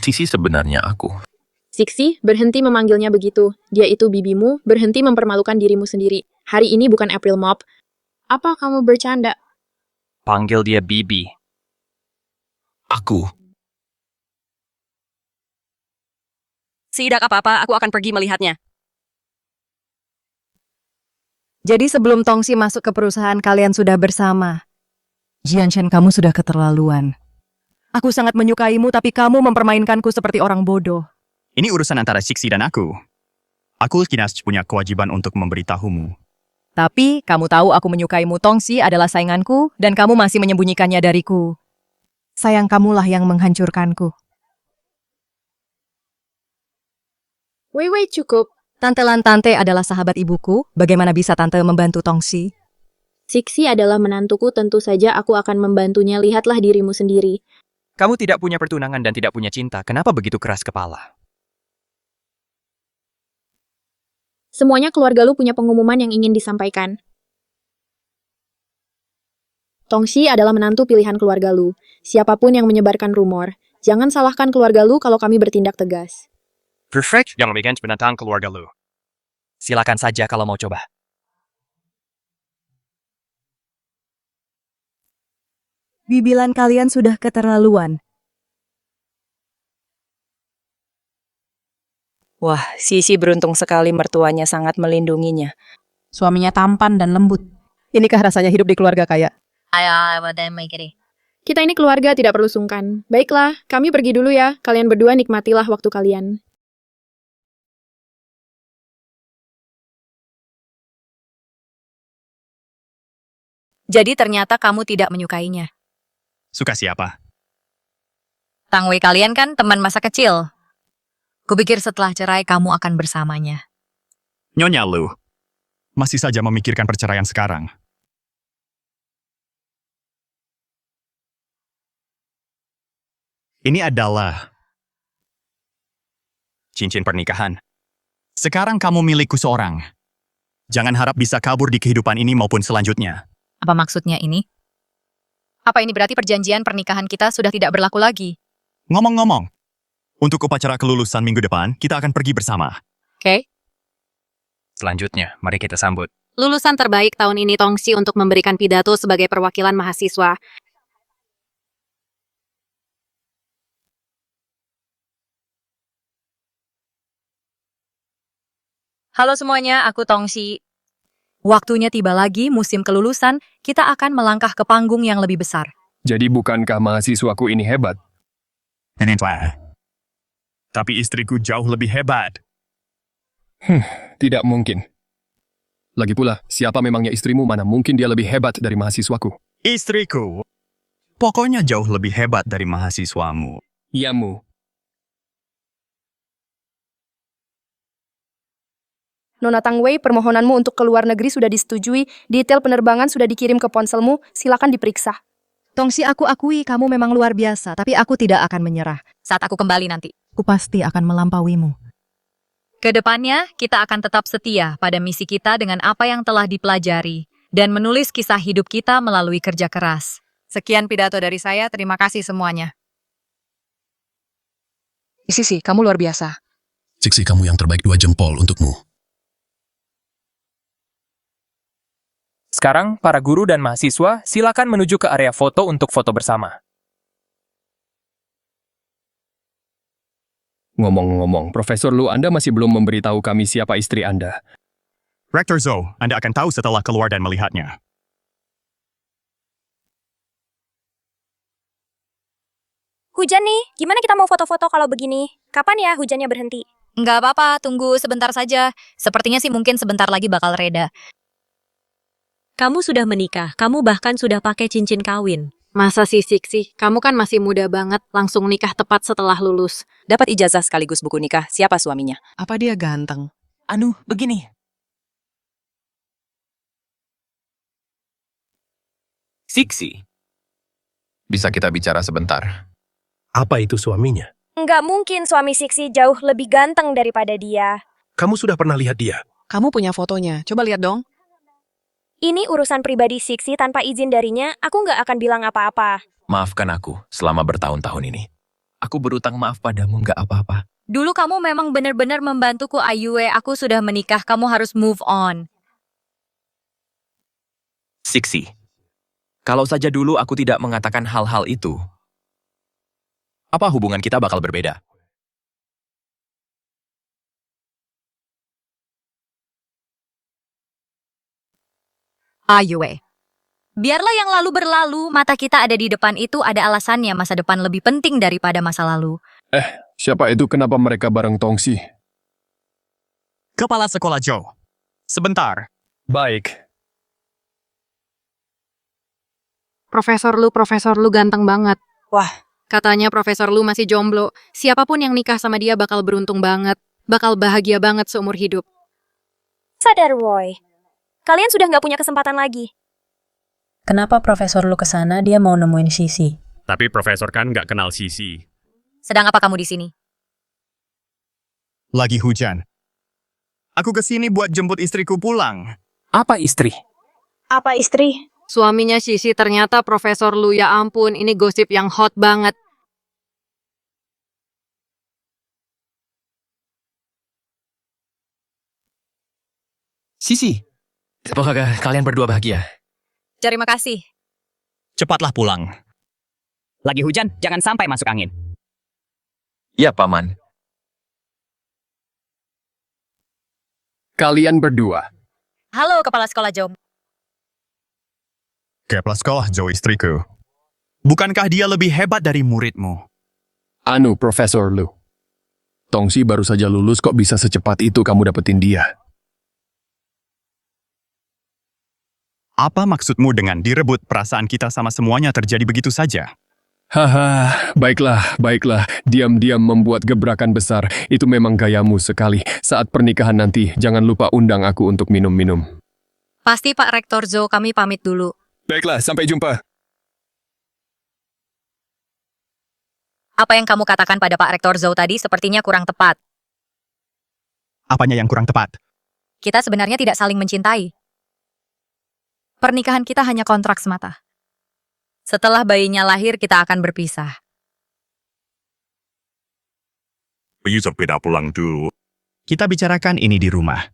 Sisi sebenarnya aku. Siksi, berhenti memanggilnya begitu. Dia itu bibimu, berhenti mempermalukan dirimu sendiri. Hari ini bukan April Mop. Apa kamu bercanda? Panggil dia Bibi. Aku. Tidak apa-apa, aku akan pergi melihatnya. Jadi sebelum Tongsi masuk ke perusahaan, kalian sudah bersama. Jianshen, kamu sudah keterlaluan. Aku sangat menyukaimu, tapi kamu mempermainkanku seperti orang bodoh. Ini urusan antara Siksi dan aku. Aku Kinas punya kewajiban untuk memberitahumu. Tapi, kamu tahu aku menyukaimu. Tongsi adalah sainganku, dan kamu masih menyembunyikannya dariku. Sayang kamulah yang menghancurkanku. Wei, cukup. Tante Lantante adalah sahabat ibuku. Bagaimana bisa tante membantu Tongxi? Siksi adalah menantuku, tentu saja aku akan membantunya. Lihatlah dirimu sendiri. Kamu tidak punya pertunangan dan tidak punya cinta. Kenapa begitu keras kepala? Semuanya keluarga lu punya pengumuman yang ingin disampaikan. Tongxi adalah menantu pilihan keluarga lu. Siapapun yang menyebarkan rumor, jangan salahkan keluarga lu kalau kami bertindak tegas. Perfect. Yang bikin binatang keluarga lu. Silakan saja kalau mau coba. Bibilan kalian sudah keterlaluan. Wah, Sisi beruntung sekali mertuanya sangat melindunginya. Suaminya tampan dan lembut. Inikah rasanya hidup di keluarga kaya? Kita ini keluarga, tidak perlu sungkan. Baiklah, kami pergi dulu ya. Kalian berdua nikmatilah waktu kalian. Jadi ternyata kamu tidak menyukainya. Suka siapa? Tang Wei kalian kan teman masa kecil. Kupikir setelah cerai kamu akan bersamanya. Nyonya Lu, masih saja memikirkan perceraian sekarang. Ini adalah cincin pernikahan. Sekarang kamu milikku seorang. Jangan harap bisa kabur di kehidupan ini maupun selanjutnya. Apa maksudnya ini? Apa ini berarti perjanjian pernikahan kita sudah tidak berlaku lagi? Ngomong-ngomong, untuk upacara kelulusan minggu depan, kita akan pergi bersama. Oke. Selanjutnya, mari kita sambut. Lulusan terbaik tahun ini Tongxi untuk memberikan pidato sebagai perwakilan mahasiswa. Halo semuanya, aku Tongxi. Waktunya tiba lagi musim kelulusan, kita akan melangkah ke panggung yang lebih besar. Jadi bukankah mahasiswaku ini hebat? Tapi istriku jauh lebih hebat. Tidak mungkin. Lagi pula, siapa memangnya istrimu, mana mungkin dia lebih hebat dari mahasiswaku? Istriku, pokoknya jauh lebih hebat dari mahasiswamu. Yamu. Nona Tang Wei, permohonanmu untuk ke luar negeri sudah disetujui. Detail penerbangan sudah dikirim ke ponselmu. Silakan diperiksa. Tongxi, aku akui kamu memang luar biasa, tapi aku tidak akan menyerah. Saat aku kembali nanti. Aku pasti akan melampauimu. Kedepannya, kita akan tetap setia pada misi kita dengan apa yang telah dipelajari dan menulis kisah hidup kita melalui kerja keras. Sekian pidato dari saya, terima kasih semuanya. Sisi, kamu luar biasa. Ciksi, kamu yang terbaik, 2 jempol untukmu. Sekarang, para guru dan mahasiswa silakan menuju ke area foto untuk foto bersama. Ngomong-ngomong, Profesor Lu, Anda masih belum memberitahu kami siapa istri Anda. Rektor Zhou, Anda akan tahu setelah keluar dan melihatnya. Hujan nih, gimana kita mau foto-foto kalau begini? Kapan ya hujannya berhenti? Nggak apa-apa, tunggu sebentar saja. Sepertinya sih mungkin sebentar lagi bakal reda. Kamu sudah menikah, kamu bahkan sudah pakai cincin kawin. Masa sih, Siksi? Kamu kan masih muda banget, langsung nikah tepat setelah lulus. Dapat ijazah sekaligus buku nikah. Siapa suaminya? Apa dia ganteng? Begini. Siksi. Bisa kita bicara sebentar? Apa itu suaminya? Nggak mungkin suami Siksi jauh lebih ganteng daripada dia. Kamu sudah pernah lihat dia? Kamu punya fotonya, coba lihat dong. Ini urusan pribadi Siksi, tanpa izin darinya, aku nggak akan bilang apa-apa. Maafkan aku selama bertahun-tahun ini. Aku berutang maaf padamu, nggak apa-apa. Dulu kamu memang benar-benar membantuku, Ayue. Aku sudah menikah, kamu harus move on. Siksi. Kalau saja dulu aku tidak mengatakan hal-hal itu, apa hubungan kita bakal berbeda? Ayue. Biarlah yang lalu berlalu, mata kita ada di depan itu ada alasannya, masa depan lebih penting daripada masa lalu. Siapa itu? Kenapa mereka bareng Tongxi? Kepala Sekolah Zhou. Sebentar. Baik. Profesor lu ganteng banget. Wah, katanya Profesor Lu masih jomblo. Siapapun yang nikah sama dia bakal beruntung banget. Bakal bahagia banget seumur hidup. Sadar, Roy. Kalian sudah nggak punya kesempatan lagi. Kenapa Profesor Lu kesana? Dia mau nemuin Sisi. Tapi Profesor kan nggak kenal Sisi. Sedang apa kamu di sini? Lagi hujan. Aku kesini buat jemput istriku pulang. Apa istri? Apa istri? Suaminya Sisi ternyata Profesor Lu. Ya ampun, ini gosip yang hot banget. Sisi, semoga kalian berdua bahagia. Terima kasih. Cepatlah pulang. Lagi hujan, jangan sampai masuk angin. Ya, Paman. Kalian berdua. Halo, Kepala Sekolah Joe. Kepala sekolah Joe istriku. Bukankah dia lebih hebat dari muridmu? Anu, Profesor Lu. Tongsi baru saja lulus, kok bisa secepat itu kamu dapetin dia? Apa maksudmu dengan direbut perasaan kita sama semuanya terjadi begitu saja? Haha, baiklah. Diam-diam membuat gebrakan besar. Itu memang gayamu sekali. Saat pernikahan nanti, jangan lupa undang aku untuk minum-minum. Pasti Pak Rektor Zo, kami pamit dulu. Baiklah, sampai jumpa. Apa yang kamu katakan pada Pak Rektor Zo tadi sepertinya kurang tepat. Apanya yang kurang tepat? Kita sebenarnya tidak saling mencintai. Pernikahan kita hanya kontrak semata. Setelah bayinya lahir, kita akan berpisah. Bisa beda pulang dulu. Kita bicarakan ini di rumah.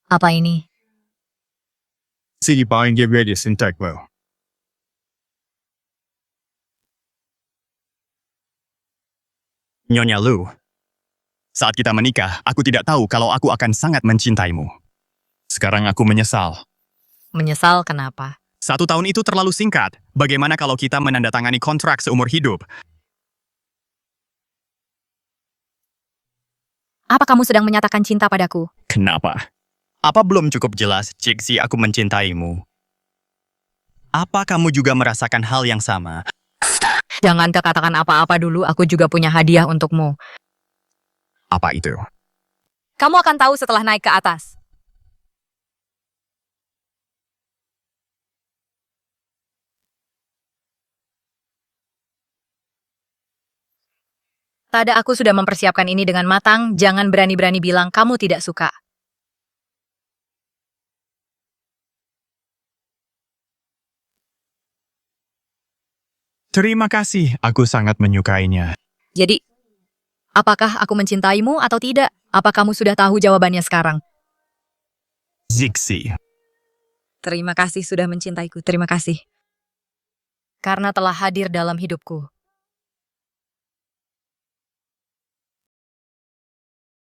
Apa ini? Sige bare give ready syntax well. Nyonya Lu, saat kita menikah, aku tidak tahu kalau aku akan sangat mencintaimu. Sekarang aku menyesal. Menyesal kenapa? 1 tahun itu terlalu singkat. Bagaimana kalau kita menandatangani kontrak seumur hidup? Apa kamu sedang menyatakan cinta padaku? Kenapa? Apa belum cukup jelas, Cixi, aku mencintaimu? Apa kamu juga merasakan hal yang sama? Jangan katakan apa-apa dulu, aku juga punya hadiah untukmu. Apa itu? Kamu akan tahu setelah naik ke atas. Tada, aku sudah mempersiapkan ini dengan matang, jangan berani-berani bilang kamu tidak suka. Terima kasih, aku sangat menyukainya. Jadi, apakah aku mencintaimu atau tidak? Apa kamu sudah tahu jawabannya sekarang? Zixi. Terima kasih sudah mencintaiku, terima kasih. Karena telah hadir dalam hidupku.